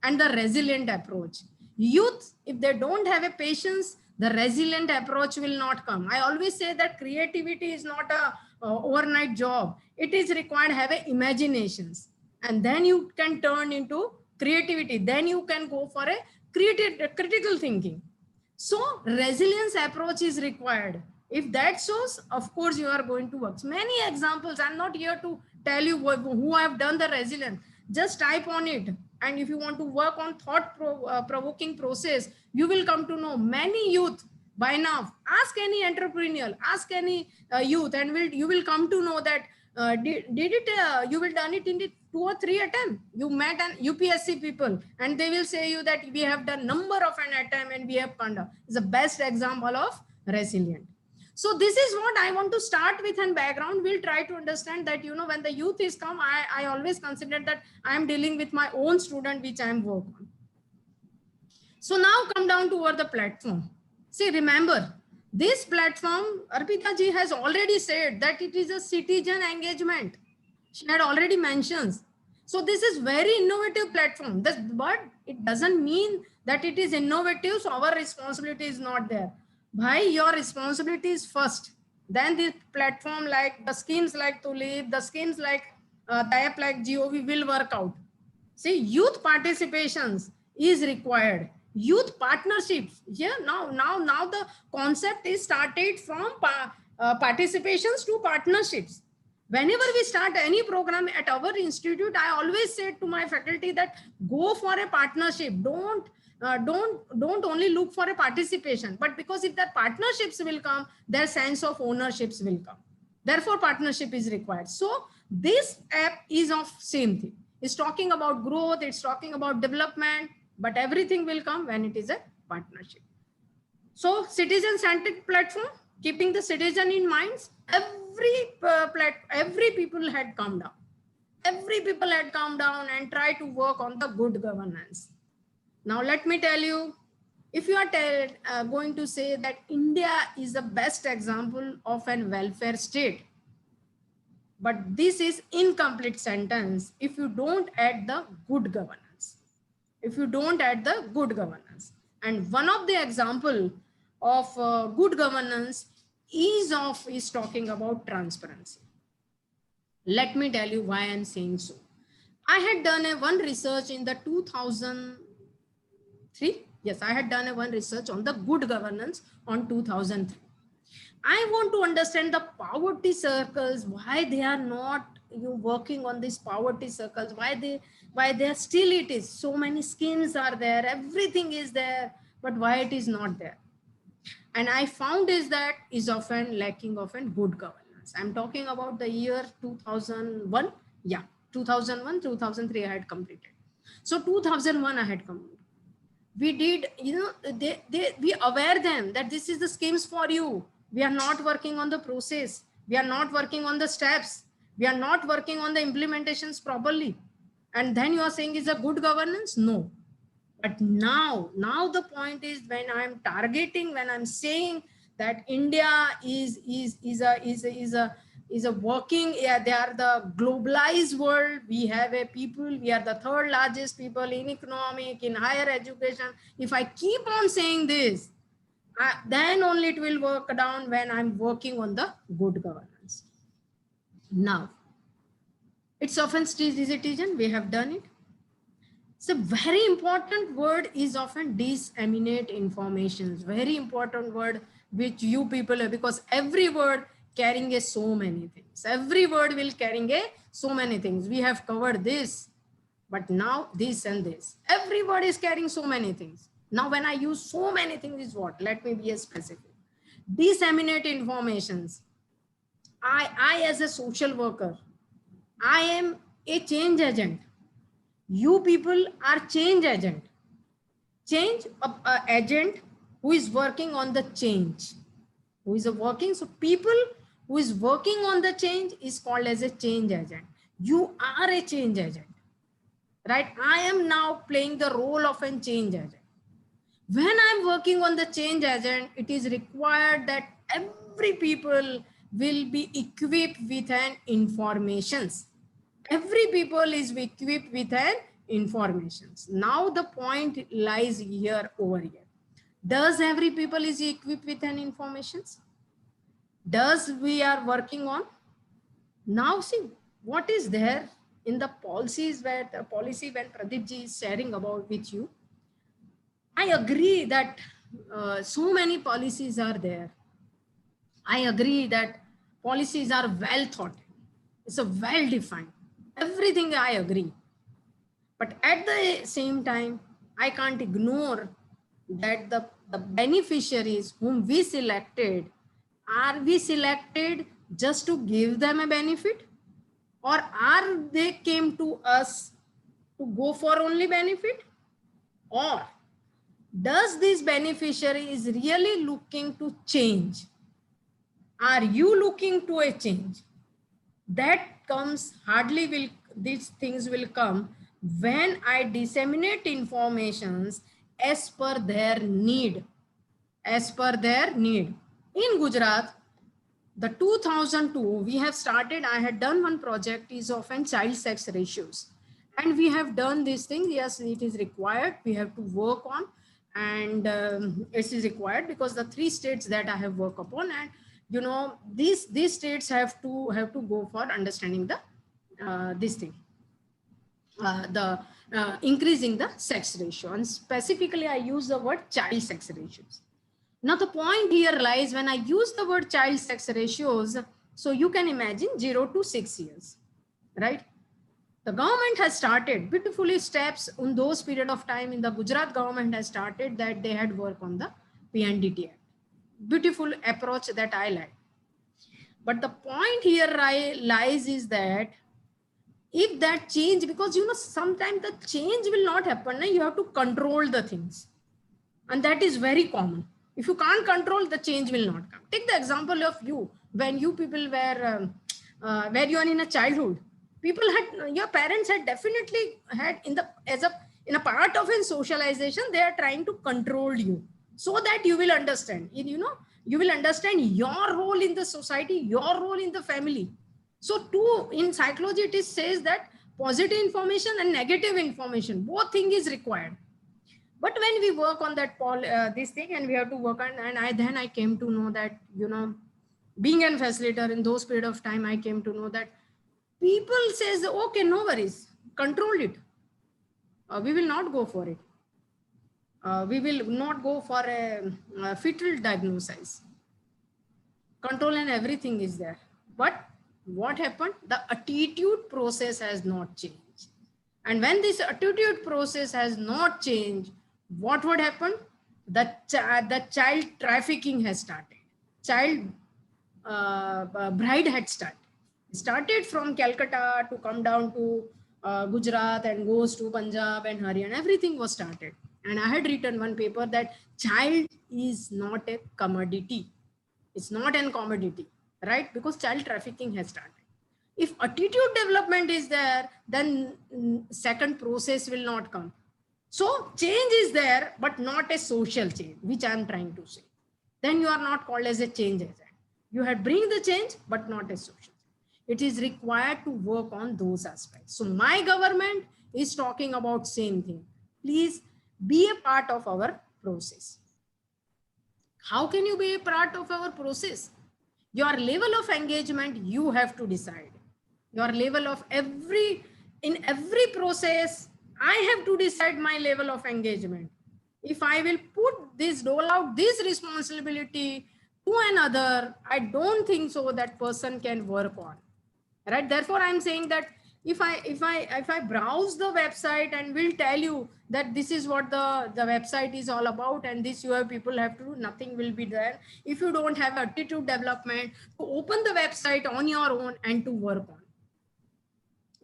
And the resilient approach, youth, if they don't have a patience, the resilient approach will not come. I always say that creativity is not a overnight job. It is required have a imaginations, and then you can turn into creativity. Then you can go for a critical thinking. So resilience approach is required. If that shows, of course you are going to work. Many examples. I'm not here to tell you who have done the resilience. Just type on it. And if you want to work on thought provoking process, you will come to know many youth by now. Ask any entrepreneur, ask any youth, and you will come to know that you will done it in the 2 or 3 attempts. You met an UPSC people and they will say you that we have done number of an attempt and we have conduct. It's the best example of resilient. So this is what I want to start with and background. We'll try to understand that, you know, when the youth is come, I always consider that I am dealing with my own student, which I am working on. So now come down toward the platform. See, remember, this platform, Arpita ji has already said that it is a citizen engagement. She had already mentioned. So this is very innovative platform. But it doesn't mean that it is innovative, so our responsibility is not there. Bhai, your responsibility is first. Then the platform like the schemes like TILIP, the schemes like TILIP like GOV will work out. See, youth participations is required. Youth partnerships. Yeah, now the concept is started from participations to partnerships. Whenever we start any program at our institute, I always say to my faculty that go for a partnership. Don't only look for a participation, but because if the partnerships will come, their sense of ownerships will come. Therefore, partnership is required. So this app is of same thing. It's talking about growth, it's talking about development, but everything will come when it is a partnership. So citizen-centric platform, keeping the citizen in mind, every people had come down. Every people had come down and tried to work on the good governance. Now, let me tell you, if you are going to say that India is the best example of a welfare state, but this is incomplete sentence if you don't add the good governance. If you don't add the good governance. And one of the example of good governance is talking about transparency. Let me tell you why I'm saying so. I had done one research in the 2003. Yes, I had done one research on the good governance on 2003. I want to understand the poverty circles, why they are not working on these poverty circles, why they are still it is. So many schemes are there, everything is there, but why it is not there. And I found is that is often lacking of a good governance. I'm talking about the year 2001. Yeah, 2001, 2003 I had completed. So 2001 I had completed. We did, we aware them that this is the schemes for you. We are not working on the process. We are not working on the steps. We are not working on the implementations properly. And then you are saying is a good governance? No. But now the point is when I'm targeting, when I'm saying that India is a working, they are the globalized world. We have a people, we are the third largest people in economic, in higher education. If I keep on saying this, then only it will work down when I'm working on the good governance. Now, it's often citizen, we have done it. So very important word is often disseminate information. Very important word which you people have, because every word carrying so many things. Every word will carrying so many things. We have covered this, but now this and this. Every word is carrying so many things. Now when I use so many things is what? Let me be a specific. Disseminate informations. I as a social worker, I am a change agent. You people are change agent. Change agent who is working on the change. Who is working? So people who is working on the change is called as a change agent. You are a change agent, right? I am now playing the role of a change agent. When I'm working on the change agent, it is required that every people will be equipped with an informations. Every people is equipped with an informations. Now the point lies here over here. Does every people is equipped with an informations? Does we are working on? Now see what is there in the policies where the policy when Pradeep ji is sharing about with you. I agree that so many policies are there. I agree that policies are well thought. It's a well defined. Everything I agree. But at the same time, I can't ignore that the beneficiaries whom we selected, are we selected just to give them a benefit? Or are they came to us to go for only benefit? Or does this beneficiary is really looking to change? Are you looking to a change? That comes hardly will, these things will come when I disseminate informations as per their need. As per their need. In Gujarat, the 2002, we have started, I had done one project is of an child sex ratios. And we have done this thing. Yes, it is required. We have to work on, and it is required because the 3 states that I have worked upon, and you know, these states have to go for understanding the this thing, increasing the sex ratio, and specifically I use the word child sex ratios. Now the point here lies when I use the word child sex ratios, so you can imagine 0 to 6 years, right? The government has started beautifully steps in those period of time. In the Gujarat government has started that they had work on the PNDT Act. Beautiful approach that I like. But the point here lies is that if that change, because you know, sometimes the change will not happen, you have to control the things. And that is very common. If you can't control, the change will not come. Take the example of you, when you people were, where you are in a childhood, people had, your parents had definitely had in a part of a socialization, they are trying to control you so that you will understand, you know, you will understand your role in the society, your role in the family. So too, in psychology, it says that positive information and negative information, both thing is required. But when we work on that this thing, and we have to work on, and then I came to know that, you know, being a facilitator in those period of time, I came to know that people says, okay, no worries, control it. We will not go for it. We will not go for a fetal diagnosis. Control and everything is there. But what happened? The attitude process has not changed. And when this attitude process has not changed, what would happen? The child trafficking has started. Child bride had started from Calcutta to come down to Gujarat and goes to Punjab and Haryana. Everything was started. And I had written one paper that child is not a commodity. It's not a commodity, right? Because child trafficking has started. If attitude development is there, then second process will not come. So change is there, but not a social change, which I am trying to say. Then you are not called as a change agent. You had bring the change, but not a social change. It is required to work on those aspects. So my government is talking about same thing. Please be a part of our process. How can you be a part of our process? Your level of engagement, you have to decide. Your level of in every process, I have to decide my level of engagement. If I will put this, dole out this responsibility to another, I don't think so that person can work on, right? Therefore, I'm saying that if I browse the website and will tell you that this is what the website is all about and this your people have to do, nothing will be there if you don't have attitude development to open the website on your own and to work on.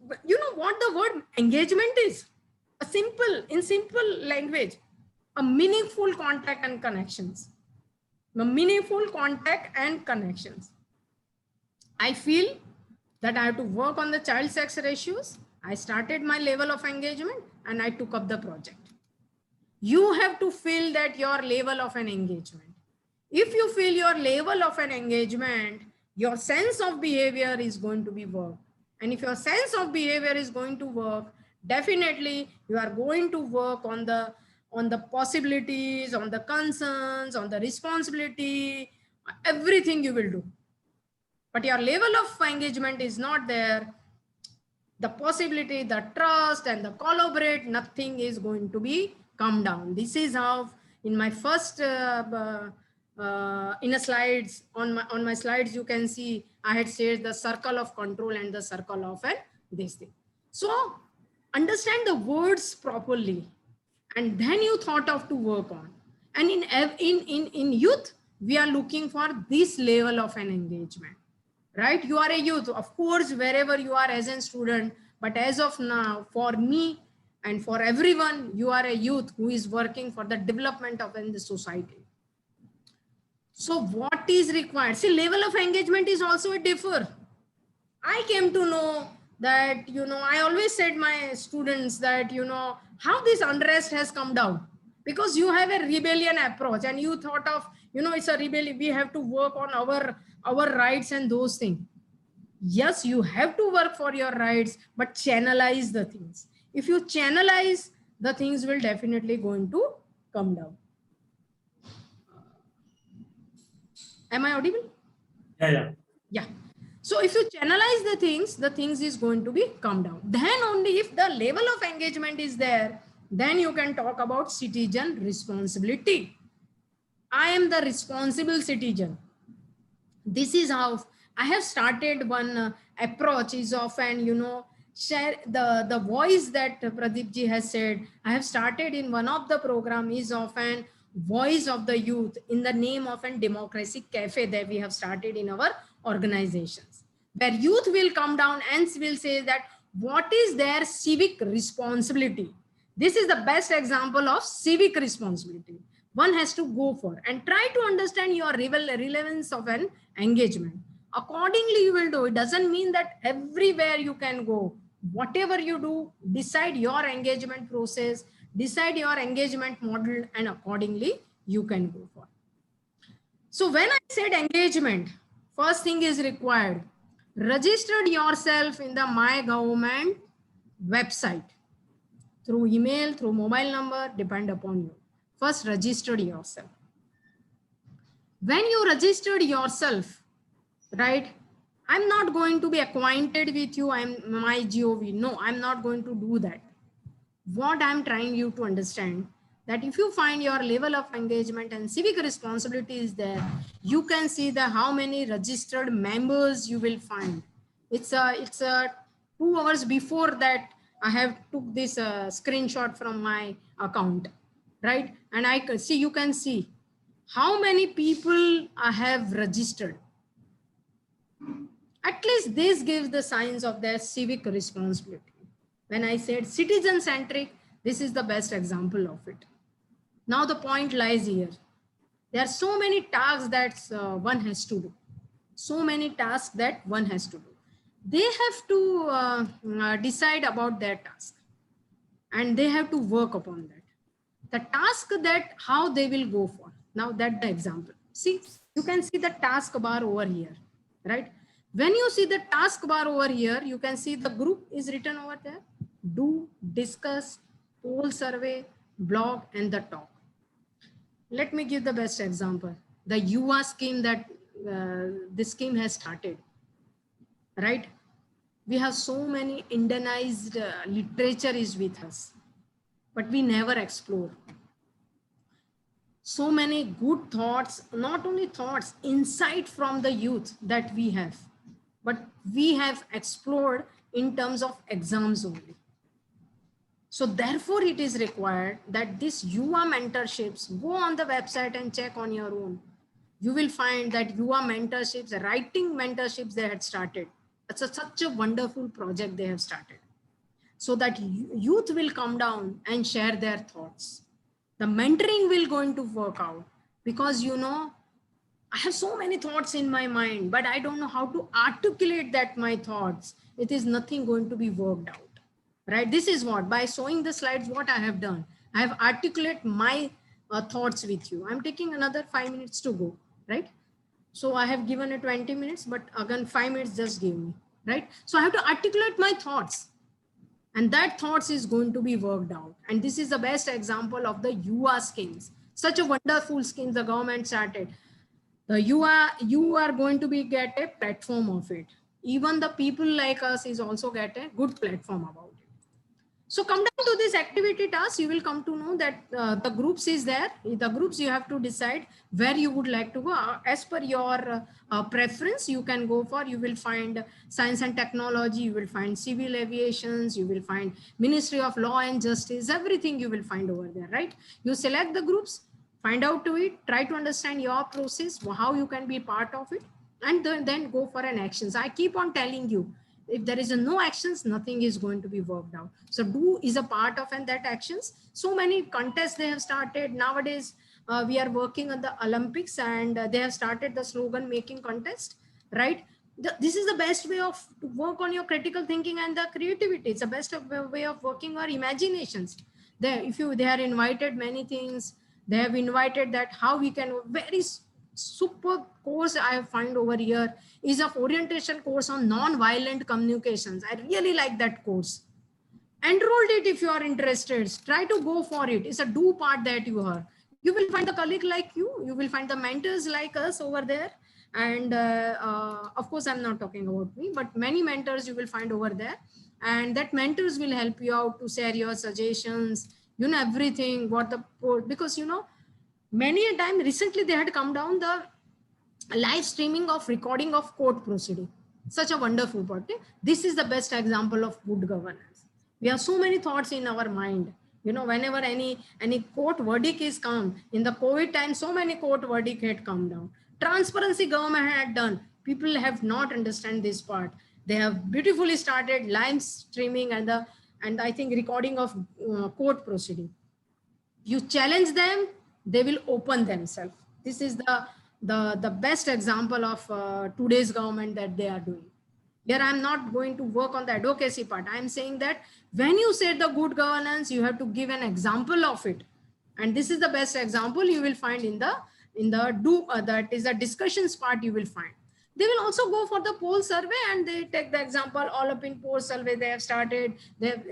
But you know what the word engagement is? In simple language, a meaningful contact and connections. A meaningful contact and connections. I feel that I have to work on the child sex ratios. I started my level of engagement and I took up the project. You have to feel that your level of an engagement. If you feel your level of an engagement, your sense of behavior is going to be work. And if your sense of behavior is going to work, definitely you are going to work on the possibilities, on the concerns, on the responsibility, everything you will do. But your level of engagement is not there, the possibility, the trust and the collaborate, nothing is going to be come down. This is how in my first in a slides, on my slides, you can see I had said the circle of control and the circle of this thing. So understand the words properly and then you thought of to work on. And in youth, we are looking for this level of an engagement. Right? You are a youth, of course, wherever you are as a student, but as of now, for me and for everyone, you are a youth who is working for the development of in the society. So what is required? See, level of engagement is also a differ. I came to know that, I always said my students that, how this unrest has come down because you have a rebellion approach and you thought of, it's a rebellion. We have to work on our rights and those things. Yes, you have to work for your rights, but channelize the things. If you channelize, the things will definitely going to come down. Am I audible? Yeah. So if you channelize the things is going to be come down. Then only if the level of engagement is there, then you can talk about citizen responsibility. I am the responsible citizen. This is how I have started one approach is often, share the voice that Pradeep ji has said. I have started in one of the program is often voice of the youth in the name of a democracy cafe that we have started in our organizations, where youth will come down and will say that what is their civic responsibility. This is the best example of civic responsibility. One has to go for and try to understand your relevance of an engagement. Accordingly, you will do. It doesn't mean that everywhere you can go. Whatever you do, decide your engagement process, decide your engagement model, and accordingly, you can go for. So when I said engagement, first thing is required. Registered yourself in the My Government website through email, through mobile number, depend upon you. First, registered yourself. When you registered yourself, right, I'm not going to be acquainted with you. I'm my GOV. No, I'm not going to do that. What I'm trying you to understand that if you find your level of engagement and civic responsibility is there, you can see the how many registered members you will find. It's a 2 hours before that I have took this screenshot from my account, right? And I could see, you can see how many people I have registered. At least this gives the signs of their civic responsibility. When I said citizen centric, this is the best example of it. Now the point lies here. There are so many tasks that one has to do. So many tasks that one has to do. They have to decide about their task and they have to work upon that. The task that how they will go for. Now that the example. See, you can see the task bar over here, right? When you see the task bar over here, you can see the group is written over there. Do, discuss, poll survey, blog, and the talk. Let me give the best example. The UA scheme that this scheme has started, right? We have so many Indianized literature is with us, but we never explore. so many good thoughts, not only thoughts, insight from the youth that we have, but we have explored in terms of exams only. So therefore it is required that this UA mentorships, go on the website and check on your own. You will find that UA mentorships, writing mentorships they had started. It's such a wonderful project they have started. So that youth will come down and share their thoughts. The mentoring will going to work out because, you know, I have so many thoughts in my mind, but I don't know how to articulate that my thoughts. It is nothing going to be worked out. Right, this is what, by showing the slides, what I have done. I have articulate my thoughts with you. I'm taking another 5 minutes to go, right? So I have given it 20 minutes, but again 5 minutes just give me, right? So I have to articulate my thoughts, and that thoughts is going to be worked out. And this is the best example of the UA schemes. Such a wonderful scheme the government started. The you are going to be get a platform of it. Even the people like us is also get a good platform about it. So come down to this activity task, you will come to know that the groups is there. The groups you have to decide where you would like to go. As per your preference, you can go for, you will find science and technology, you will find civil aviations, you will find Ministry of Law and Justice, everything you will find over there, right? You select the groups, find out to it, try to understand your process, how you can be part of it, and then go for an actions. I keep on telling you, if there is no actions, nothing is going to be worked out. So do is a part of and that actions. So many contests they have started nowadays. We are working on the Olympics, and they have started the slogan making contest, right? This is the best way of to work on your critical thinking and the creativity. It's the best way of working our imaginations. They are invited many things. They have invited that how we can very super course I find over here is of orientation course on non-violent communications. I really like that course. Enrolled it if you are interested. Try to go for it. It's a do part that you are. You will find a colleague like you. You will find the mentors like us over there. And of course, I'm not talking about me, but many mentors you will find over there. And that mentors will help you out to share your suggestions, you know, everything, what the, because, you know, many a time recently they had come down the live streaming of recording of court proceeding. Such a wonderful part. This is the best example of good governance. We have so many thoughts in our mind. You know, whenever any court verdict is come, in the COVID time, so many court verdict had come down. Transparency government had done. People have not understand this part. They have beautifully started live streaming and I think recording of court proceeding. You challenge them, they will open themselves. This is the best example of today's government that they are doing. Here I'm not going to work on the advocacy part. I'm saying that when you say the good governance, you have to give an example of it. And this is the best example you will find in the that is the discussions part you will find. They will also go for the poll survey, and they take the example all up in poll survey they have started.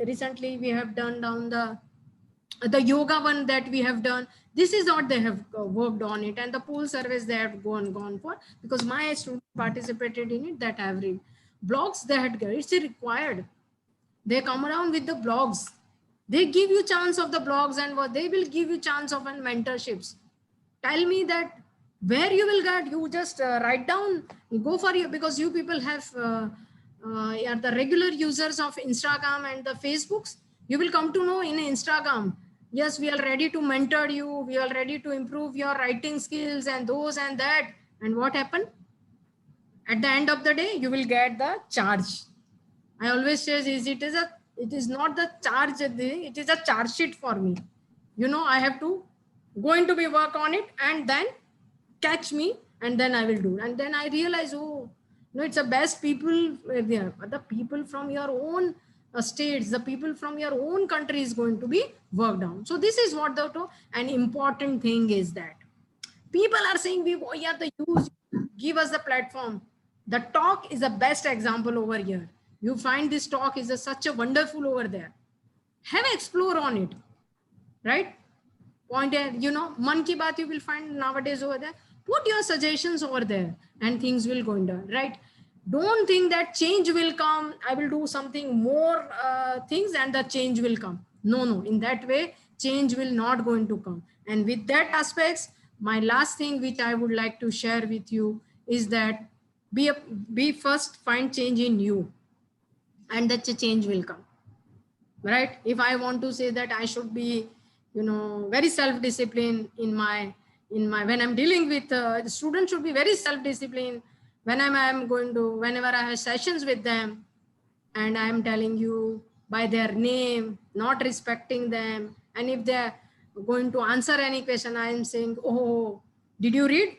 Recently we have done down the yoga one that we have done. This is what they have worked on it, and the poll surveys they have gone for, because my student participated in it, that I have read. Blogs they had, it's required. They come around with the blogs. They give you chance of the blogs, and what they will give you chance of an mentorships. Tell me that where you will get, you just write down, you go for you, because you people have are the regular users of Instagram and the Facebooks. You will come to know in Instagram, yes, we are ready to mentor you, we are ready to improve your writing skills and those and that. And what happened? At the end of the day, you will get the charge. I always say it is not the charge, it is a charge sheet for me. You know, I have to going to be work on it, and then catch me, and then I will do. And then I realize, oh, no, it's the best people there. The people from your own states, the people from your own country is going to be worked on. So this is what an important thing is that people are saying, we are the use, give us the platform. The talk is the best example over here. You find this talk is such a wonderful over there. Have a explore on it, right? Point, you know, Man Ki Baat you will find nowadays over there. Put your suggestions over there and things will go down, right? Don't think that change will come. I will do something more things and the change will come. No, in that way, change will not going to come. And with that aspects, my last thing which I would like to share with you is that be first find change in you, and that change will come, right? If I want to say that I should be, very self-disciplined in my when I'm dealing with the student should be very self-disciplined when I'm going to, whenever I have sessions with them, and I'm telling you by their name, not respecting them. And if they're going to answer any question, I'm saying, oh, did you read?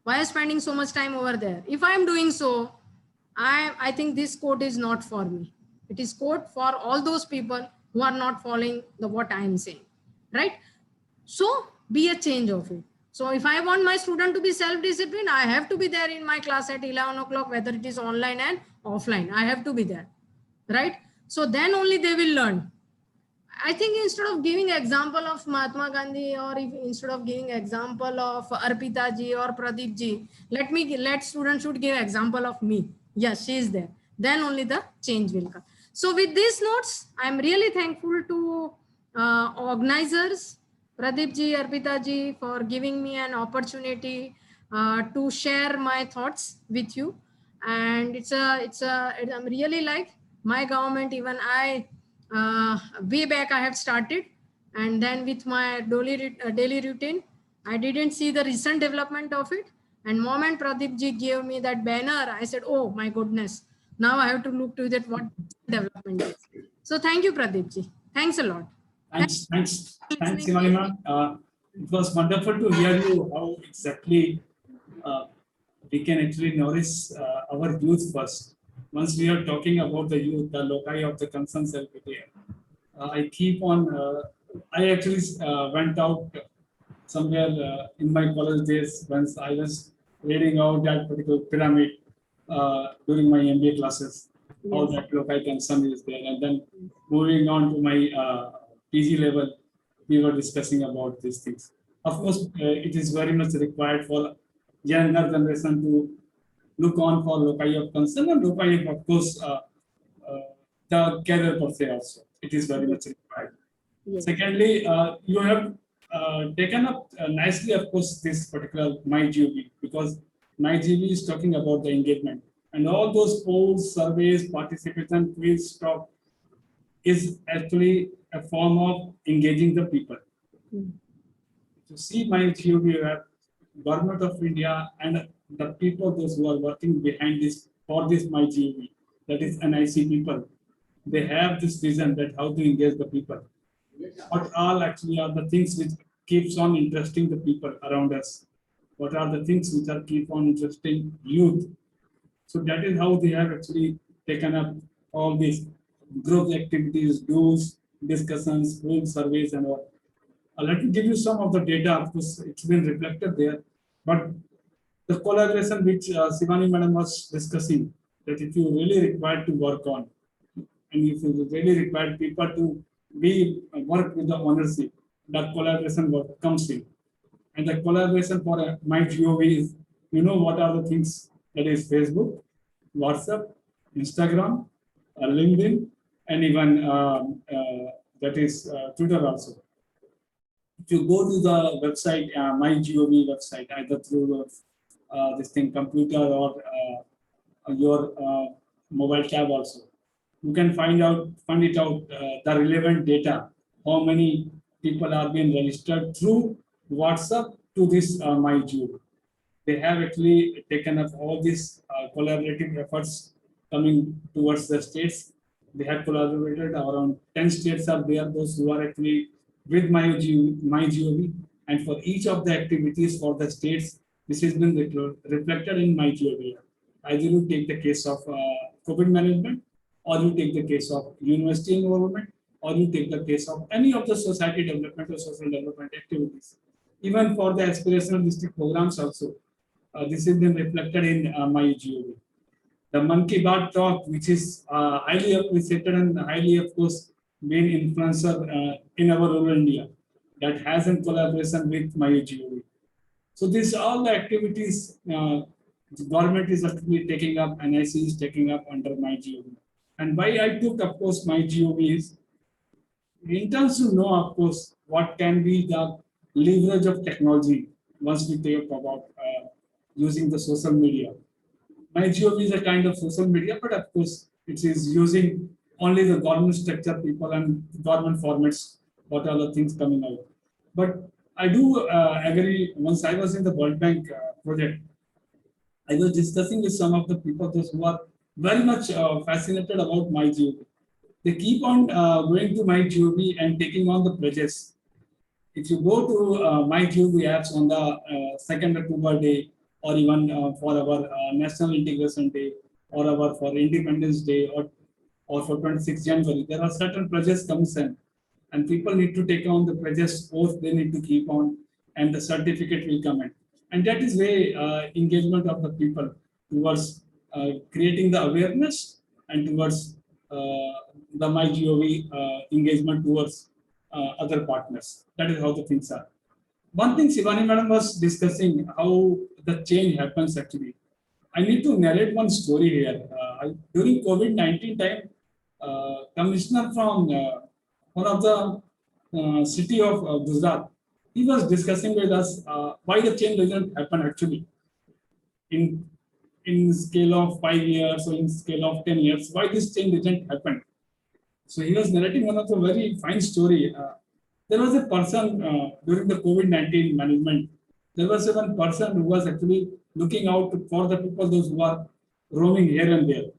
Why are you spending so much time over there? If I'm doing so, I think this quote is not for me. It is quote for all those people who are not following the what I am saying, right? So be a change of it. So if I want my student to be self-disciplined, I have to be there in my class at 11 o'clock, whether it is online and offline. I have to be there, right? So then only they will learn. I think instead of giving example of Mahatma Gandhi, or if instead of giving example of Arpita ji or Pradeep ji, let students should give example of me. Yes, she is there. Then only the change will come. So with these notes, I'm really thankful to organizers, Pradeep ji, Arpita ji, for giving me an opportunity to share my thoughts with you. And I'm really like my government, even way back I have started, and then with my daily routine, I didn't see the recent development of it. And moment Pradeep ji gave me that banner, I said, oh my goodness, now I have to look to that what development is. So thank you, Pradeep ji. Thanks a lot. Thanks, Sivanima. It was wonderful to hear you how exactly we can actually nourish our youth first. Once we are talking about the youth, the loci of the concern self-care, I keep on, I actually went out somewhere in my college days when I was reading out that particular pyramid during my MBA classes, how that loci concern is there. And then moving on to my PG level, we were discussing about these things. Of course, it is very much required for younger generation to look on for loci of concern, and loci of course the career per se also. It is very much required. Yes. Secondly, you have taken up nicely, of course, this particular MyGOV, because MyGOV is talking about the engagement, and all those polls, surveys, participation, quiz, talk is actually a form of engaging the people. To see MyGOV, you have Government of India and the people, those who are working behind this for this MyGOV, that is NIC people, they have this vision that how to engage the people. What all actually are the things which keeps on interesting the people around us? What are the things which are keep on interesting youth? So that is how they have actually taken up all these group activities, do's, discussions, home surveys, and all. Let me give you some of the data. Of course, it's been reflected there, but the collaboration which Shivani Madam was discussing, that if you really required to work on, and if you really required people to work with the ownership, that collaboration work comes in. And the collaboration for MyGOV is, what are the things? That is Facebook, WhatsApp, Instagram, LinkedIn, and even that is Twitter also. If you go to the website, MyGOV website, either through this thing, computer or your mobile tab also, you can find it out the relevant data, how many people are being registered through WhatsApp to this MyGOV. They have actually taken up all these collaborative efforts coming towards the states. They have collaborated, around 10 states are there, those who are actually with MyGOV, and for each of the activities for the states, this has been reflected in MyGOV. Either you take the case of COVID management, or you take the case of university enrollment, or you take the case of any of the society development or social development activities. Even for the aspirational district programs also, this has been reflected in MyGOV. The Mann Ki Baat talk, which is highly appreciated and highly, of course, been influencer in our rural India, that has in collaboration with MyGOV. So these all the activities the government is actually taking up, NIC is taking up under MyGOV. And why I took, of course, MyGOV is interns should know, of course, what can be the leverage of technology once we talk about using the social media. MyGov is a kind of social media, but of course, it is using only the government structure people and government formats, what are the things coming out. But I do agree, once I was in the World Bank project, I was discussing with some of the people those who are very much fascinated about MyGov. They keep on going to MyGov and taking on the pledges. If you go to MyGov apps on the second October day, or even for our National Integration Day, or our for Independence Day, or for 26th January, there are certain pledges comes in, and people need to take on the pledges, oath they need to keep on, and the certificate will come in. And that is way engagement of the people towards creating the awareness and towards the MyGov engagement towards other partners. That is how the things are. One thing Shivani Madam was discussing, how the change happens actually. I need to narrate one story here. During COVID-19 time, commissioner from one of the city of Gujarat, he was discussing with us why the change doesn't happen actually in scale of 5 years or in scale of 10 years, why this change didn't happen. So he was narrating one of the very fine story. There was a person during the COVID-19 management. There was one person who was actually looking out for the people, those who are roaming here and there.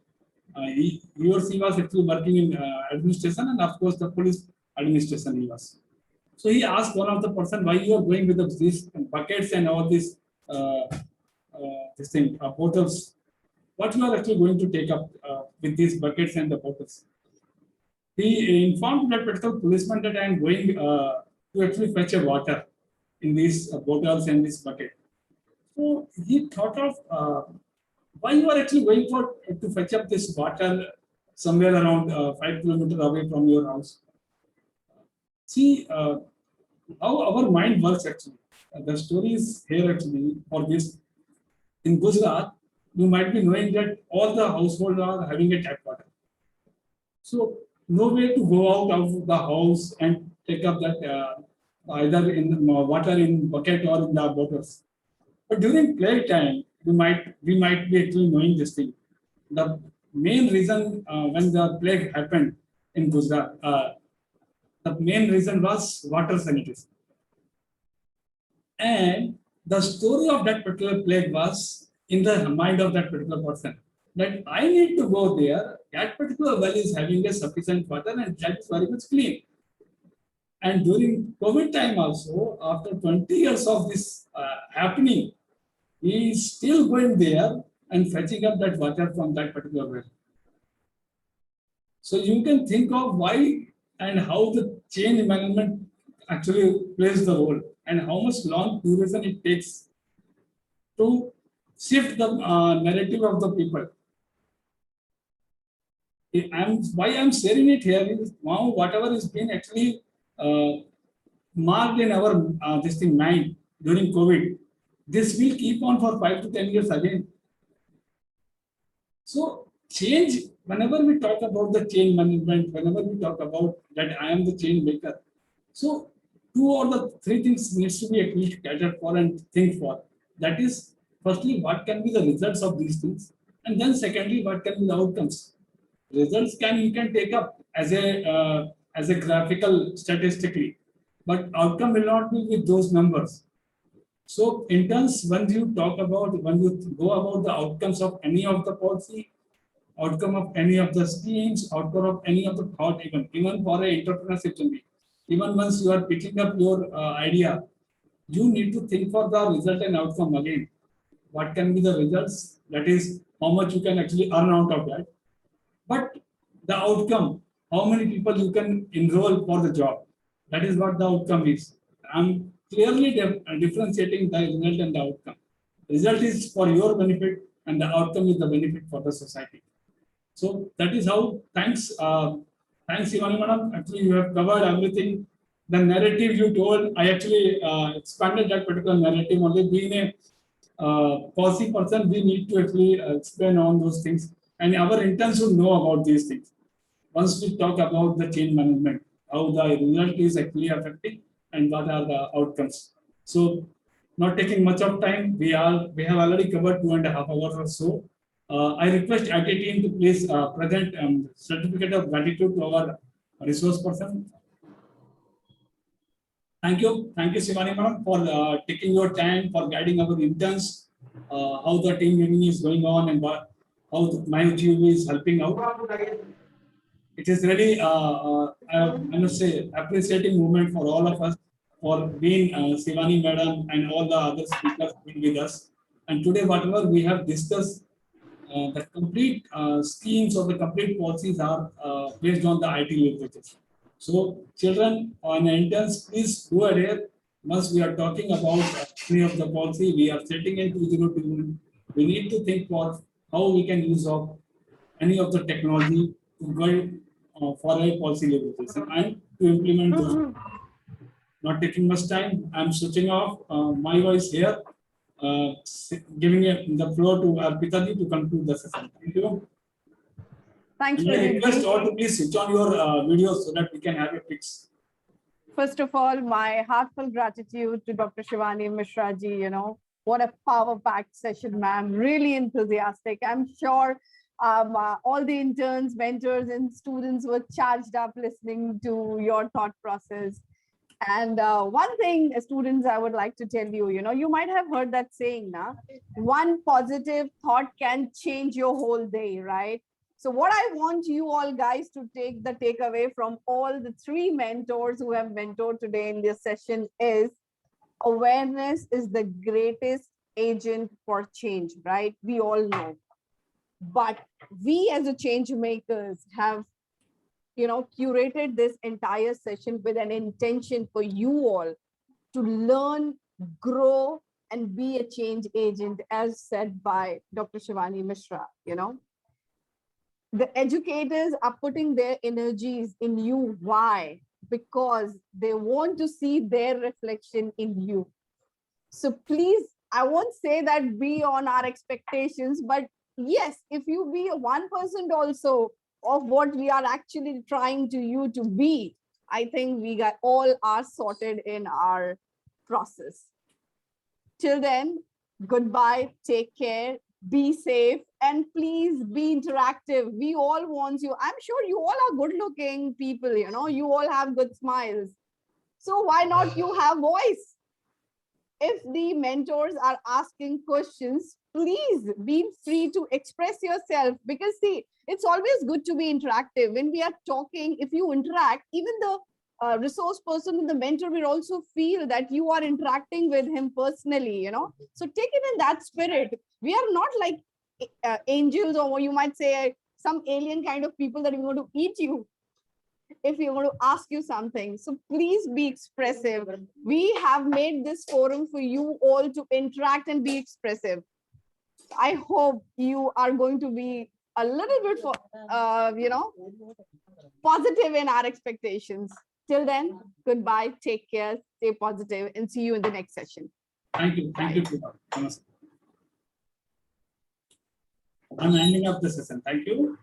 He or she was actually working in administration, and of course the police administration he was. So he asked one of the person, why you are going with these buckets and all these this thing bottles? What you are actually going to take up with these buckets and the bottles? He informed that particular policeman that I am going to actually fetch a water in these bottles and this bucket. So he thought of why you are actually going for to fetch up this water somewhere around 5 kilometers away from your house. See how our mind works actually. The story is here actually for this. In Gujarat, you might be knowing that all the households are having a tap water. So no way to go out of the house and take up that either in water in bucket or in the bottles. But during play time, we might be actually knowing this thing. The main reason when the plague happened in Gujarat, the main reason was water sanitation. And the story of that particular plague was in the mind of that particular person, that I need to go there, that particular well is having a sufficient water and that is very much clean. And during COVID time also, after 20 years of this happening, he is still going there and fetching up that water from that particular well. So you can think of why and how the change management actually plays the role, and how much long duration it takes to shift the narrative of the people. Why I'm sharing it here is now whatever is being actually marked in our this thing mind during COVID, this will keep on for 5 to 10 years again. So change, whenever we talk about the change management, whenever we talk about that I am the change maker, so 2 or the 3 things needs to be at least catered for and think for. That is, firstly, what can be the results of these things, and then secondly, what can be the outcomes. Results you can take up as a graphical statistically, but outcome will not be with those numbers. So in terms, when you go about the outcomes of any of the policy, outcome of any of the schemes, outcome of any of the thought, even for a entrepreneurship journey, even once you are picking up your idea, you need to think for the result and outcome again. What can be the results? That is, how much you can actually earn out of that. But the outcome, how many people you can enroll for the job, that is what the outcome is. I'm clearly differentiating the result and the outcome. Result is for your benefit and the outcome is the benefit for the society. So that is how, thanks Shivani Madam, actually you have covered everything. The narrative you told, I actually expanded that particular narrative. Only being a policy person, we need to actually explain on those things. And our interns should know about these things. Once we talk about the change management, how the result is actually affecting and what are the outcomes. So, not taking much of time, we have already covered 2.5 hours or so. I request IT team to please present certificate of gratitude to our resource person. Thank you, Shivani madam, for taking your time for guiding our interns, how the team meeting is going on and how my UV is helping out. It is really, I must say, appreciating moment for all of us for being Shivani madam and all the other speakers being with us. And today, whatever we have discussed, the complete schemes or the complete policies are based on the IT literature. So, children and interns, please go ahead. Once we are talking about any of the policy we are setting in 2021, we need to think for how we can use of any of the technology to guide for a policy legislation and to implement those. Not taking much time, I'm switching off my voice here, giving the floor to Arpita ji to conclude the session. Thank you. Thanks, And I Pradeep request ji. all to please switch on your videos so that we can have a fix. First of all, my heartfelt gratitude to Dr. Shivani Mishra ji. You know, what a power-packed session, ma'am. Really enthusiastic. I'm sure all the interns, mentors, and students were charged up listening to your thought process. And one thing, students, I would like to tell you, you know, you might have heard that saying, na, one positive thought can change your whole day, right? So what I want you all guys to take the takeaway from all the three mentors who have mentored today in this session is awareness is the greatest agent for change, right? We all know. But we as a change makers have, you know, curated this entire session with an intention for you all to learn, grow, and be a change agent, as said by Dr. Shivani Mishra, you know. The educators are putting their energies in you. Why? Because they want to see their reflection in you. So please, I won't say that be on our expectations, but yes, if you be a 1% also of what we are actually trying to you to be, I think we got all are sorted in our process. Till then, goodbye, take care, be safe, and please be interactive. We all want you. I'm sure you all are good looking people, you know, you all have good smiles. So why not you have voice? If the mentors are asking questions, please be free to express yourself, because see, it's always good to be interactive. When we are talking, if you interact, even the resource person and the mentor will also feel that you are interacting with him personally, you know. So take it in that spirit. We are not like angels, or you might say some alien kind of people that are going to eat you if we want to ask you something. So please be expressive. We have made this forum for you all to interact and be expressive. I hope you are going to be a little bit, you know, positive in our expectations. Till then, goodbye, take care, stay positive, and see you in the next session. Thank you. Thank you. I'm ending up the session. Thank you.